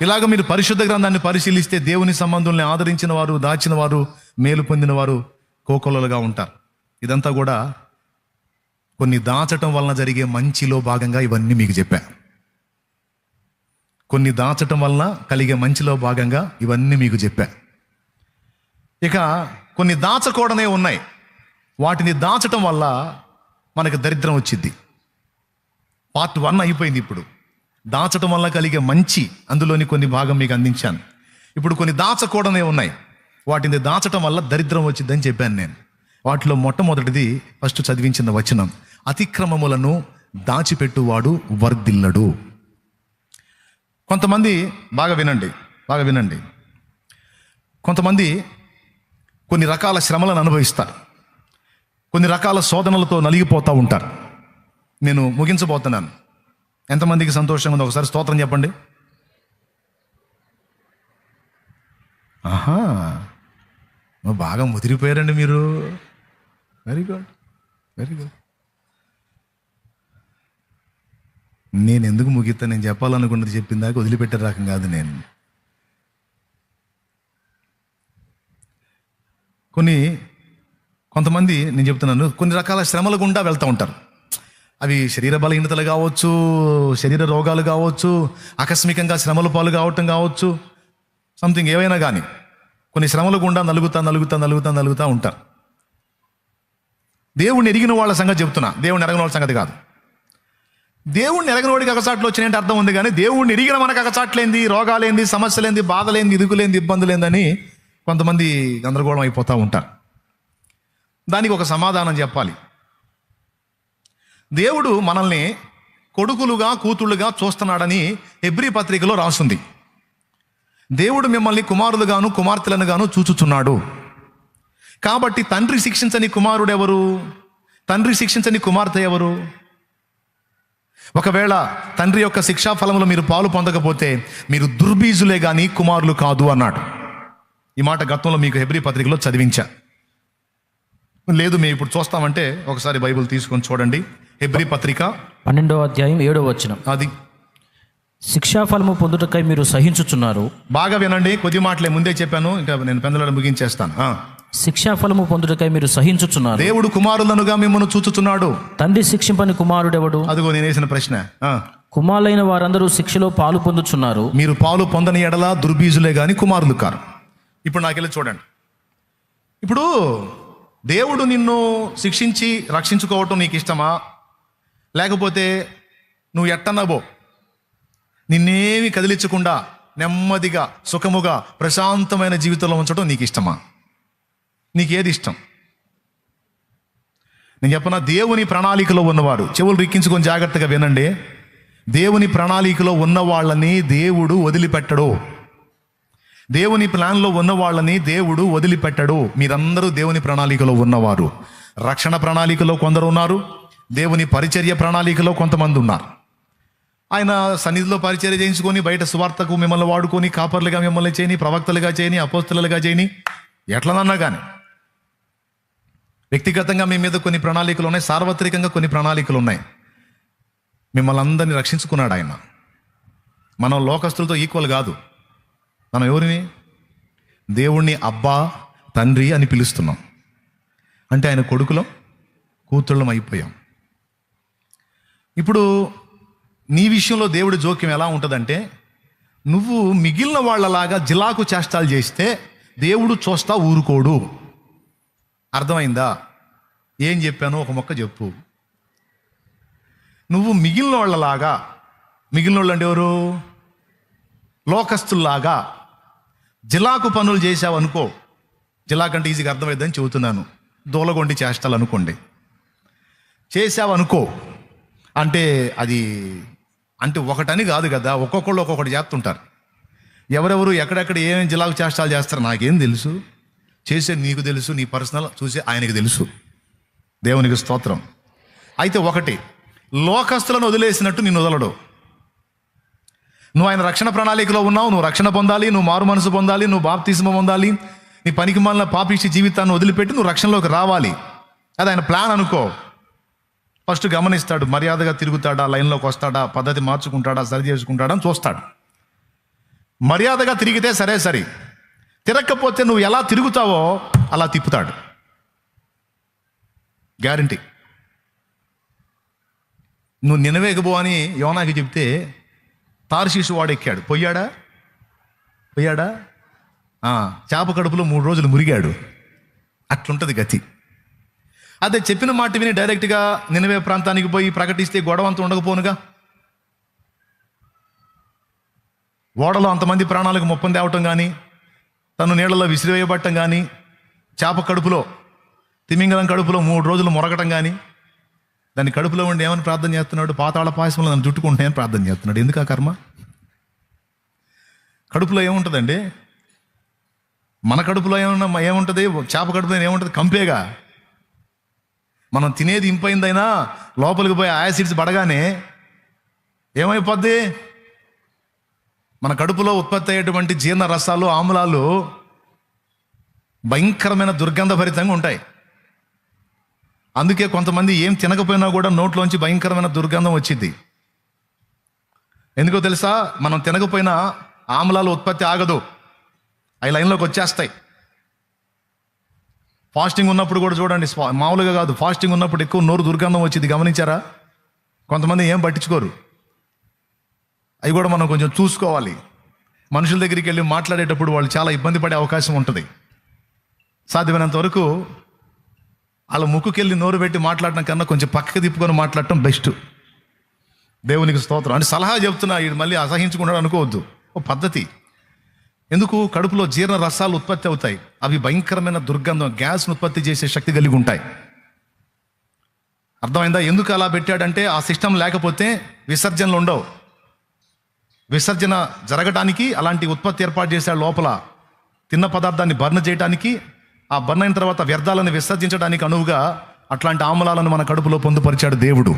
Speaker 1: ఇలాగ మీరు పరిశుద్ధ గ్రంథాన్ని పరిశీలిస్తే దేవుని సంబంధుల్ని ఆదరించిన వారు, దాచిన వారు, మేలు పొందిన వారు కోకొల్లలుగా ఉంటారు. ఇదంతా కూడా కొన్ని దాచటం వలన జరిగే మంచిలో భాగంగా ఇవన్నీ మీకు చెప్పా. కొన్ని దాచటం వలన కలిగే మంచిలో భాగంగా ఇవన్నీ మీకు చెప్పా. ఇక కొన్ని దాచకూడనే ఉన్నాయి. వాటిని దాచటం వల్ల మనకు దరిద్రం వచ్చింది. పార్ట్ 1 అయిపోయింది. ఇప్పుడు దాచటం వల్ల కలిగే మంచి, అందులోని కొన్ని భాగం మీకు అందించాను. ఇప్పుడు కొన్ని దాచకూడనే ఉన్నాయి. వాటిని దాచటం వల్ల దరిద్రం వచ్చిందని చెప్పాను నేను. వాటిలో మొట్టమొదటిది ఫస్ట్ చదివించిన వచనం, అతిక్రమములను దాచిపెట్టువాడు వర్ధిల్లడు. కొంతమంది బాగా వినండి. కొంతమంది కొన్ని రకాల శ్రమలను అనుభవిస్తారు, కొన్ని రకాల శోధనలతో నలిగిపోతూ ఉంటారు. నేను ముగించబోతున్నాను. ఎంతమందికి సంతోషంగా ఉందో ఒకసారి స్తోత్రం చెప్పండి. ఆహా, బాగా ముదిరిపోయారండి మీరు. Very good, very good. నేను ఎందుకు ముగిస్తాను? నేను చెప్పాలనుకున్నది చెప్పిన దాకా వదిలిపెట్టే రకం కాదు నేను. కొంతమంది నేను చెప్తున్నాను, కొన్ని రకాల శ్రమల గుండా వెళ్తూ ఉంటారు. అవి శరీర బలహీనతలు కావచ్చు, శరీర రోగాలు కావచ్చు, ఆకస్మికంగా శ్రమల పాలు కావటం కావచ్చు, సంథింగ్ ఏవైనా కానీ కొన్ని శ్రమల గుండా నలుగుతా ఉంటారు. దేవుణ్ణి ఎరిగిన వాళ్ళ సంగతి చెప్తున్నా, దేవుణ్ణి ఎరగిన వాళ్ళ సంగతి కాదు. దేవుణ్ణి ఎరగిన వాడికి అగచాట్లు వచ్చినాయంటే అర్థం ఉంది, కానీ దేవుణ్ణి ఎరిగిన మనకు అగచాట్లేంది, రోగాలేంది, సమస్యలేంది, బాధలేంది, ఇరుకులేంది, ఇబ్బందులేందని కొంతమంది గందరగోళం అయిపోతూ ఉంటారు. దానికి ఒక సమాధానం చెప్పాలి. దేవుడు మనల్ని కొడుకులుగా కూతుళ్ళుగా చూస్తున్నాడని హెబ్రీ పత్రికలో రాస్తుంది. దేవుడు మిమ్మల్ని కుమారులుగాను కుమార్తెలను గాను చూచుచున్నాడు. కాబట్టి తండ్రి శిక్షించని కుమారుడు ఎవరు? తండ్రి శిక్షించని కుమార్తె ఎవరు? ఒకవేళ తండ్రి యొక్క శిక్షా ఫలంలో మీరు పాలు పొందకపోతే మీరు దుర్బీజులే కానీ కుమారులు కాదు అన్నాడు. ఈ మాట గతంలో మీకు హెబ్రీ పత్రికలో చదివించా. లేదు మేము ఇప్పుడు చూస్తామంటే ఒకసారి బైబిల్ తీసుకొని చూడండి. హెబ్రీ పత్రిక
Speaker 2: 12వ అధ్యాయం 7వ వచనం.
Speaker 1: అది
Speaker 2: శిక్షాఫలము పొందుటకై మీరు సహించుచున్నారు.
Speaker 1: బాగా వినండి, కొద్ది మాటలే ముందే చెప్పాను, ఇంకా నేను పెందలను ముగించేస్తాను.
Speaker 2: శిక్షాఫలము పొందుటకై మీరు సహించుచున్నారు.
Speaker 1: దేవుడు కుమారులనుగా మిమ్మల్ని చూచుచున్నాడు.
Speaker 2: తండ్రి శిక్షింపని కుమారుడెవడు?
Speaker 1: అదిగో నేను వేసిన ప్రశ్న.
Speaker 2: కుమారులైన వారందరూ శిక్షలో పాలు పొందుచున్నారు.
Speaker 1: మీరు పాలు పొందని ఎడల దుర్బీజులే గాని కుమారులు కారు. ఇప్పుడు నాకెళ్ళి చూడండి. ఇప్పుడు దేవుడు నిన్ను శిక్షించి రక్షించుకోవటం నీకు ఇష్టమా? లేకపోతే నువ్వు ఎట్టనబో నిన్నేమి కదిలించకుండా నెమ్మదిగా సుఖముగా ప్రశాంతమైన జీవితంలో ఉంచడం నీకు ఇష్టమా? నీకేది ఇష్టం? నేను చెప్పనా, దేవుని ప్రణాళికలో ఉన్నవారు, చెవులు రిక్కించుకొని జాగ్రత్తగా వినండి, దేవుని ప్రణాళికలో ఉన్న వాళ్ళని దేవుడు వదిలిపెట్టడు. దేవుని ప్లాన్లో ఉన్న వాళ్ళని దేవుడు వదిలిపెట్టడు. మీరందరూ దేవుని ప్రణాళికలో ఉన్నవారు. రక్షణ ప్రణాళికలో కొందరు ఉన్నారు, దేవుని పరిచర్య ప్రణాళికలో కొంతమంది ఉన్నారు. ఆయన సన్నిధిలో పరిచర్య చేయించుకొని బయట సువార్తకు మిమ్మల్ని వాడుకొని కాపర్లుగా మిమ్మల్ని చేయని, ప్రవక్తలుగా చేయని, అపోస్తలుగా చేయని, ఎట్లనన్నా కానీ వ్యక్తిగతంగా మీ మీద కొన్ని ప్రణాళికలు ఉన్నాయి, సార్వత్రికంగా కొన్ని ప్రణాళికలు ఉన్నాయి. మిమ్మల్ని అందరినీ రక్షించుకున్నాడు ఆయన. మనం లోకస్తులతో ఈక్వల్ కాదు. మనం ఎవరిని? దేవుణ్ణి అబ్బా తండ్రి అని పిలుస్తున్నాం. అంటే ఆయన కొడుకులం కూతుళ్ళం అయిపోయాం. ఇప్పుడు నీ విషయంలో దేవుడి జోక్యం ఎలా ఉంటుందంటే, నువ్వు మిగిలిన వాళ్ళలాగా జిలాకు చేష్టాలు చేస్తే దేవుడు చూస్తా ఊరుకోడు. అర్థమైందా? ఏం చెప్పానో ఒక మొక్క చెప్పు. నువ్వు మిగిలిన వాళ్ళలాగా, మిగిలిన వాళ్ళు అంటే ఎవరు? లోకస్తుల్లాగా జిలాకు పనులు చేసావు అనుకో, జిలాకంటే ఈజీగా అర్థమైందని చెబుతున్నాను, దూలగొండి చేష్టాలు అనుకోండి, చేసావు అనుకో, అంటే అది అంటే ఒకటని కాదు కదా, ఒక్కొక్కళ్ళు ఒక్కొక్కటి చేస్తుంటారు. ఎవరెవరు ఎక్కడెక్కడ ఏమేమి జిలాకు చేష్టాలు చేస్తారు నాకేం తెలుసు? చేసేది నీకు తెలుసు, నీ పర్సనల్ చూసే ఆయనకి తెలుసు. దేవునికి స్తోత్రం. అయితే ఒకటి, లోకస్తులను వదిలేసినట్టు నిన్ను వదలడు. నువ్వు ఆయన రక్షణ ప్రణాళికలో ఉన్నావు, నువ్వు రక్షణ పొందాలి, నువ్వు మారు మనసు పొందాలి, నువ్వు బాప్తిస్మ పొందాలి, నీ పనికి మాలిన పాపిష్టి జీవితాన్ని వదిలిపెట్టి నువ్వు రక్షణలోకి రావాలి. అది ఆయన ప్లాన్ అనుకో. ఫస్ట్ గమనిస్తాడు, మర్యాదగా తిరుగుతాడా, లైన్లోకి వస్తాడా, పద్ధతి మార్చుకుంటాడా, సరి చేసుకుంటాడా అని చూస్తాడు. మర్యాదగా తిరిగితే సరే, తిరగకపోతే నువ్వు ఎలా తిరుగుతావో అలా తిప్పుతాడు. గ్యారంటీ. నువ్వు నినవేగబో అని యోనాకి చెప్తే తార్షీషు వాడు ఎక్కాడు, పోయాడా? చేప కడుపులో 3 రోజులు మురిగాడు. అట్లుంటుంది గతి. అదే చెప్పిన మాట విని డైరెక్ట్గా నినవే ప్రాంతానికి పోయి ప్రకటిస్తే గొడవ అంతా ఉండకపోనుగా. ఓడలో అంతమంది ప్రాణాలకు ముప్పం తేవటం కానీ, తను నీళ్లలో విసిరివేయబట్టం కానీ, చేప కడుపులో, తిమింగలం కడుపులో 3 రోజులు మొరగటం కానీ, దాని కడుపులో ఉండి ఏమని ప్రార్థన చేస్తున్నాడు? పాతాళ పాయసంలో నన్ను చుట్టుకుంటున్నాయని ప్రార్థన చేస్తున్నాడు. ఎందుకు ఆ కర్మ? కడుపులో ఏముంటుందండి? మన కడుపులో ఏముంటుంది? చేప కడుపులో ఏముంటుంది? కంపేగా. మనం తినేది ఇంపైందైనా లోపలికి పోయి యాసిడ్స్ పడగానే ఏమైపోద్ది? మన కడుపులో ఉత్పత్తి అయ్యేటువంటి జీర్ణ రసాలు, ఆమ్లాలు భయంకరమైన దుర్గంధభరితంగా ఉంటాయి. అందుకే కొంతమంది ఏం తినకపోయినా కూడా నోట్లోంచి భయంకరమైన దుర్గంధం వచ్చింది. ఎందుకో తెలుసా? మనం తినకపోయినా ఆమ్లాలు ఉత్పత్తి ఆగదు, అవి లైన్లోకి వచ్చేస్తాయి. ఫాస్టింగ్ ఉన్నప్పుడు కూడా చూడండి, మామూలుగా కాదు, ఫాస్టింగ్ ఉన్నప్పుడు ఎక్కువ నోరు దుర్గంధం వచ్చింది. గమనించారా? కొంతమంది ఏం పట్టించుకోరు. అవి కూడా మనం కొంచెం చూసుకోవాలి. మనుషుల దగ్గరికి వెళ్ళి మాట్లాడేటప్పుడు వాళ్ళు చాలా ఇబ్బంది పడే అవకాశం ఉంటుంది. సాధ్యమైనంత వరకు వాళ్ళ ముక్కుకెళ్ళి నోరు పెట్టి మాట్లాడటం కన్నా కొంచెం పక్కకి తిప్పుకొని మాట్లాడటం బెస్ట్. దేవునికి స్తోత్రం. అంటే సలహా చెప్తున్నా, ఇది మళ్ళీ అసహించుకున్నాడు అనుకోవద్దు, ఓ పద్ధతి. ఎందుకు? కడుపులో జీర్ణ రసాలు ఉత్పత్తి అవుతాయి. అవి భయంకరమైన దుర్గంధం, గ్యాస్ను ఉత్పత్తి చేసే శక్తి కలిగి ఉంటాయి. అర్థమైందా? ఎందుకు అలా పెట్టాడంటే ఆ సిస్టమ్ లేకపోతే విసర్జనలు ఉండవు. విసర్జన జరగడానికి అలాంటి ఉత్పత్తి ఏర్పాటు చేశాడు లోపల. తిన్న పదార్థాన్ని బర్న్ చేయడానికి, ఆ బర్న్ అయిన తర్వాత వ్యర్థాలను విసర్జించడానికి అనువుగా అట్లాంటి ఆమ్లాలను మన కడుపులో పొందుపరిచాడు దేవుడు.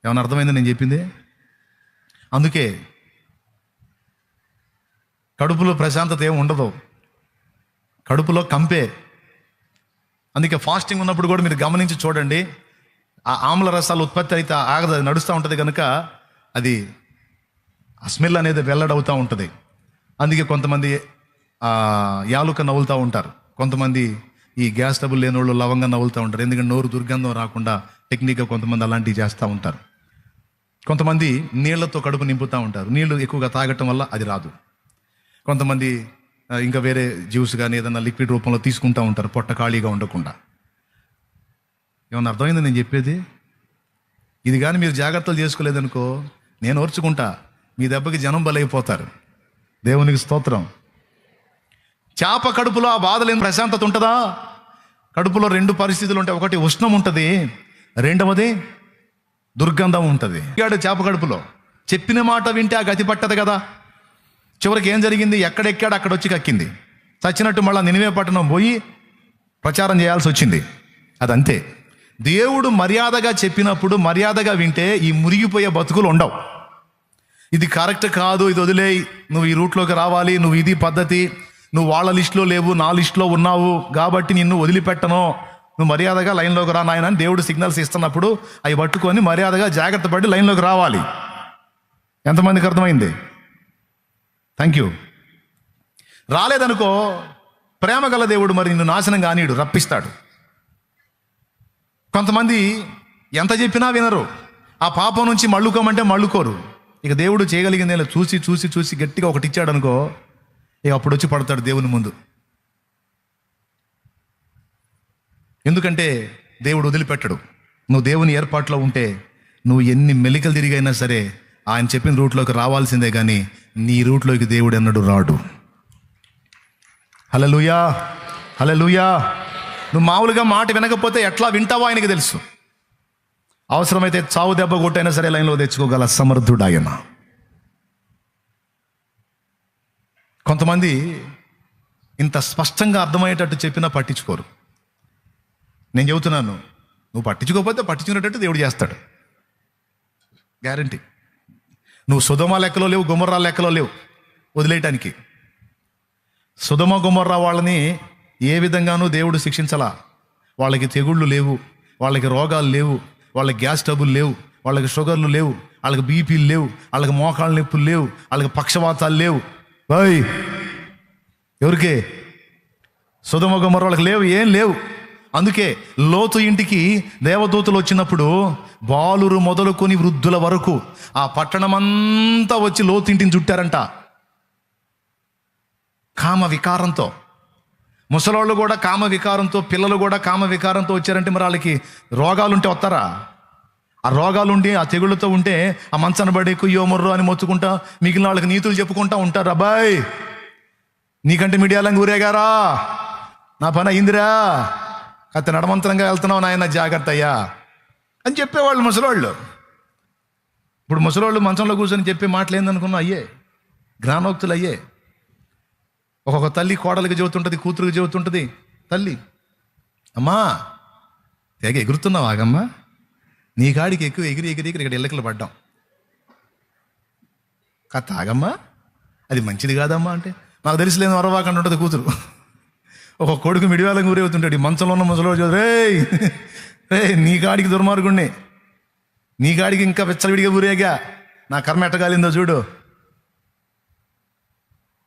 Speaker 1: ఏమైనా అర్థమైంది నేను చెప్పింది? అందుకే కడుపులో ప్రశాంతత ఏమి ఉండదు, కడుపులో కంపే. అందుకే ఫాస్టింగ్ ఉన్నప్పుడు కూడా మీరు గమనించి చూడండి, ఆ ఆమ్ల రసాలు ఉత్పత్తి అయితే ఆగదు, అది నడుస్తూ ఉంటుంది కనుక అది ఆ స్మెల్ అనేది వెల్లడవుతూ ఉంటుంది. అందుకే కొంతమంది యాలుక నవ్వులుతూ ఉంటారు, కొంతమంది ఈ గ్యాస్ ట్రబుల్ లేని వాళ్ళు లవంగా నవ్వులుతూ ఉంటారు. ఎందుకంటే నోరు దుర్గంధం రాకుండా టెక్నిక్గా కొంతమంది అలాంటివి చేస్తూ ఉంటారు. కొంతమంది నీళ్లతో కడుపు నింపుతూ ఉంటారు, నీళ్లు ఎక్కువగా తాగటం వల్ల అది రాదు. కొంతమంది ఇంకా వేరే జ్యూస్ కానీ ఏదైనా లిక్విడ్ రూపంలో తీసుకుంటూ ఉంటారు, పొట్ట ఖాళీగా ఉండకుండా. ఏమన్నా అర్థమైంది నేను చెప్పేది? ఇది కానీ మీరు జాగ్రత్తలు చేసుకోలేదనుకో, నేను ఓర్చుకుంటా, మీ దెబ్బకి జనం బలైపోతారు. దేవునికి స్తోత్రం. చేప కడుపులో ఆ బాధలేని ప్రశాంతత ఉంటుందా? కడుపులో రెండు పరిస్థితులు ఉంటాయి. ఒకటి ఉష్ణం ఉంటుంది, రెండవది దుర్గంధం ఉంటుంది. చేప కడుపులో చెప్పిన మాట వింటే ఆ గతి పట్టదు కదా. చివరికి ఏం జరిగింది? ఎక్కడెక్కాడు అక్కడ వచ్చి కక్కింది. చచ్చినట్టు మళ్ళీ నినివే పట్టణం పోయి ప్రచారం చేయాల్సి వచ్చింది. అదంతే. దేవుడు మర్యాదగా చెప్పినప్పుడు మర్యాదగా వింటే ఈ మురిగిపోయే బతుకులు ఉండవు. ఇది కరెక్ట్ కాదు, ఇది వదిలేయి, నువ్వు ఈ రూట్లోకి రావాలి, నువ్వు ఇది పద్ధతి, నువ్వు వాళ్ళ లిస్టులో లేవు, నా లిస్టులో ఉన్నావు కాబట్టి నిన్ను వదిలిపెట్టను, నువ్వు మర్యాదగా లైన్లోకి రా నాయన అని దేవుడు సిగ్నల్స్ ఇస్తున్నప్పుడు అవి పట్టుకొని మర్యాదగా జాగ్రత్త పడి లైన్లోకి రావాలి. ఎంతమందికి అర్థమైంది? Thank you. రాలేదనుకో, ప్రేమ గల దేవుడు మరి నిన్ను నాశనం కానీడు, రప్పిస్తాడు. కొంతమంది ఎంత చెప్పినా వినరు, ఆ పాపం నుంచి మళ్ళుకోమంటే మళ్ళుకోరు. ఇక దేవుడు చేయగలిగింది చూసి చూసి చూసి గట్టిగా ఒకటి ఇచ్చాడు అనుకో, ఇక అప్పుడు వచ్చి పడతాడు దేవుని ముందు. ఎందుకంటే దేవుడు వదిలిపెట్టడు. నువ్వు దేవుని ఏర్పాట్లో ఉంటే నువ్వు ఎన్ని మెలికలు తిరిగైనా సరే ఆయన చెప్పిన రూట్లోకి రావాల్సిందే, కానీ నీ రూట్లోకి దేవుడు ఎన్నడూ రాడు. హల్లెలూయా, హల్లెలూయా. నువ్వు మామూలుగా మాట వినకపోతే ఎట్లా వింటావో ఆయనకి తెలుసు. అవసరమైతే చావు దెబ్బ కొట్టైనా సరే లైన్లో తెచ్చుకోగల సమర్థుడు ఆయన. కొంతమంది ఇంత స్పష్టంగా అర్థమయ్యేటట్టు చెప్పినా పట్టించుకోరు. నేను చెబుతున్నాను, నువ్వు పట్టించుకోకపోతే పట్టించుకునేటట్టు దేవుడు చేస్తాడు, గ్యారంటీ. నువ్వు సొదొమ లెక్కలో లేవు, గొమొర్రా లెక్కలో లేవు వదిలేయటానికి. సొదొమ గొమొర్రా వాళ్ళని ఏ విధంగానూ దేవుడు శిక్షించలా. వాళ్ళకి తెగుళ్ళు లేవు, వాళ్ళకి రోగాలు లేవు, వాళ్ళకి గ్యాస్ ట్రబుల్ లేవు, వాళ్ళకి షుగర్లు లేవు, వాళ్ళకి బీపీలు లేవు, వాళ్ళకి మోకాళ్ళ నొప్పులు లేవు, వాళ్ళకి పక్షవాతాలు లేవు. ఎవరికే? సొదొమ గొమొర్రా వాళ్ళకి లేవు, ఏం లేవు. అందుకే లోతు ఇంటికి దేవదూతలు వచ్చినప్పుడు బాలురు మొదలుకొని వృద్ధుల వరకు ఆ పట్టణమంతా వచ్చి లోతు ఇంటిని చుట్టారంట కామ వికారంతో. ముసలోళ్ళు కూడా కామ వికారంతో, పిల్లలు కూడా కామ వికారంతో వచ్చారంటే మరి వాళ్ళకి రోగాలు ఉంటే వస్తారా? ఆ రోగాలుండి ఆ తెగుళ్ళతో ఉంటే ఆ మంచాన్ని పడి కుయ్యో మొర్రో అని మొత్తుకుంటా మిగిలిన వాళ్ళకి నీతులు చెప్పుకుంటా ఉంటారు. అబ్బాయి నీకంటే మీడియాలంగా ఊరేగారా, నా పని అయిందిరా, అత నడమంతరంగా వెళ్తున్నావు నాయన, జాగ్రత్త అయ్యా అని చెప్పేవాళ్ళు ముసలోళ్ళు. ఇప్పుడు ముసలోళ్ళు మంచంలో కూర్చొని చెప్పే మాటలు ఏందనుకున్నా అయ్యే జ్ఞానోక్తులు అయ్యే. ఒక్కొక్క తల్లి కోడలికి చెబుతుంటుంది, కూతురుకి చెబుతుంటుంది. తల్లి, అమ్మా తెగ ఎగురుతున్నావు, ఆగమ్మా, నీ కాడికి ఎక్కువ ఎగిరి ఎగిరి ఇక్కడ ఎల్లకిలు పడ్డాం. తాగమ్మా, అది మంచిది కాదమ్మా అంటే, నాకు తెలిసిలేని వరవాకండి ఉంటుంది కూతురు. ఒక కొడుకు మిడివేళకు ఊరేవుతుంటాడు, ఈ మంచంలో ఉన్న ముసలో రే రే నీ కాడికి దుర్మార్గుణ్ణి, నీ కాడికి ఇంకా వెచ్చలవిడిగా ఊరేగా, నా కర్మ ఎట్టగాలిందో చూడు.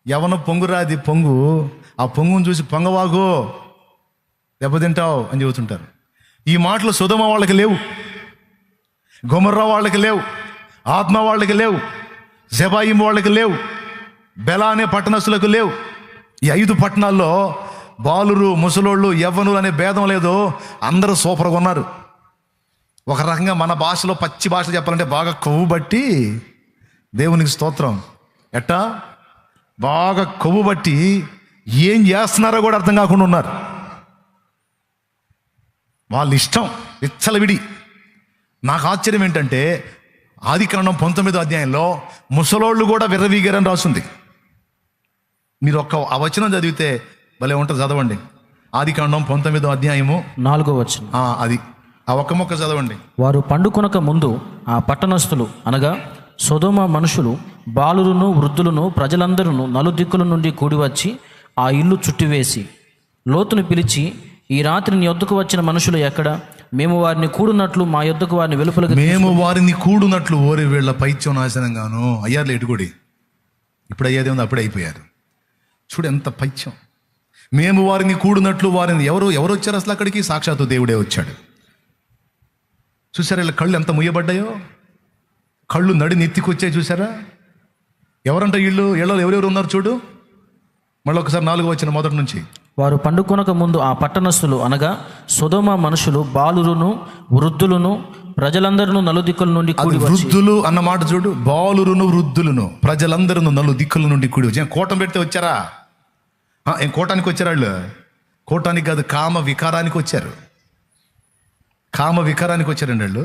Speaker 1: ఎవనో పొంగురాది పొంగు, ఆ పొంగును చూసి పొంగవాగు దెబ్బతింటావు అని చెబుతుంటారు. ఈ మాటలు సొదొమ వాళ్ళకి లేవు, గొమొర్రా వాళ్ళకి లేవు, ఆత్మ వాళ్ళకి లేవు, జెబాయిం వాళ్ళకి లేవు, బెలా అనే పట్టణస్తులకు లేవు. ఈ 5 పట్టణాల్లో బాలురు, ముసలోళ్ళు, యవ్వనులు అనే భేదం లేదు, అందరూ సూపర్గా ఉన్నారు. ఒక రకంగా మన భాషలో పచ్చి భాష చెప్పాలంటే బాగా కొవ్వు బట్టి, దేవునికి స్తోత్రం, ఎట్టా బాగా కొవ్వు బట్టి ఏం చేస్తున్నారో కూడా అర్థం కాకుండా ఉన్నారు. వాళ్ళ ఇష్టం విచ్చలవిడి. నాకు ఆశ్చర్యం ఏంటంటే ఆదికాండం 19వ అధ్యాయంలో ముసలోళ్ళు కూడా విర్రవీగారని రాస్తుంది. మీరు ఆ వచనం చదివితే భలే ఉంటుంది, చదవండి. ఆదికాండం 19వ అధ్యాయము
Speaker 2: 4వ వచనం.
Speaker 1: అది ఆ ఒక్క మొక్క చదవండి.
Speaker 2: వారు పండుకొనక ముందు ఆ పట్టణస్థులు అనగా సొదొమ మనుషులు, బాలురును, వృద్ధులను, ప్రజలందరూ నలుదిక్కుల నుండి కూడి వచ్చి ఆ ఇల్లు చుట్టివేసి లోతును పిలిచి, ఈ రాత్రి నీ యొద్దకు వచ్చిన మనుషులు ఎక్కడ? మేము వారిని కూడునట్లు మా యొద్దకు వారిని వెలుపలకు
Speaker 1: మేము వారిని కూడునట్లు ఓరి వీళ్ళ పైత్యం నాశనంగాను అయ్యారు. లేటుకోడి ఇప్పుడు అయ్యేది ఉంది, అప్పుడే అయిపోయారు. చూడు ఎంత పైత్యం. మేము వారిని కూడునట్లు వారిని, ఎవరు వచ్చారు అసలు అక్కడికి? సాక్షాత్తు దేవుడే వచ్చాడు. చూసారా వీళ్ళ కళ్ళు ఎంత ముయ్యబడ్డాయో, కళ్ళు నడి నెత్తికి వచ్చాయి. చూసారా ఎవరంట వీళ్ళు? ఇళ్ళలో ఎవరెవరు ఉన్నారు చూడు. మళ్ళీ ఒకసారి 4వ వచనం మొదటి నుంచి.
Speaker 2: వారు పండుకొనక ముందు ఆ పట్టణస్థులు అనగా సొదొమ మనుషులు, బాలురును, వృద్ధులను, ప్రజలందరూ నలుదిక్కుల నుండి కూడి వచ్చి.
Speaker 1: వృద్ధులు అన్న మాట చూడు, బాలురును, వృద్ధులను, ప్రజలందరూ నలుదిక్కుల నుండి కూడి వచ్చి. కోటం పెడితే వచ్చారా? ఏం కోటానికి వచ్చారు వాళ్ళు? కోటానికి కాదు, కామ వికారానికి వచ్చారు. కామ వికారానికి వచ్చారండి వాళ్ళు.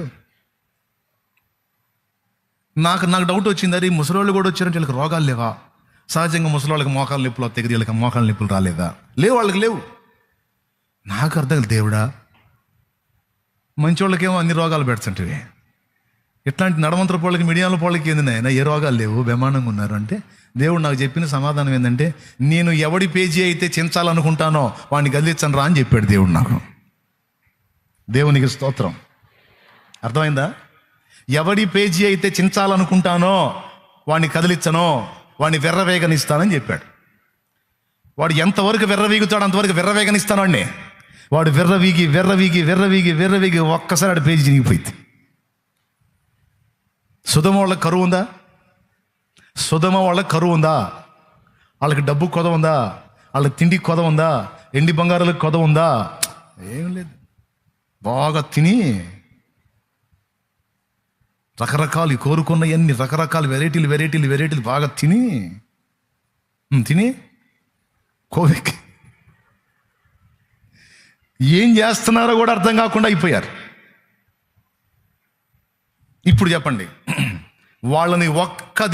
Speaker 1: నాకు డౌట్ వచ్చింది, అది ముసలోళ్ళు కూడా వచ్చారంటే వీళ్ళకి రోగాలు లేవా? సహజంగా ముసలోళ్ళకి మోకాలు నొప్పులు వస్తాయి, వీళ్ళకి మోకాలు నొప్పులు రాలేదా? లేవు, వాళ్ళకి లేవు. నాకు అర్థం కాదు, దేవుడా మంచి వాళ్ళకేమో అన్ని రోగాలు పెడుతుంటే ఇట్లాంటి నడమంతర పోళ్ళకి, మిడియాల పోళ్ళకి ఏంది నాయన ఏ రోగాలు లేవు, బ్రహ్మాండంగా ఉన్నారు అంటే, దేవుడు నాకు చెప్పిన సమాధానం ఏంటంటే, నేను ఎవడి పేజీ అయితే చించాలనుకుంటానో వాడిని గదిలించను రా అని చెప్పాడు దేవుడు నాకు. దేవునికి స్తోత్రం. అర్థమైందా? ఎవడి పేజీ అయితే చించాలనుకుంటానో వాడిని కదిలించనో వాడిని వెర్రవేగనిస్తానని చెప్పాడు. వాడు ఎంతవరకు వెర్రవీగుతాడు అంతవరకు వెర్రవేగనిస్తాను వాడిని. వాడు వెర్రవీగి వెర్రవీగి వెర్రవీగి వెర్రవీగి ఒక్కసారి ఆడ పేజీ చినిగిపోయింది. సుధమ వాళ్ళకి కరువు ఉందా? సుధమ వాళ్ళకి కరువు ఉందా? వాళ్ళకి డబ్బు కొద ఉందా? వాళ్ళకి తిండికి కొద ఉందా? ఎండి బంగారాలకు కొద ఉందా? ఏం లేదు. బాగా తిని రకరకాలు కోరుకున్న ఎన్ని రకరకాల వెరైటీలు బాగా తిని కోవికి ఏం చేస్తున్నారో కూడా అర్థం కాకుండా అయిపోయారు. ఇప్పుడు చెప్పండి, వాళ్ళని ఒక్క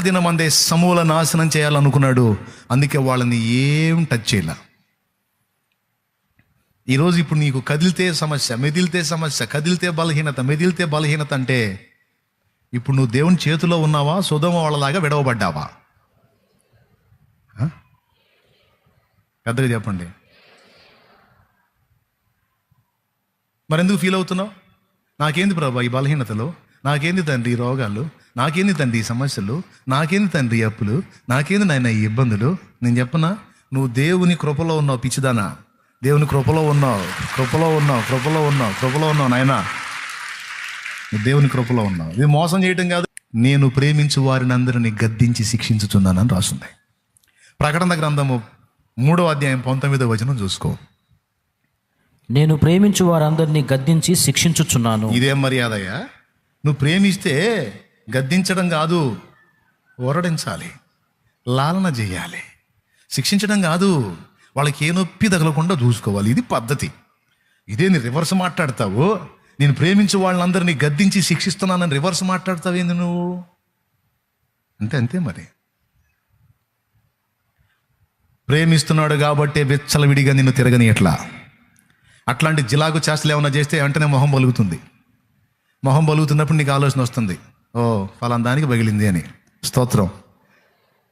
Speaker 1: దినమందే సమూల నాశనం చేయాలనుకున్నాడు. అందుకే వాళ్ళని ఏం టచ్ చేయలే. ఈరోజు ఇప్పుడు నీకు కదిలితే సమస్య, మెదిలితే సమస్య, కదిలితే బలహీనత, మెదిలితే బలహీనత అంటే ఇప్పుడు నువ్వు దేవుని చేతిలో ఉన్నావా, సొదొమ వాళ్ళలాగా విడవబడ్డావా? పెద్దగా చెప్పండి. మరెందుకు ఫీల్ అవుతున్నావు? నాకేంది ప్రభా ఈ బలహీనతలు, నాకేంది తండ్రి ఈ రోగాలు, నాకేంది తండ్రి ఈ సమస్యలు, నాకేంది తండ్రి ఈ అప్పులు, నాకేంది నాయన ఈ ఇబ్బందులు? నేను చెప్పనా, నువ్వు దేవుని కృపలో ఉన్నావు పిచ్చిదానా. దేవుని కృపలో ఉన్నావు నాయనా, నువ్వు దేవుని కృపలో ఉన్నావు. ఇది మోసం చేయటం కాదు. నేను ప్రేమించు వారిని అందరినీ గద్దించి శిక్షించుచున్నానని రాస్తుంది. ప్రకటన గ్రంథము 3వ అధ్యాయం 19వ వచనం చూసుకో.
Speaker 2: నేను ప్రేమించు వారందరినీ గద్దించి శిక్షించుచున్నాను.
Speaker 1: ఇదేం మర్యాదయ్యా? నువ్వు ప్రేమిస్తే గద్దించడం కాదు, ఓరడించాలి, లాలన చేయాలి. శిక్షించడం కాదు, వాళ్ళకి ఏ నొప్పి తగలకుండా చూసుకోవాలి. ఇది పద్ధతి. ఇదే నీ రివర్స్ మాట్లాడతావు. నేను ప్రేమించే వాళ్ళందరినీ గద్దించి శిక్షిస్తున్నానని రివర్స్ మాట్లాడతావేంది నువ్వు? అంతే మరి. ప్రేమిస్తున్నాడు కాబట్టి విచ్చలవిడిగా నిన్ను తిరగని ఎట్లా. అట్లాంటి జిలాగు చేష్టలు ఏమన్నా చేస్తే వెంటనే మొహం పలుకుతుంది. మొహం పలుకుతున్నప్పుడు నీకు ఆలోచన వస్తుంది, ఓ ఫలానా దానికి పగిలింది అని. స్తోత్రం.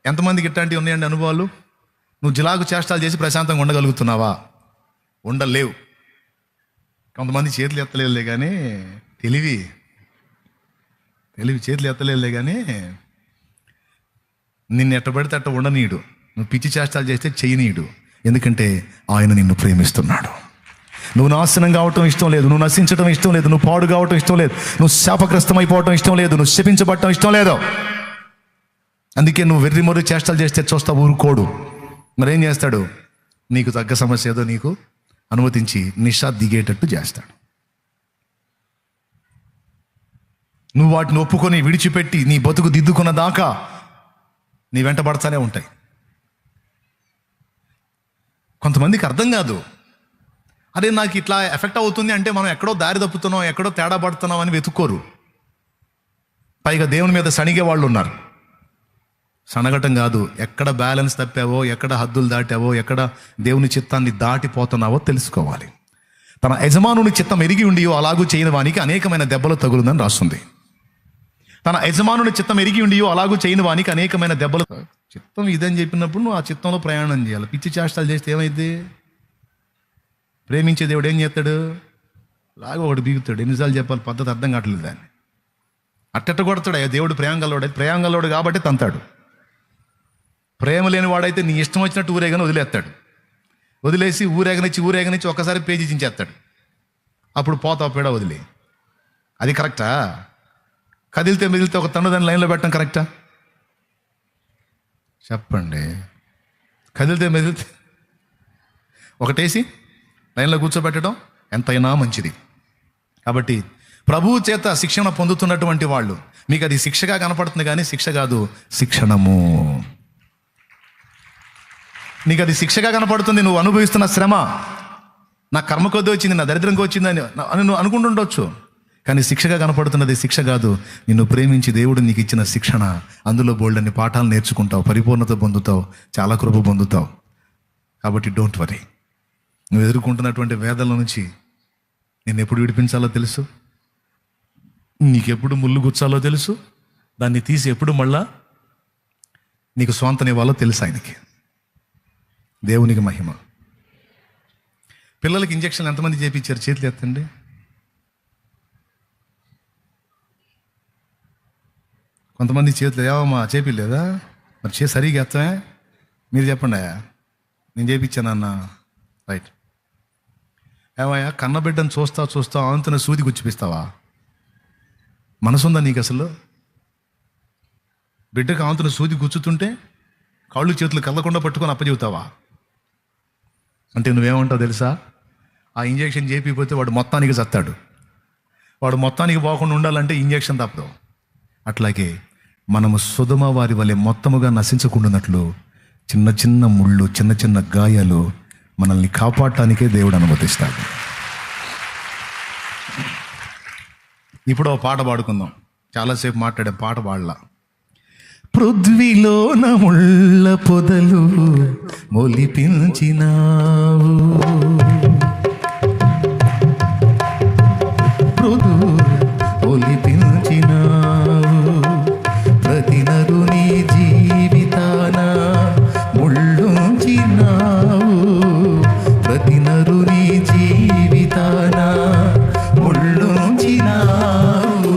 Speaker 1: ఎంతమందికి ఇట్లాంటివి ఉన్నాయండి అనుభవాలు? నువ్వు జిలాగు చేష్టాలు చేసి ప్రశాంతంగా ఉండగలుగుతున్నావా? ఉండలేవు. కొంతమంది చేతులు ఎత్తలేదులే కానీ తెలివి చేతులు ఎత్తలేదులే కానీ నిన్ను ఎట్టబడితే అట్ట ఉండనీయుడు. నువ్వు పిచ్చి చేష్టాలు చేస్తే చేయనీయుడు. ఎందుకంటే ఆయన నిన్ను ప్రేమిస్తున్నాడు. నువ్వు నాశనం కావటం ఇష్టం లేదు, నువ్వు నశించడం ఇష్టం లేదు, నువ్వు పాడు కావటం ఇష్టం లేదు, నువ్వు శాపగ్రస్తం అయిపోవటం ఇష్టం లేదు, నువ్వు శపించబడటం ఇష్టం లేదు. అందుకే నువ్వు వెర్రిమొర్రి చేష్టాలు చేస్తే చూస్తా ఊరుకోడు. మరేం చేస్తాడు? నీకు తగ్గ సమస్య ఏదో నీకు అనుమతించి నిషా దిగేటట్టు చేస్తాడు. నువ్వు వాటిని ఒప్పుకొని విడిచిపెట్టి నీ బతుకు దిద్దుకున్న దాకా నీ వెంట పడతానే ఉంటాయి. కొంతమందికి అర్థం కాదు, అదే నాకు ఇట్లా ఎఫెక్ట్ అవుతుంది అంటే మనం ఎక్కడో దారి తప్పుతున్నాం, ఎక్కడో తేడా పడుతున్నాం అని వెతుక్కోరు. పైగా దేవుని మీద సణిగే వాళ్ళు ఉన్నారు. సనగటం కాదు, ఎక్కడ బ్యాలెన్స్ తప్పావో, ఎక్కడ హద్దులు దాటావో, ఎక్కడ దేవుని చిత్తాన్ని దాటిపోతున్నావో తెలుసుకోవాలి. తన యజమానుని చిత్తం ఎరిగి ఉండియో అలాగూ చేయని వానికి అనేకమైన దెబ్బలు తగులుందని రాస్తుంది. తన యజమానుని చిత్తం ఎరిగి ఉండియో అలాగూ చేయని వానికి అనేకమైన దెబ్బలు. చిత్తం ఇదని చెప్పినప్పుడు నువ్వు ఆ చిత్తంలో ప్రయాణం చేయాలి. పిచ్చి చేష్టాలు చేస్తే ఏమైంది? ప్రేమించే దేవుడు ఏం చేస్తాడు? లాగా ఒకటి బీగుతాడు. ఎన్నిసార్లు చెప్పాలి? పద్ధతి అర్థం కావట్లేదు దాన్ని. అట్టెట్ట కొడతాడు. దేవుడు ప్రేమగల్లోడు కాబట్టి తంతాడు. ప్రేమ లేని వాడైతే నీ ఇష్టం వచ్చినట్టు ఊరేగని వదిలేస్తాడు. వదిలేసి ఊరేగనిచ్చి ఒక్కసారి పేజీ చించేస్తాడు. అప్పుడు పోతావు పేడ వదిలి. అది కరెక్టా? కదిలితే మెదిలితే ఒక తండ్రి లైన్లో పెట్టడం కరెక్టా? చెప్పండి. కదిలితే మెదిలితే ఒకటేసి లైన్లో కూర్చోబెట్టడం ఎంతైనా మంచిది. కాబట్టి ప్రభువు చేత శిక్షణ పొందుతున్నటువంటి వాళ్ళు, మీకు అది శిక్షగా కనపడుతుంది కానీ శిక్ష కాదు, శిక్షణము. నీకు అది శిక్షగా కనపడుతుంది. నువ్వు అనుభవిస్తున్న శ్రమ నా కర్మ కొద్ది వచ్చింది, నా దరిద్రంకి వచ్చిందని నువ్వు అనుకుంటుండొచ్చు. కానీ శిక్షగా కనపడుతున్నది శిక్ష కాదు. నిన్ను ప్రేమించి దేవుడు నీకు ఇచ్చిన శిక్షణ. అందులో బోల్డన్ని పాఠాలు నేర్చుకుంటావు, పరిపూర్ణత పొందుతావు, చాలా కృప పొందుతావు. కాబట్టి డోంట్ వరీ. నువ్వు ఎదుర్కొంటున్నటువంటి వేదల నుంచి నేను ఎప్పుడు విడిపించాలో తెలుసు, నీకెప్పుడు ముళ్ళు గుచ్చాలో తెలుసు, దాన్ని తీసి ఎప్పుడు మళ్ళా నీకు స్వాంతనివ్వాలో తెలుసు ఆయనకి. దేవునికి మహిమ. పిల్లలకి ఇంజక్షన్లు ఎంతమంది చేయించారు? చేతులు ఎత్తండి. కొంతమంది చేతులు ఏమమ్మా చేపిలేదా? మరి సరిగా ఎత్తమే. మీరు చెప్పండి. నేను చేయించానన్నా. రైట్. ఏమయ్యా, కన్నబిడ్డను చూస్తా అంతన సూది గుచ్చిపిస్తావా? మనసుందా నీకు అసలు? బిడ్డకు ఆంతున సూది గుచ్చుతుంటే కాళ్ళు చేతులు కదలకుండా పట్టుకొని అప్పచెబుతావా? అంటే నువ్వేమంటావు తెలుసా? ఆ ఇంజక్షన్ చేపిపోతే వాడు మొత్తానికి చస్తాడు. వాడు మొత్తానికి పోకుండా ఉండాలంటే ఇంజక్షన్ తప్పదు. అట్లాగే మనము సుధమ వారి వలె మొత్తముగా నశించకుండానట్లు చిన్న చిన్న ముళ్ళు, చిన్న చిన్న గాయాలు మనల్ని కాపాడటానికే దేవుడు అనుమతిస్తాడు. ఇప్పుడు ఓ పాట పాడుకుందాం. చాలాసేపు మాట్లాడే పాట పాడలా. పృథ్వీలోన ముళ్ళ పొదలు మొలిపించినావు, ఒలిపించినావు. ప్రతి నరుని జీవితాన ముళ్ళుంచినావు, ప్రతి నరుని జీవితాన ముళ్ళుంచినావు.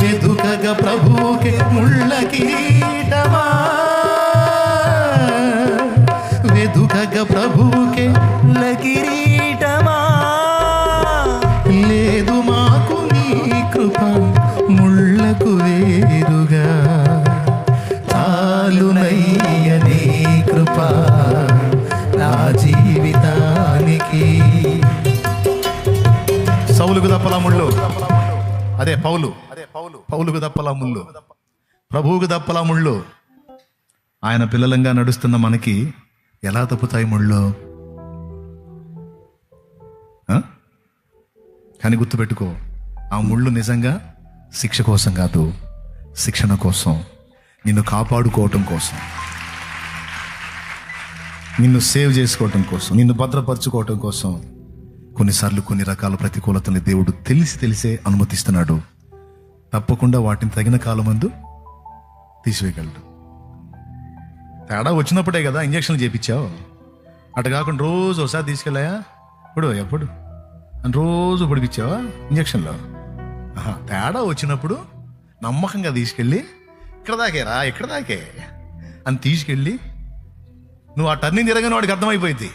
Speaker 1: వెదుకగా ప్రభువుకే ముళ్ళ కిరీటమా, వెదుకగా ప్రభువుకే కిరీటమా. లేదు మాకు నీ కృప ముళ్ళకు వేరుగా, చాలునయ్య నీ కృప నా జీవితానికి. సౌలుకు దప్పలా ముళ్ళు, అదే పౌలుకు దప్పలా ముళ్ళు, ప్రభువుకు దప్పలా ముళ్ళు. ఆయన పిల్లలంగా నడుస్తున్న మనకి ఎలా తప్పుతాయి ముళ్ళు? కానీ గుర్తుపెట్టుకో, ఆ ముళ్ళు నిజంగా శిక్ష కోసం కాదు, శిక్షణ కోసం, నిన్ను కాపాడుకోవటం కోసం. నిన్ను సేవ్ చేసుకోవటం కోసం, నిన్ను భద్రపరచుకోవటం కోసం కొన్నిసార్లు కొన్ని రకాల ప్రతికూలతల్ని దేవుడు తెలిసే అనుమతిస్తున్నాడు. తప్పకుండా వాటిని తగిన కాలమందు తీసివేయగలడు. తేడా వచ్చినప్పుడే కదా ఇంజక్షన్లు చేయించావు. అటు కాకుండా రోజు ఒకసారి తీసుకెళ్ళాయా, ఎప్పుడు అని రోజు పొడిపించావా ఇంజక్షన్లో? తేడా వచ్చినప్పుడు నమ్మకంగా తీసుకెళ్ళి ఇక్కడ దాకే అని తీసుకెళ్ళి నువ్వు ఆ టర్నింగ్ తిరగని వాడికి అర్థమైపోయింది.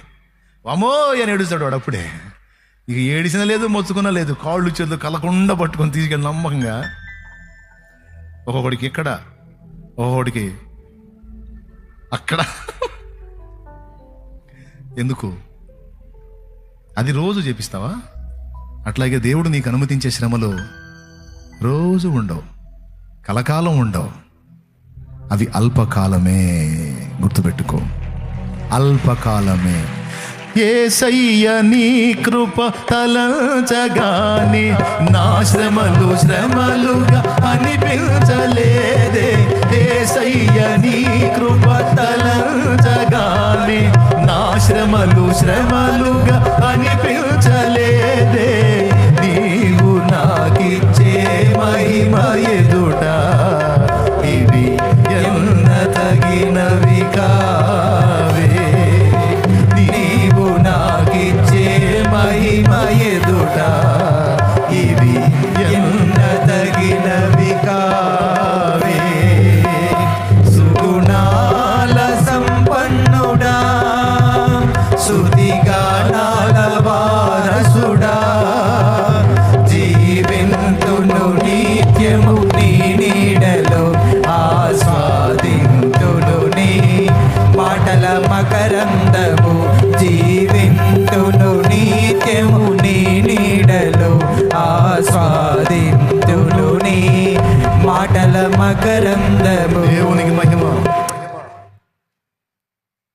Speaker 1: వామో అని ఏడుస్తాడు వాడు. అప్పుడే ఇక ఏడిసినా లేదు, మొత్తుకున్నా లేదు, కాళ్ళు చేతులు కలకుండా పట్టుకొని తీసుకెళ్ళి నమ్మకంగా ఒక్కొక్కడికి ఇక్కడ, ఒక్కొక్కడికి అక్కడ. ఎందుకు? అది రోజు చేపిస్తావా? అట్లాగే దేవుడు నీకు అనుమతించే శ్రమలు రోజు ఉండవు, కలకాలం ఉండవు. అవి అల్పకాలమే. గుర్తుపెట్టుకో, అల్పకాలమే. యేసయ్య నీ కృప తలంచగానే నా శ్రమలుగా అనిపించలేదే. యేసయ్య నీ కృప తలంచగానే నా శ్రమలుగా అనిపించలేదే. నీవు నాకిచ్చే మహిమ ఎదుట ఇవి ఎన్న తగినవి కావే. నీవు నాకిచ్చే మహిమ ఎదుట ఇవి ఎన్న తగినవి కావే. సుగుణాల సంపన్నుడా, సుదిగానాల వారసుడా, జీవింతును నిత్యము నీ నీడలో, ఆస్వాదింతును నీ మాటల మకరందము. జీవింతును నిత్యము నీ నీడలో, ఆస్వాదింతును నీ మాటల మకరందము. దేవునికి మహిమ.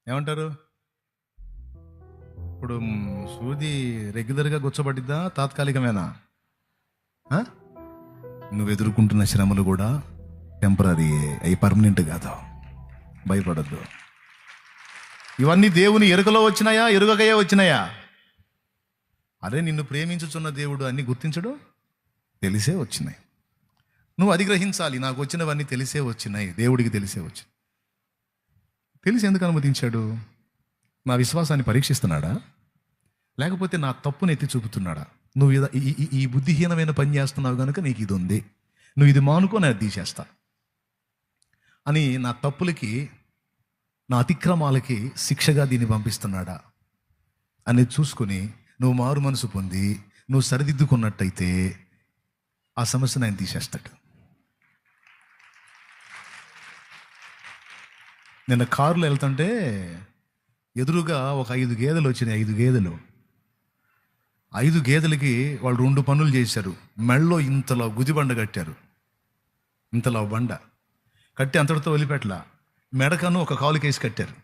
Speaker 1: ఏమంటారు? ఇప్పుడు సూది రెగ్యులర్గా గుచ్చబడిద్దా, తాత్కాలికమేనా? నువ్వు ఎదుర్కొంటున్న శ్రమలు కూడా టెంపరీ, అవి పర్మనెంట్ కాదు. భయపడద్దు. ఇవన్నీ దేవుని ఎరుకలో వచ్చినాయా, ఎరుగకయే వచ్చినాయా? అరే, నిన్ను ప్రేమించుచున్న దేవుడు అన్ని గుర్తించడు, తెలిసే వచ్చినాయి. నువ్వు అది గ్రహించాలి. నాకు వచ్చినవన్నీ తెలిసే వచ్చినాయి, దేవుడికి తెలిసే వచ్చినాయి. తెలిసి ఎందుకు అనుమతించాడు? నా విశ్వాసాన్ని పరీక్షిస్తున్నాడా, లేకపోతే నా తప్పును ఎత్తి చూపుతున్నాడా? నువ్వు ఈ బుద్ధిహీనమైన పని చేస్తున్నావు కనుక నీకు ఇది ఉంది, నువ్వు ఇది మానుకో, నేను తీసేస్తా అని నా తప్పులకి, నా అతిక్రమాలకి శిక్షగా దీన్ని పంపిస్తున్నాడా అనేది చూసుకొని నువ్వు మారు మనసు పొంది నువ్వు సరిదిద్దుకున్నట్టయితే ఆ సమస్యను ఆయన తీసేస్తాడు. నిన్న కారులో వెళ్తుంటే ఎదురుగా ఒక 5 గేదెలు వచ్చినాయి. 5 గేదెలు. 5 గేదెలకి వాళ్ళు 2 పనులు చేశారు. మెళ్ళలో ఇంతలో గుదిబండ కట్టారు. ఇంతలో బండ కట్టి అంతటితో వదిలిపెట్టలా, మెడకను ఒక కాలుకేసి కట్టారు.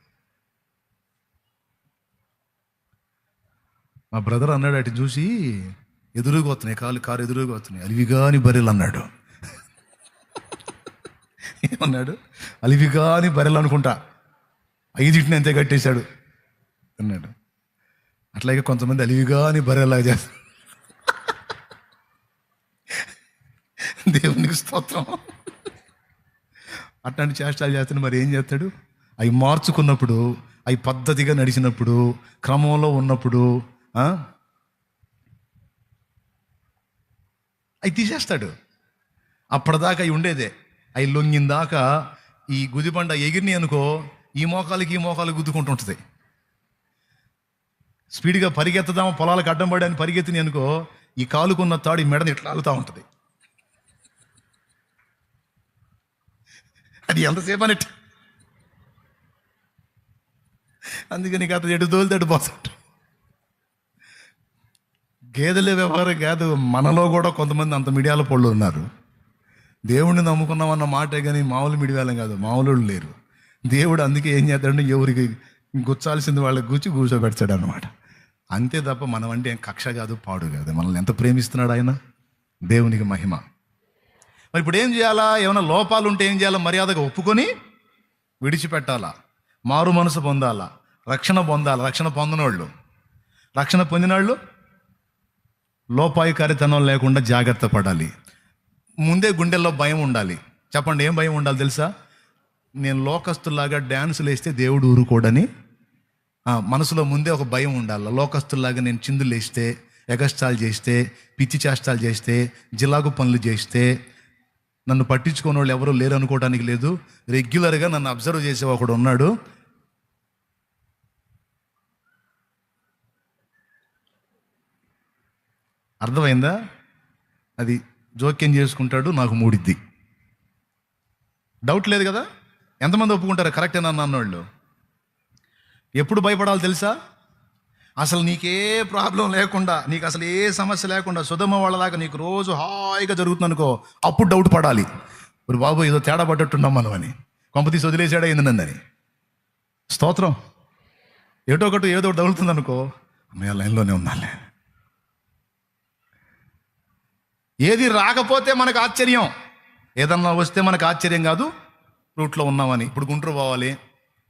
Speaker 1: మా బ్రదర్ అన్నాడు, అటు చూసి, ఎదురుగా వస్తున్నాయి కారు ఎదురుగా వస్తున్నాయి, అలివిగాని బర్రెలు అన్నాడు. ఏమన్నాడు? అలివిగాని బర్రెలు అనుకుంటా, 5 అంతే కట్టేశాడు అన్నాడు. అట్లాగే కొంతమంది అలివిగాని బర్రెలాగా చేస్తారు. దేవునికి స్తోత్రం. అట్లాంటి చేష్టాలు చేస్తాడు. మరి ఏం చేస్తాడు? అవి మార్చుకున్నప్పుడు, అవి పద్ధతిగా నడిచినప్పుడు, క్రమంలో ఉన్నప్పుడు అవి తీసేస్తాడు. అప్పటిదాకా అవి ఉండేదే. అవి లొంగిందాకా ఈ గుదిబండ ఎగిరిని అనుకో, ఈ మోకాలు గుద్దుకుంటుంటుంది. స్పీడ్గా పరిగెత్తదామా, పొలాలకు అడ్డం పడని పరిగెత్తిని అనుకో, ఈ కాలుకున్న తాడు ఈ మెడని ఇట్లా ఆగుతూ ఉంటుంది. అది ఎంతసేపు అన్నట్టు. అందుకని కథ ఎటు తోలుతాడు పోతాడు. గేదెల వ్యవహారం కాదు, మనలో కూడా కొంతమంది అంత మిడియాల పళ్ళు ఉన్నారు. దేవుడిని నమ్ముకున్నామన్న మాటే కానీ మామూలు మిడియాలం కాదు, మామూలు లేరు. దేవుడు అందుకే ఏం చేస్తాడంటే ఎవరికి గుచ్చాల్సింది వాళ్ళకి గుచ్చి కూర్చోబెడతాడు అనమాట. అంతే తప్ప మనం అంటే ఏం కక్ష కాదు, పాడు కాదు. మనల్ని ఎంత ప్రేమిస్తున్నాడు ఆయన. దేవునికి మహిమ. మరి ఇప్పుడు ఏం చేయాలా? ఏమైనా లోపాలు ఉంటే ఏం చేయాలా? మర్యాదగా ఒప్పుకొని విడిచిపెట్టాలా, మారు మనసు పొందాలా, రక్షణ పొందాలి. రక్షణ పొందినోళ్ళు, రక్షణ పొందినోళ్ళు లోపాయికారితనం లేకుండా జాగ్రత్త పడాలి. ముందే గుండెల్లో భయం ఉండాలి. చెప్పండి, ఏం భయం ఉండాలి తెలుసా? నేను లోకస్తుల్లాగా డ్యాన్సులు వేస్తే దేవుడు ఊరుకోడని మనసులో ముందే ఒక భయం ఉండాలి. లోకస్తుల్లాగా నేను చిందులు వేస్తే, ఎగస్టాలు చేస్తే, పిచ్చి చేష్టాలు చేస్తే, జిలాగు పనులు చేస్తే నన్ను పట్టించుకునే వాళ్ళు ఎవరూ లేరు అనుకోవడానికి లేదు. రెగ్యులర్గా నన్ను అబ్జర్వ్ చేసే ఒకడు ఉన్నాడు. అర్థమైందా? అది జోక్యం చేసుకుంటాడు, నాకు మూడిద్ది. డౌట్ లేదు కదా? ఎంతమంది ఒప్పుకుంటారు కరెక్టేనా అన్నోళ్ళు? ఎప్పుడు భయపడాలి తెలుసా? అసలు నీకే ప్రాబ్లం లేకుండా, నీకు అసలు ఏ సమస్య లేకుండా, సుధమ వాళ్ళలాగా నీకు రోజు హాయిగా జరుగుతుంది అనుకో, అప్పుడు డౌట్ పడాలి. ఇప్పుడు బాబు ఏదో తేడా పడ్డట్టున్నాం మనం అని, కొంపతీసి వదిలేసాడా ఏంది నన్నని. స్తోత్రం. ఏదో ఒకటి తగులుతుంది అనుకో, అమ్మయ్య లైన్లోనే ఉన్నాలే. ఏది రాకపోతే మనకు ఆశ్చర్యం, ఏదన్నా వస్తే మనకు ఆశ్చర్యం కాదు. రూట్లో ఉన్నామని. ఇప్పుడు గుంటూరు పోవాలి,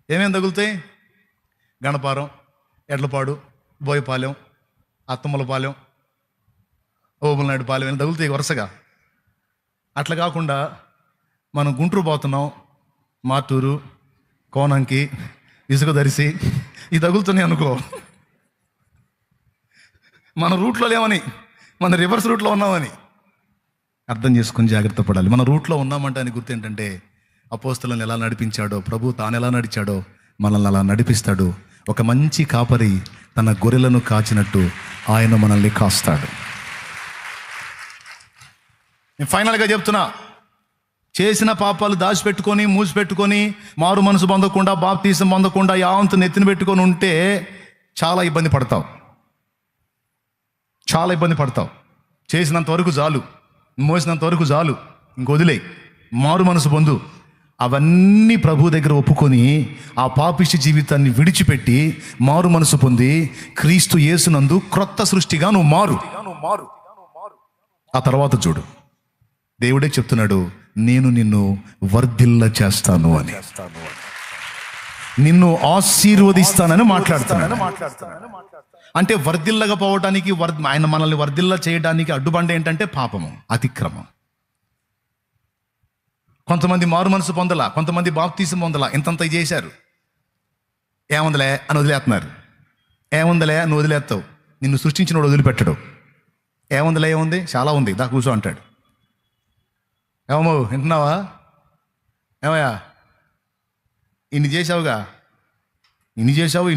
Speaker 1: ఏమేమి తగులుతాయి? గణపారం, ఎడ్లపాడు, బోయపాలెం, అత్తమ్మలపాలెం, ఓబులనాయుడు పాలెం అని తగులుతాయి వరుసగా. అట్లా కాకుండా మనం గుంటూరు పోతున్నాం, మాటూరు, కోనంకి, ఇసుక దరిసి, ఇది తగులుతున్నాయి అనుకో, మన రూట్లో లేవని, మన రివర్స్ రూట్లో ఉన్నామని అర్థం చేసుకుని జాగ్రత్త పడాలి. మన రూట్లో ఉన్నామంటే అని గుర్తు ఏంటంటే, అపోస్తలను ఎలా నడిపించాడో, ప్రభు తాను ఎలా నడిచాడో మనల్ని అలా నడిపిస్తాడు. ఒక మంచి కాపరి తన గొర్రెలను కాచినట్టు ఆయన మనల్ని కాస్తాడు. నేను ఫైనల్గా చెప్తున్నా, చేసిన పాపాలు దాచిపెట్టుకొని, మూసిపెట్టుకొని, మారు మనసు పొందకుండా, బాప్తీసం పొందకుండా, యావంతు నెత్తిన పెట్టుకొని ఉంటే చాలా ఇబ్బంది పడతావు. చాలా ఇబ్బంది పడతావు. చేసినంత వరకు చాలు, మోసినంత వరకు చాలు, ఇంకొదిలే. మారు మనసు పొందు. అవన్నీ ప్రభు దగ్గర ఒప్పుకొని ఆ పాపిష్టి జీవితాన్ని విడిచిపెట్టి మారు మనసు పొంది క్రీస్తు యేసునందు క్రొత్త సృష్టిగా నువ్వు మారు. ఆ తర్వాత చూడు, దేవుడే చెప్తున్నాడు, నేను నిన్ను వర్ధిల్ల చేస్తాను అని, నిన్ను ఆశీర్వదిస్తానని మాట్లాడుతున్నాను. అంటే వర్ధిల్లగా పోవటానికి, ఆయన మనల్ని వర్ధిల్ల చేయడానికి అడ్డుబండ ఏంటంటే పాపము, అతిక్రమం. కొంతమంది మారు మనసు పొందలా, కొంతమంది బాప్తీసం పొందలా, ఇంతంత చేశారు. ఏముందలే అని వదిలేస్తున్నారు. ఏముందలే అని వదిలేస్తావు, నిన్ను సృష్టించినోడు వదిలిపెట్టడు. ఏముందిలే, ఏముంది, చాలా ఉంది, దా కూర్చో అంటాడు. ఏమో వింటున్నావా? ఏమయ్యా ఇన్ని చేసావుగా, ఇన్ని చేసావు,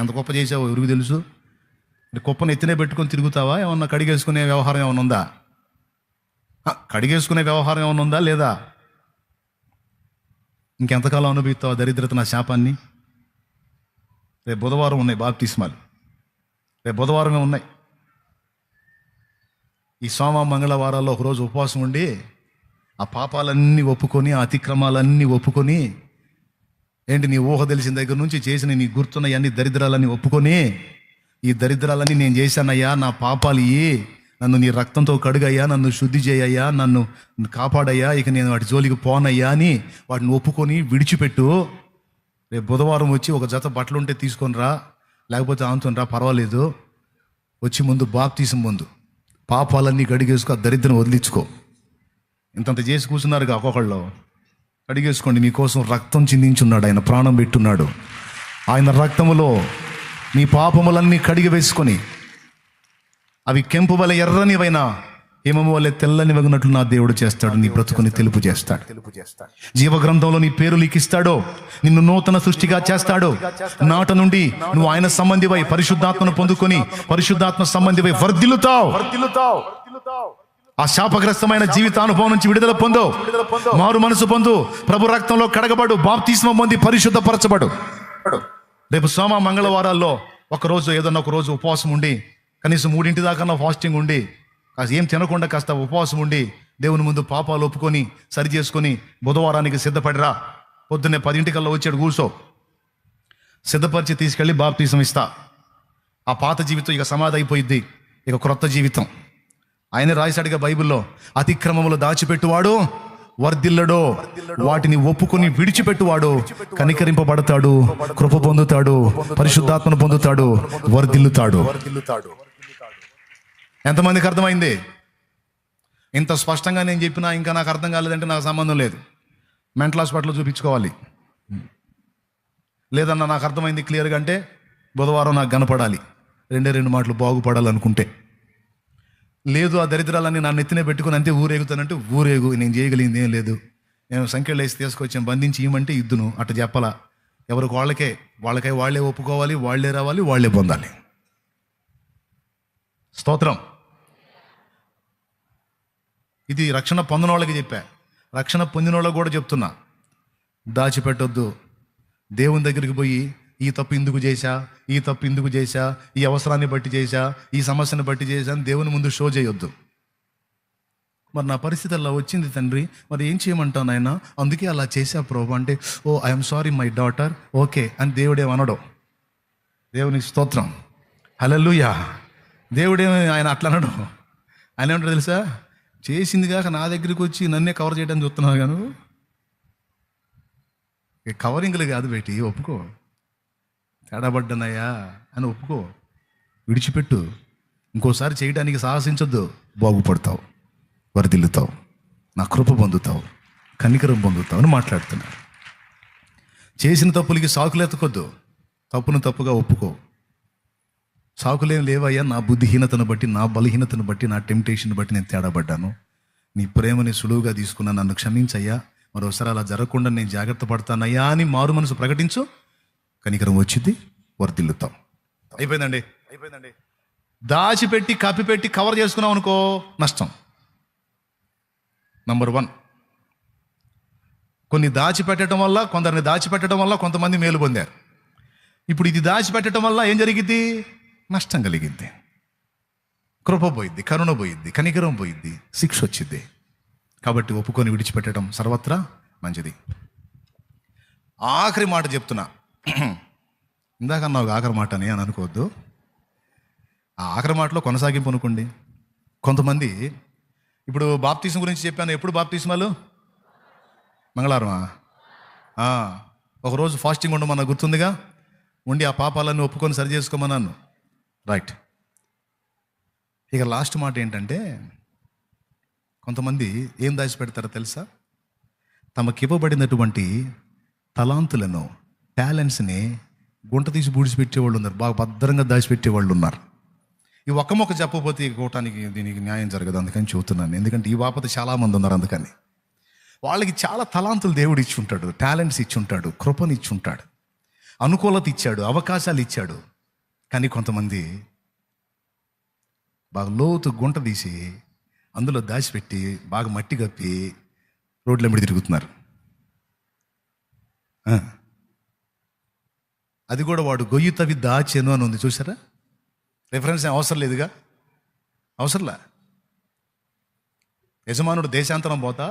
Speaker 1: ఎంత గొప్ప చేసావు ఎవరికి తెలుసు? కుప్పను ఎత్తినే పెట్టుకొని తిరుగుతావా? ఏమన్నా కడిగేసుకునే వ్యవహారం ఏమన్నా ఉందా? కడిగేసుకునే వ్యవహారం ఏమన్నా ఉందా లేదా? ఇంకెంతకాలం అనుభవిస్తావా దరిద్రత, నా శాపాన్ని? రేపు బుధవారం ఉన్నాయి బాప్తిస్మాలు, రేపు బుధవారమే ఉన్నాయి. ఈ సోమ మంగళవారాల్లో ఒకరోజు ఉపవాసం ఉండి ఆ పాపాలన్నీ ఒప్పుకొని, ఆ అతిక్రమాలన్నీ ఒప్పుకొని, ఏంటి నీ ఊహ తెలిసిన దగ్గర నుంచి చేసిన నీ గుర్తున్న అన్ని దరిద్రాలన్నీ ఒప్పుకొని, ఈ దరిద్రాలన్నీ నేను చేశానయ్యా, నా పాపాలు ఇయ్యి, నన్ను నీ రక్తంతో కడుగయ్యా, నన్ను శుద్ధి చేయయ్యా, నన్ను కాపాడయ్యా, ఇక నేను వాటి జోలికి పోనయ్యా అని వాటిని ఒప్పుకొని విడిచిపెట్టు. రేపు బుధవారం వచ్చి ఒక జత బట్టలు ఉంటే తీసుకొని రా, లేకపోతే ఆంతుని రా, పర్వాలేదు. వచ్చి ముందు బాప్తీసం ముందు పాపాలన్నీ కడిగేసుకో, ఆ దరిద్రం వదిలించుకో. ఇంతంత చేసి కూర్చున్నారుగా ఒక్కొక్కళ్ళు, కడిగేసుకోండి. మీకోసం రక్తం చిందించున్నాడు, ఆయన ప్రాణం పెట్టున్నాడు. ఆయన రక్తములో మీ పాపములన్నీ కడిగి వేసుకొని, అవి కెంపు వలె ఎర్రనివైనా హిమము వలె తెల్లని వగినట్లు నా దేవుడు చేస్తాడు. నీ బ్రతుకుని తెలుపు చేస్తాడు. జీవగ్రంథంలో నీ పేరు లిఖిస్తాడో, నిన్ను నూతన సృష్టిగా చేస్తాడు. నాట నుండి నువ్వు ఆయన సంబంధివై పరిశుద్ధాత్మను పొందుకొని, పరిశుద్ధాత్మ సంబంధివై వర్ధిల్లుతావు. ఆ శాపగ్రస్తమైన జీవితానుభవం నుంచి విడుదల పొందు, మారు మనసు పొందు, ప్రభు రక్తంలో కడగబడు, బాప్తిస్మం పొంది పరిశుద్ధపరచబడు. రేపు సోమ మంగళవారాల్లో ఒకరోజు, ఏదన్నా ఒక రోజు ఉపవాసం ఉండి, కనీసం 3 దాకా ఫాస్టింగ్ ఉండి, కాస్త ఏం తినకుండా కాస్త ఉపవాసం ఉండి దేవుని ముందు పాపాలు ఒప్పుకొని సరి చేసుకొని బుధవారానికి సిద్ధపడిరా. పొద్దున్నే 10 వచ్చాడు, కూర్చో, సిద్ధపరిచి తీసుకెళ్ళి బాప్తిసం ఇస్తా. ఆ పాత జీవితం ఇక సమాధి అయిపోయిద్ది, ఇక క్రొత్త జీవితం. ఆయనే రాశాడుగా బైబిల్లో, అతిక్రమములు దాచిపెట్టువాడు వర్ధిల్లడో వాటిని ఒప్పుకొని విడిచిపెట్టువాడు కనికరింపబడతాడు, కృప పొందుతాడు, పరిశుద్ధాత్మను పొందుతాడు, వర్ధిల్లుతాడు. ఎంతమందికి అర్థమైంది? ఇంత స్పష్టంగా నేను చెప్పినా ఇంకా నాకు అర్థం కాలేదంటే నాకు సంబంధం లేదు, మెంటల్ హాస్పిటల్లో చూపించుకోవాలి. లేదన్నా నాకు అర్థమైంది క్లియర్గా అంటే బుధవారం నాకు కనపడాలి, 2 మాటలు బాగుపడాలనుకుంటే. లేదు ఆ దరిద్రాలన్నీ నా నెత్తినే పెట్టుకుని అంతే ఊరేగుతానంటే ఊరేగు, నేను చేయగలిగింది ఏం లేదు. నేను సంఖ్యలు వేసి తీసుకొచ్చాను, బంధించి ఇవ్వమంటే ఇద్దును, అట్ట చెప్పాలా. ఎవరికి వాళ్ళకై వాళ్ళే ఒప్పుకోవాలి, వాళ్ళే రావాలి, వాళ్ళే పొందాలి. స్తోత్రం. ఇది రక్షణ పొందిన వాళ్ళకి చెప్పా, రక్షణ పొందిన వాళ్ళకి కూడా చెప్తున్నా. దాచిపెట్టొద్దు. దేవుని దగ్గరికి పోయి ఈ తప్పు ఎందుకు చేశా, ఈ తప్పు ఎందుకు చేశా, ఈ అవసరాన్ని బట్టి చేశా, ఈ సమస్యను బట్టి చేశా అని దేవుని ముందు షో చేయొద్దు. మరి నా పరిస్థితి అలా వచ్చింది తండ్రి, మరి ఏం చేయమంటావు నాయన, అందుకే అలా చేశా ప్రభు అంటే, oh I'm sorry my daughter, okay అని దేవుడేమనడు. దేవునికి స్తోత్రం, హల్లెలూయా. దేవుడేమి ఆయన అట్లా అనడు. ఆయన ఏమంటాడు తెలుసా, చేసింది కాక నా దగ్గరికి వచ్చి నన్నే కవర్ చేయడానికి చూస్తున్నావు గాను. కవరింగ్లు కాదు బేటి, ఒప్పుకో, తేడాబడ్డనయ్యా అని ఒప్పుకో, విడిచిపెట్టు, ఇంకోసారి చేయడానికి సాహసించొద్దు. బాగుపడతావు, వర్ధిల్లుతావు, నా కృప పొందుతావు, కనికరం పొందుతావు అని మాట్లాడుతున్నాడు. చేసిన తప్పులకి సాకులు ఎత్తుకొద్దు, తప్పును తప్పుగా ఒప్పుకో. సాకులేం లేవయ్యా, నా బుద్ధిహీనతను బట్టి, నా బలహీనతను బట్టి, నా టెంప్టేషన్ బట్టి నేను తేడాబడ్డాను, నీ ప్రేమని సులువుగా తీసుకున్నా, నన్ను క్షమించయ్యా, మరోసారి అలా జరగకుండా నేను జాగ్రత్త పడతానయ్యా అని మారు మనసు ప్రకటించు. కనికరం వచ్చింది, వర్ధిల్లుతాం. అయిపోయిందండి. దాచిపెట్టి కప్పిపెట్టి కవర్ చేసుకున్నాం అనుకో, నష్టం. నంబర్ 1, కొన్ని దాచిపెట్టడం వల్ల, కొందరిని దాచిపెట్టడం వల్ల కొంతమంది మేలు పొందారు. ఇప్పుడు ఇది దాచిపెట్టడం వల్ల ఏం జరిగింది? నష్టం కలిగింది. కృప పోయిద్ది, కరుణ పోయిద్ది, కనికరం పోయిద్ది, శిక్ష వచ్చింది. కాబట్టి ఒప్పుకొని విడిచిపెట్టడం సర్వత్రా మంచిది. ఆఖరి మాట చెప్తున్నా, ఇందాక అన్నావు ఆఖరి మాట అని అనుకోవద్దు. ఆ ఆఖరి మాటలో కొనసాగింపు అనుకోండి. కొంతమంది ఇప్పుడు బాప్తిజం గురించి చెప్పాను. ఎప్పుడు బాప్తిజమాలు? మంగళవారమా? ఒకరోజు ఫాస్టింగ్ ఉండమన్నా గుర్తుందిగా, ఉండి ఆ పాపాలన్నీ ఒప్పుకొని సరి చేసుకోమన్నాను. రైట్. ఇక లాస్ట్ మాట ఏంటంటే, కొంతమంది ఏం దాచిపెడతారో తెలుసా? తమకివ్వబడినటువంటి తలాంతులను, టాలెంట్స్ని గుంట తీసి బూడిచిపెట్టేవాళ్ళు ఉన్నారు, బాగా భద్రంగా దాచిపెట్టేవాళ్ళు ఉన్నారు. ఈ ఒక్క మొక్క చెప్పకపోతే ఇవ్వటానికి దీనికి న్యాయం జరగదు, అందుకని చెబుతున్నాను. ఎందుకంటే ఈ బాపత చాలామంది ఉన్నారు. అందుకని వాళ్ళకి చాలా తలాంతులు దేవుడు ఇచ్చి ఉంటాడు, టాలెంట్స్ ఇచ్చి ఉంటాడు, కృపను ఇచ్చి ఉంటాడు, అనుకూలత ఇచ్చాడు, అవకాశాలు ఇచ్చాడు. కానీ కొంతమంది బాగా లోతు గుంట తీసి అందులో దాచిపెట్టి బాగా మట్టి కప్పి రోడ్ల మీద తిరుగుతున్నారు. అది కూడా వాడు గొయ్యి తవ్వి దాచెను అని ఉంది, చూసారా? రిఫరెన్స్ అవసరం లేదుగా, అవసరంలా. యజమానుడు దేశాంతరం పోతా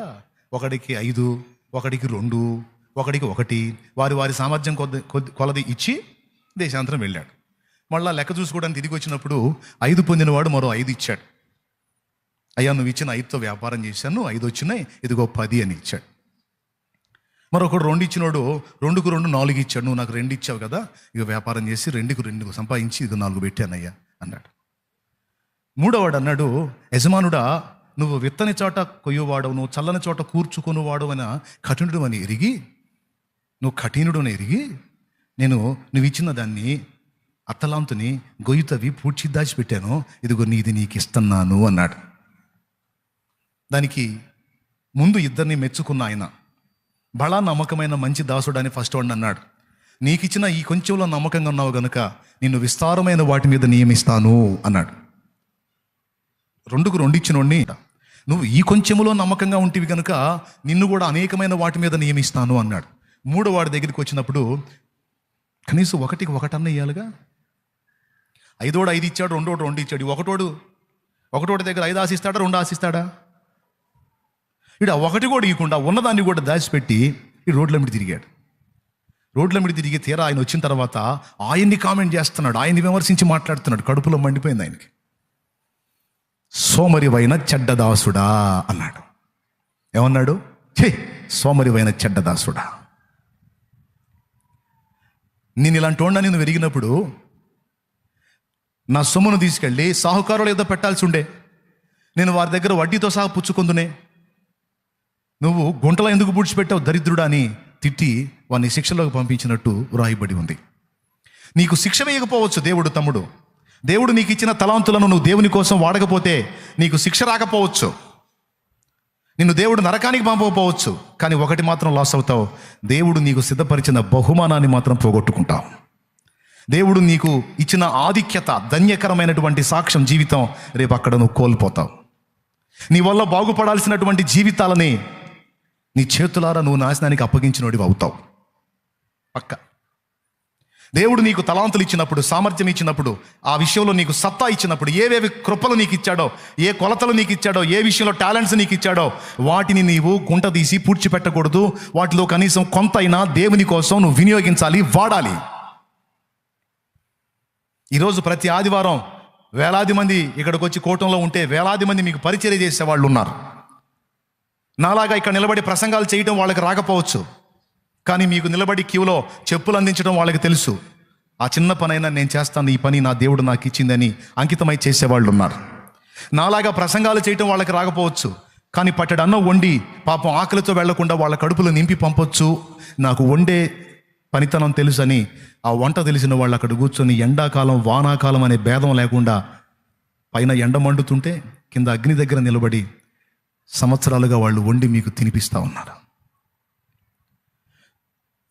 Speaker 1: ఒకడికి 5, ఒకడికి 2, ఒకడికి 1, వారి వారి సామర్థ్యం కొలది ఇచ్చి దేశాంతరం వెళ్ళాడు. మళ్ళా లెక్క చూసుకోవడానికి తిరిగి వచ్చినప్పుడు 5 పొందినవాడు మరో 5 ఇచ్చాడు. అయ్యా నువ్వు ఇచ్చిన 5తో వ్యాపారం చేశాను, 5 వచ్చినాయి, ఇదిగో 10 అని ఇచ్చాడు. మరొకడు 2 ఇచ్చినోడు 2కు 2 4 ఇచ్చాడు. నువ్వు నాకు 2 ఇచ్చావు కదా, ఇక వ్యాపారం చేసి 2కు 2 సంపాదించి ఇదిగో 4 పెట్టానయ్యా అన్నాడు. మూడోవాడు అన్నాడు, యజమానుడా నువ్వు విత్తని చోట కొయ్యువాడవు, నువ్వు చల్లని చోట కూర్చుకొనువాడు అని కఠినుడు అని ఎరిగి, నువ్వు కఠినుడు అని ఎరిగి నువ్వు ఇచ్చిన దాన్ని అత్తలాంతుని గొయ్యి తవ్వి పూడ్చి దాచిపెట్టాను, ఇదిగో నీది నీకు ఇస్తున్నాను అన్నాడు. దానికి ముందు ఇద్దరిని మెచ్చుకున్న ఆయన, బలా నమ్మకమైన మంచి దాసుడు అని ఫస్ట్ వాడిని అన్నాడు. నీకు ఇచ్చిన ఈ కొంచెంలో నమ్మకంగా ఉన్నావు గనుక నిన్ను విస్తారమైన వాటి మీద నియమిస్తాను అన్నాడు. 2కు 2 ఇచ్చినోడిని, నువ్వు ఈ కొంచెములో నమ్మకంగా ఉంటివి కనుక నిన్ను కూడా అనేకమైన వాటి మీద నియమిస్తాను అన్నాడు. మూడో వాడి దగ్గరికి వచ్చినప్పుడు కనీసం 1కి 1 అన్న ఇవ్వాలిగా. 5ఓడు 5 ఇచ్చాడు, 2ఓడు 2 ఇచ్చాడు. ఒకటోడి దగ్గర 5 ఆశిస్తాడా, 2 ఆశిస్తాడా? ఇడు 1 కూడా ఇవ్వకుండా ఉన్నదాన్ని కూడా దాచిపెట్టి ఈ రోడ్ల మీద తిరిగాడు. రోడ్ల మీద తిరిగి తీరా ఆయన వచ్చిన తర్వాత ఆయన్ని కామెంట్ చేస్తున్నాడు, ఆయన్ని విమర్శించి మాట్లాడుతున్నాడు. కడుపులో మండిపోయింది ఆయనకి. సోమరివైన చెడ్డదాసుడా అన్నాడు. ఏమన్నాడు? ఛే, సోమరివైన చెడ్డదాసుడా, నేను ఇలాంటి వాడిని నువ్వు ఎరిగినప్పుడు నా సొమ్మును తీసుకెళ్ళి సాహుకారులు ఏదో పెట్టాల్సి ఉండే, నేను వారి దగ్గర వడ్డీతో సహా పుచ్చుకుందునే. నువ్వు గుంటలో ఎందుకు పూడ్చిపెట్టావు దరిద్రుడా అని తిట్టి వాడిని శిక్షలోకి పంపించినట్టు వ్రాయబడి ఉంది. నీకు శిక్ష వేయకపోవచ్చు దేవుడు. తమ్ముడు, దేవుడు నీకు ఇచ్చిన తలాంతులను నువ్వు దేవుని కోసం వాడకపోతే నీకు శిక్ష రాకపోవచ్చు, నిన్ను దేవుడు నరకానికి పంపకపోవచ్చు. కానీ ఒకటి మాత్రం లాస్ అవుతావు, దేవుడు నీకు సిద్ధపరిచిన బహుమానాన్ని మాత్రం పోగొట్టుకుంటావు. దేవుడు నీకు ఇచ్చిన ఆధిక్యత, ధన్యకరమైనటువంటి సాక్ష్యం జీవితం రేపు అక్కడ నువ్వు కోల్పోతావు. నీ వల్ల బాగుపడాల్సినటువంటి జీవితాలని నీ చేతులారా నువ్వు నాశనానికి అప్పగించినోడివి అవుతావు పక్క. దేవుడు నీకు తలాంతులు ఇచ్చినప్పుడు, సామర్థ్యం ఇచ్చినప్పుడు, ఆ విషయంలో నీకు సత్తా ఇచ్చినప్పుడు, ఏవేవి కృపలు నీకు ఇచ్చాడో, ఏ కొలతలు నీకు ఇచ్చాడో, ఏ విషయంలో టాలెంట్స్ నీకు ఇచ్చాడో వాటిని నీవు గుంట తీసి పూడ్చిపెట్టకూడదు. వాటిలో కనీసం కొంతైనా దేవుని కోసం నువ్వు వినియోగించాలి, వాడాలి. ఈరోజు ప్రతి ఆదివారం వేలాది మంది ఇక్కడికి వచ్చి కూటంలో ఉంటే వేలాది మంది మీకు పరిచర్య చేసే వాళ్ళు ఉన్నారు. నాలాగా ఇక్కడ నిలబడి ప్రసంగాలు చేయడం వాళ్ళకి రాకపోవచ్చు, కానీ మీకు నిలబడి క్యూలో చెప్పులు అందించడం వాళ్ళకి తెలుసు. ఆ చిన్న పనైనా నేను చేస్తాను, ఈ పని నా దేవుడు నాకు ఇచ్చిందని అంకితమై చేసేవాళ్ళు ఉన్నారు. నాలాగా ప్రసంగాలు చేయటం వాళ్ళకి రాకపోవచ్చు, కానీ పట్టెడు అన్నం వండి పాపం ఆకలితో వెళ్లకుండా వాళ్ళ కడుపులు నింపి పంపొచ్చు. నాకు వండే పనితనం తెలుసని ఆ వంట తెలిసిన వాళ్ళు అక్కడ కూర్చొని ఎండాకాలం వానాకాలం అనే భేదం లేకుండా పైన ఎండ మండుతుంటే కింద అగ్ని దగ్గర నిలబడి సంవత్సరాలుగా వాళ్ళు వండి మీకు తినిపిస్తూ ఉన్నారు.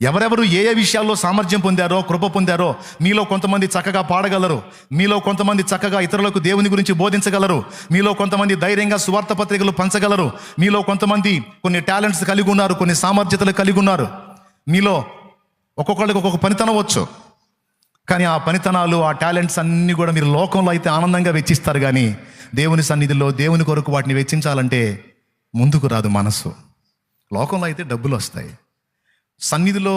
Speaker 1: ఎవరెవరు ఏ ఏ విషయాల్లో సామర్థ్యం పొందారో, కృప పొందారో, మీలో కొంతమంది చక్కగా పాడగలరు, మీలో కొంతమంది చక్కగా ఇతరులకు దేవుని గురించి బోధించగలరు, మీలో కొంతమంది ధైర్యంగా సువార్త పత్రికలు పంచగలరు, మీలో కొంతమంది కొన్ని టాలెంట్స్ కలిగి ఉన్నారు, కొన్ని సామర్థ్యతలు కలిగి ఉన్నారు. మీలో ఒక్కొక్కళ్ళకి ఒక్కొక్క పనితనం వచ్చు, కానీ ఆ పనితనాలు, ఆ టాలెంట్స్ అన్నీ కూడా మీరు లోకంలో అయితే ఆనందంగా వెచ్చిస్తారు, కానీ దేవుని సన్నిధిలో దేవుని కొరకు వాటిని వెచ్చించాలంటే ముందుకు రాదు మనసు. లోకంలో అయితే డబ్బులు వస్తాయి, సన్నిధిలో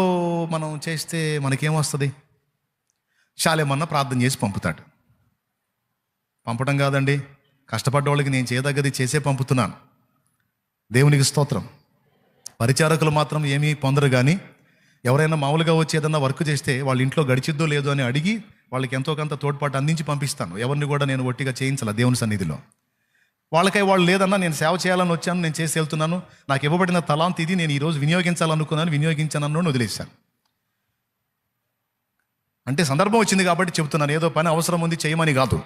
Speaker 1: మనం చేస్తే మనకేమొస్తుంది? చాలేమన్నా ప్రార్థన చేసి పంపుతాడు. పంపడం కాదండి, కష్టపడ్డ వాళ్ళకి నేను చేయదగ్గది చేసే పంపుతున్నాను. దేవునికి స్తోత్రం. పరిచారకులు మాత్రం ఏమీ పొందరు, కానీ ఎవరైనా మామూలుగా వచ్చి ఏదన్నా వర్క్ చేస్తే వాళ్ళ ఇంట్లో గడిచిద్దో లేదో అని అడిగి వాళ్ళకి ఎంతో కొంత తోడ్పాటు అందించి పంపిస్తాను. ఎవరిని కూడా నేను ఒట్టిగా చేయించాల దేవుని సన్నిధిలో. వాళ్ళకై వాళ్ళు లేదన్నా నేను సేవ చేయాలని వచ్చాను, నేను చేసి వెళ్తున్నాను, నాకు ఇవ్వబడిన తలాంత్ ఇది, నేను ఈరోజు వినియోగించాలనుకున్నాను, వినియోగించానన్ను వదిలేశాను. అంటే సందర్భం వచ్చింది కాబట్టి చెప్తున్నాను, ఏదో పని అవసరం ఉంది చేయమని కాదు.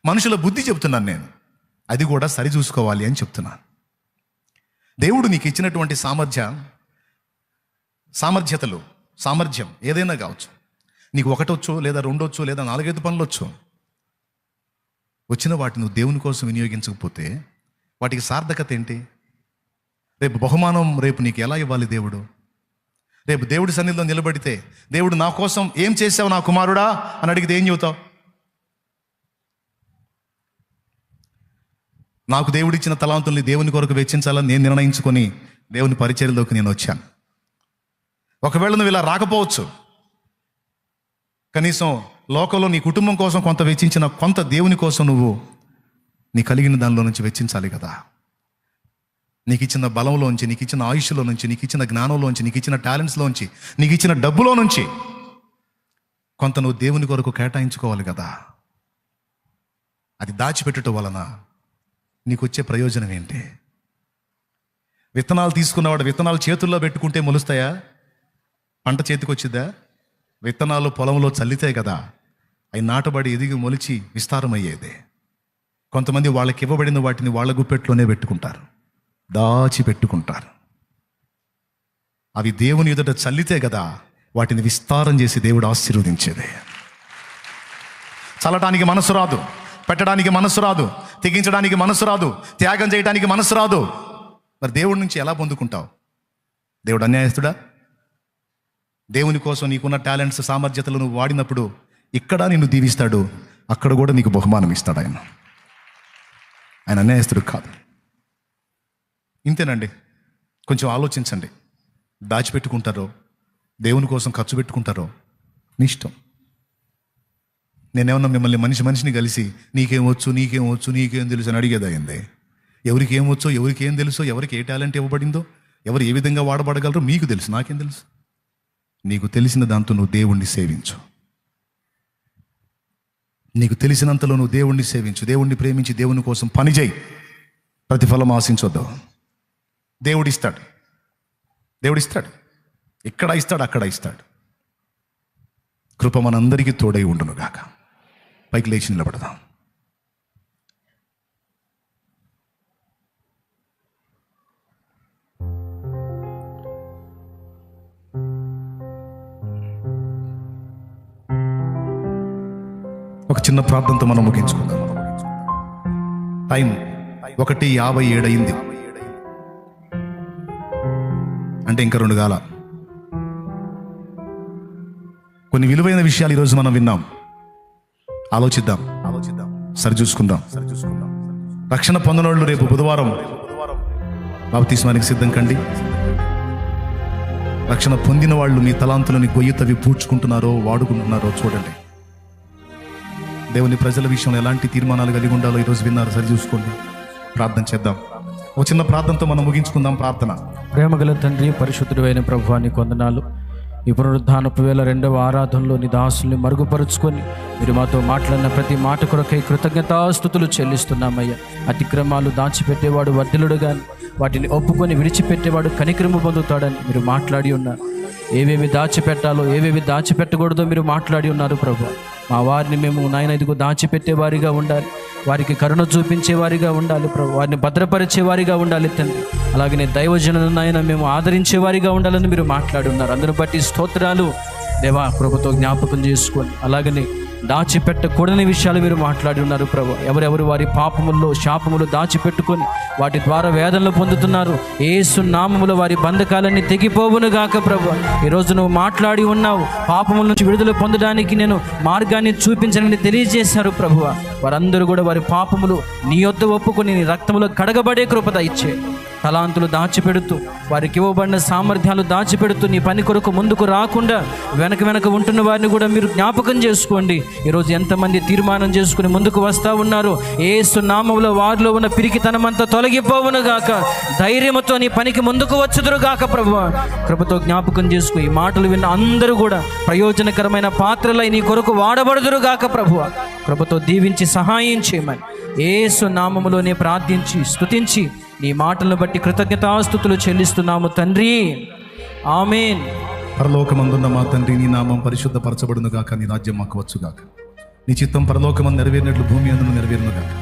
Speaker 1: మనుషుల బుద్ధి చెప్తున్నాను నేను, అది కూడా సరి చూసుకోవాలి అని చెప్తున్నాను. దేవుడు నీకు ఇచ్చినటువంటి సామర్థ్యం ఏదైనా కావచ్చు. నీకు ఒకటొచ్చు, లేదా రెండొచ్చు, లేదా 4-5 పనులు వచ్చు. వచ్చిన వాటిని నువ్వు దేవుని కోసం వినియోగించకపోతే వాటికి సార్థకత ఏంటి? రేపు బహుమానం రేపు నీకు ఎలా ఇవ్వాలి దేవుడు? రేపు దేవుడి సన్నిధిలో నిలబడితే దేవుడు నా కోసం ఏం చేసావు నా కుమారుడా అని అడిగితే ఏం చెబుతావు? నాకు దేవుడిచ్చిన తలాంతుల్ని దేవుని కొరకు వెచ్చించాలని నేను నిర్ణయించుకొని దేవుని పరిచర్యలోకి నేను వచ్చాను. ఒకవేళ నువ్వు ఇలా రాకపోవచ్చు, కనీసం లోకంలో నీ కుటుంబం కోసం కొంత వెచ్చించిన కొంత దేవుని కోసం నువ్వు నీ కలిగిన దానిలో నుంచి వెచ్చించాలి కదా. నీకు ఇచ్చిన బలంలోంచి, నీకు ఇచ్చిన ఆయుష్లో నుంచి, నీకు ఇచ్చిన జ్ఞానంలోంచి, నీకు ఇచ్చిన టాలెంట్స్లోంచి, నీకు ఇచ్చిన డబ్బులో నుంచి కొంత నువ్వు దేవుని కొరకు కేటాయించుకోవాలి కదా. అది దాచిపెట్టడం వలన నీకు వచ్చే ప్రయోజనం ఏంటి? విత్తనాలు తీసుకున్నవాడు విత్తనాలు చేతుల్లో పెట్టుకుంటే మొలుస్తాయా? పంట చేతికి వచ్చిద్దా? విత్తనాలు పొలంలో చల్లితే కదా అవి నాటబడి ఎదిగి మొలిచి విస్తారమయ్యేది. కొంతమంది వాళ్ళకి ఇవ్వబడిన వాటిని వాళ్ళ గుప్పెట్లోనే పెట్టుకుంటారు, దాచిపెట్టుకుంటారు. అవి దేవుని ఎదుట చల్లితే కదా వాటిని విస్తారం చేసి దేవుడు ఆశీర్వదించేది. చల్లటానికి మనసు రాదు, పెట్టడానికి మనసు రాదు, తెగించడానికి మనసు రాదు, త్యాగం చేయడానికి మనసు రాదు. మరి దేవుడి నుంచి ఎలా పొందుకుంటావు? దేవుడు అన్యాయస్తుడా? దేవుని కోసం నీకున్న టాలెంట్స్, సామర్థ్యతలు నువ్వు వాడినప్పుడు ఇక్కడ నిన్ను దీవిస్తాడు, అక్కడ కూడా నీకు బహుమానం ఇస్తాడు. ఆయన అన్యాయస్తుడు కాదు. ఇంతేనండి. కొంచెం ఆలోచించండి. దాచిపెట్టుకుంటారో దేవుని కోసం ఖర్చు పెట్టుకుంటారో నీ ఇష్టం. నేనేమన్నా మిమ్మల్ని మనిషిని కలిసి నీకేం తెలుసు అని అడిగేదయింది. ఎవరికి ఏం వచ్చో, ఎవరికి ఏం తెలుసో, ఎవరికి ఏ టాలెంట్ ఇవ్వబడిందో ఎవరు ఏ విధంగా వాడబడగలరో మీకు తెలుసు, నాకేం తెలుసు. నీకు తెలిసిన దాంతో నువ్వు దేవుణ్ణి సేవించు. నీకు తెలిసినంతలో నువ్వు దేవుణ్ణి సేవించు, దేవుణ్ణి ప్రేమించి దేవుని కోసం పనిచేయి. ప్రతిఫలం ఆశించొద్దు. దేవుడిస్తాడు, దేవుడిస్తాడు. ఇక్కడ ఇస్తాడు, అక్కడ ఇస్తాడు. కృప మనందరికీ తోడై ఉండును గాక. పైకి లేచి నిలబడదాం. ఒక చిన్న ప్రార్థనతో మనం ముగించుకుందాం. టైం 1:57 అయింది. అంటే ఇంకా 2 గాల. కొన్ని విలువైన విషయాలు ఈరోజు మనం విన్నాం. ఆలోచిద్దాం, సరిచూసుకుందాం. రక్షణ పొందనోళ్ళు రేపు బుధవారం బాప్తిస్మానికి సిద్ధం కండి. రక్షణ పొందిన వాళ్ళు మీ తలాంతులని గొయ్యి తవ్వి పూడ్చుకుంటున్నారో వాడుకుంటున్నారో చూడండి. దేవుని ప్రజల విషయంలో ఎలాంటి తీర్మానాలు కలిగి ఉండాలో ఈరోజు విన్నారు, సరి చూసుకోండి. ప్రార్థన చేద్దాం. ఒక చిన్న ప్రార్థనతో మనం ముగించుకుందాం. ప్రార్థన.
Speaker 2: ప్రేమగల తండ్రి, పరిశుద్ధుడు అయిన ప్రభువా, నీకు వందనాలు. ఈ పునరుద్ధానపు వేళ 2వ ఆరాధనలో నీ దాసుల్ని మరుగుపరుచుకొని మీరు మాతో మాట్లాడిన ప్రతి మాట కొరకై కృతజ్ఞతాస్తుతులు చెల్లిస్తున్నామయ్యా. అతిక్రమాలు దాచిపెట్టేవాడు వర్ధిల్లుడు గాని వాటిని ఒప్పుకొని విడిచిపెట్టేవాడు కనికరము పొందుతాడని మీరు మాట్లాడి ఉన్నారు. ఏవేమి దాచిపెట్టాలో ఏవేవి దాచిపెట్టకూడదో మీరు మాట్లాడి ఉన్నారు ప్రభు. మా వారిని మేము నాయన ఇదిగో దాచిపెట్టేవారిగా ఉండాలి, వారికి కరుణ చూపించేవారిగా ఉండాలి ప్రభు, వారిని భద్రపరిచేవారిగా ఉండాలి తండ్రి. అలాగనే దైవజనులను నాయన మేము ఆదరించేవారిగా ఉండాలని మీరు మాట్లాడి ఉన్నారు. అందును బట్టి స్తోత్రాలు దేవా. కృపతో జ్ఞాపకం చేసుకోండి. అలాగనే దాచిపెట్టకూడని విషయాలు మీరు మాట్లాడి ఉన్నారు ప్రభు. ఎవరెవరు వారి పాపముల్లో శాపములు దాచిపెట్టుకొని వాటి ద్వారా వేదనలు పొందుతున్నారు, యేసు నామములో వారి బంధకాలన్నీ తెగిపోవును గాక ప్రభు. ఈరోజు నువ్వు మాట్లాడి ఉన్నావు, పాపముల నుంచి విడుదల పొందడానికి నేను మార్గాన్ని చూపించనని తెలియజేశారు ప్రభు. వారందరూ కూడా వారి పాపములు నీ యొద్ద ఒప్పుకొని నీ రక్తములో కడగబడే కృపద ఇచ్చే. తలాంతులు దాచిపెడుతూ వారికి ఇవ్వబడిన సామర్థ్యాలు దాచిపెడుతూ నీ పని కొరకు ముందుకు రాకుండా వెనక ఉంటున్న వారిని కూడా మీరు జ్ఞాపకం చేసుకోండి. ఈరోజు ఎంతమంది తీర్మానం చేసుకుని ముందుకు వస్తూ ఉన్నారు, యేసు నామములో వారిలో ఉన్న పిరికితనమంతా తొలగిపోవును గాక. ధైర్యముతో నీ పనికి ముందుకు వచ్చుదురు గాక ప్రభువా. కృపతో జ్ఞాపకం చేసుకు ఈ మాటలు విన్న అందరూ కూడా ప్రయోజనకరమైన పాత్రలై నీ కొరకు వాడబడుదురు గాక ప్రభువా. కృపతో దీవించి సహాయం చేయమని యేసు నామములోనే ప్రార్థించి స్తుతించి నీ మాటలను బట్టి కృతజ్ఞతాస్తుతులు చెల్లిస్తున్నాము తండ్రి. ఆమేన్.
Speaker 1: పరలోకమందున్న మా తండ్రి, నీ నామం పరిశుద్ధపరచబడును గాక. నీ రాజ్యం మాకు వచ్చుగాక. నీ చిత్తం పరలోకమందు నెరవేరినట్లు భూమి అందును నెరవేరును గాక.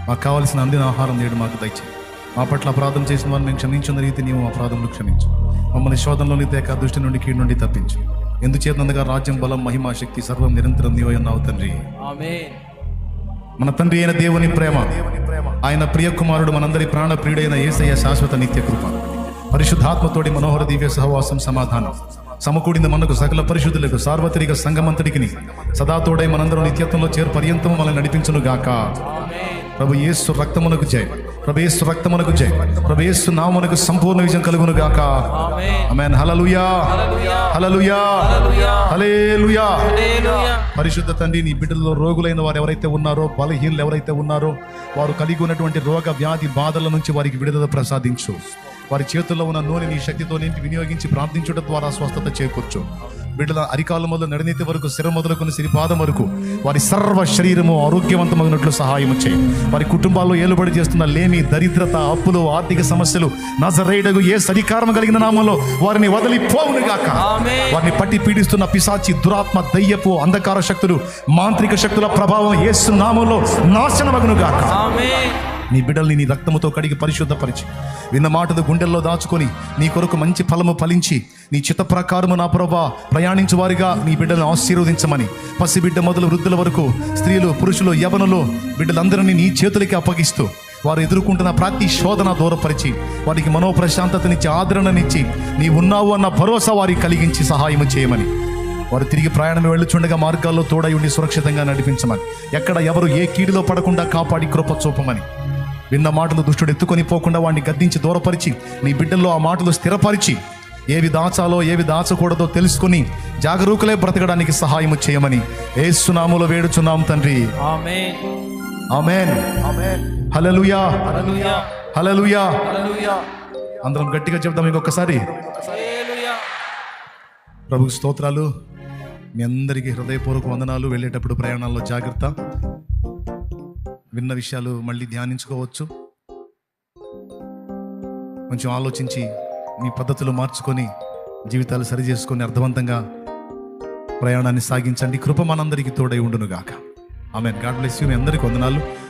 Speaker 1: మాకు కావలసిన అందిన ఆహారం నేడు మాకు దయచేయి. మా పట్ల అపరాధం చేసిన వారిని మేము క్షమించిన రీతి నీవు అపరాధములు క్షమించు. మమ్మల్ని శోధనలోని తేక దుష్టి నుండి కీడు నుండి తప్పించు. ఎందుచేతనగా రాజ్యం, బలం, మహిమ, శక్తి సర్వం నిరంతరం నీవై ఉన్నావు తండ్రి.
Speaker 2: ఆమేన్.
Speaker 1: మన తండ్రి అయిన దేవుని ప్రేమ, ఆయన ప్రియ కుమారుడు మనందరి ప్రాణ ప్రియుడైన యేసయ్య శాశ్వత నిత్య కృప, పరిశుద్ధాత్మతోటి మనోహర దివ్య సహవాసం, సమాధానం సమకూడిన మనకు సకల పరిశుద్ధులకు సార్వత్రిక సంఘమంతటికి సదాతోడై మనందరం నిత్యత్వంలో చేరు పర్యంతం మనల్ని నడిపించును గాక. ప్రభు యేసు రక్తమునకు జై, ప్రభు యేసు రక్తమునకు జై, ప్రభు యేసు నామమునకు సంపూర్ణ విజయం కలుగును గాక. ఆమేన్. హల్లెలూయా, హల్లెలూయా, హల్లెలూయా. పరిశుద్ధ తండ్రి, నీ బిడ్డలలో రోగులైన వారు ఎవరైతే ఉన్నారో, బలహీనులు ఎవరైతే ఉన్నారో, వారు కలిగి ఉన్నటువంటి రోగ వ్యాధి బాధల నుంచి వారికి విడుదల ప్రసాదించు. వారి చేతుల్లో ఉన్న నూనె నీ శక్తితో నింపి వినియోగించి ప్రార్థించడం ద్వారా స్వస్థత చేకూర్చు. బిడ్డల అరికాల మొదలు నడినీతి వరకు, శిర మొదలుకొని సిరిపాదం వరకు వారి సర్వ శరీరము ఆరోగ్యవంతమైనట్లు సహాయం చేయి. వారి కుటుంబాల్లో ఏలుబడి చేస్తున్న లేమి, దరిద్రత, అప్పులు, ఆర్థిక సమస్యలు నజరేయుడగు యేసు అధికారం కలిగిన నామంలో వారిని వదిలిపోవును గాక. వారిని పట్టి పీడిస్తున్న పిశాచి, దురాత్మ, దయ్యపు, అంధకార శక్తులు, మాంత్రిక శక్తుల ప్రభావం యేసు నామంలో నాశనమగును గాక. నీ బిడ్డల్ని నీ రక్తముతో కడిగి పరిశుద్ధపరిచి విన్న మాటలు గుండెల్లో దాచుకొని నీ కొరకు మంచి ఫలము ఫలించి నీ చిత్త ప్రకారము నా ప్రభువా ప్రయాణించు వారిగా నీ బిడ్డలను ఆశీర్వదించమని, పసిబిడ్డ మొదలు వృద్ధుల వరకు, స్త్రీలు, పురుషులు, యవనులు బిడ్డలందరినీ నీ చేతులకి అప్పగిస్తూ వారు ఎదుర్కొంటున్న ప్రతి శోధన దూరపరిచి వారికి మనోప్రశాంతతనిచ్చి ఆదరణనిచ్చి నీ ఉన్నావు అన్న భరోసా వారికి కలిగించి సహాయం చేయమని, వారు తిరిగి ప్రయాణం వెళ్ళుచుండగా మార్గాల్లో తోడై ఉండి సురక్షితంగా నడిపించమని, ఎక్కడ ఎవరు ఏ కీడులో పడకుండా కాపాడి కృప చూపమని, విన్న మాటలు దుష్టుడు ఎత్తుకొని పోకుండా వాడిని గద్దించి దూరపరిచి నీ బిడ్డల్లో ఆ మాటలు స్థిరపరిచి ఏవి దాచాలో ఏవి దాచకూడదో తెలుసుకుని జాగరూకులే బ్రతకడానికి సహాయం చేయమని యేసు నామములో వేడుచున్నాం తండ్రి.
Speaker 2: ఆమేన్.
Speaker 1: ఆమేన్. హల్లెలూయా, హల్లెలూయా, హల్లెలూయా. అందరం గట్టిగా చెప్దాం ఇంకొకసారి. ప్రభుకి స్తోత్రాలు. మీ అందరికీ హృదయపూర్వక వందనాలు. వెళ్ళేటప్పుడు ప్రయాణాల్లో జాగ్రత్త. విన్న విషయాలు మళ్ళీ ధ్యానించుకోవచ్చు. కొంచెం ఆలోచించి మీ పద్ధతులు మార్చుకొని జీవితాలు సరి చేసుకొని అర్థవంతంగా ప్రయాణాన్ని సాగించండి. కృప మనందరికీ తోడై ఉండును గాక. ఆమెన్. God bless you. మీ అందరికీ వందనాలు.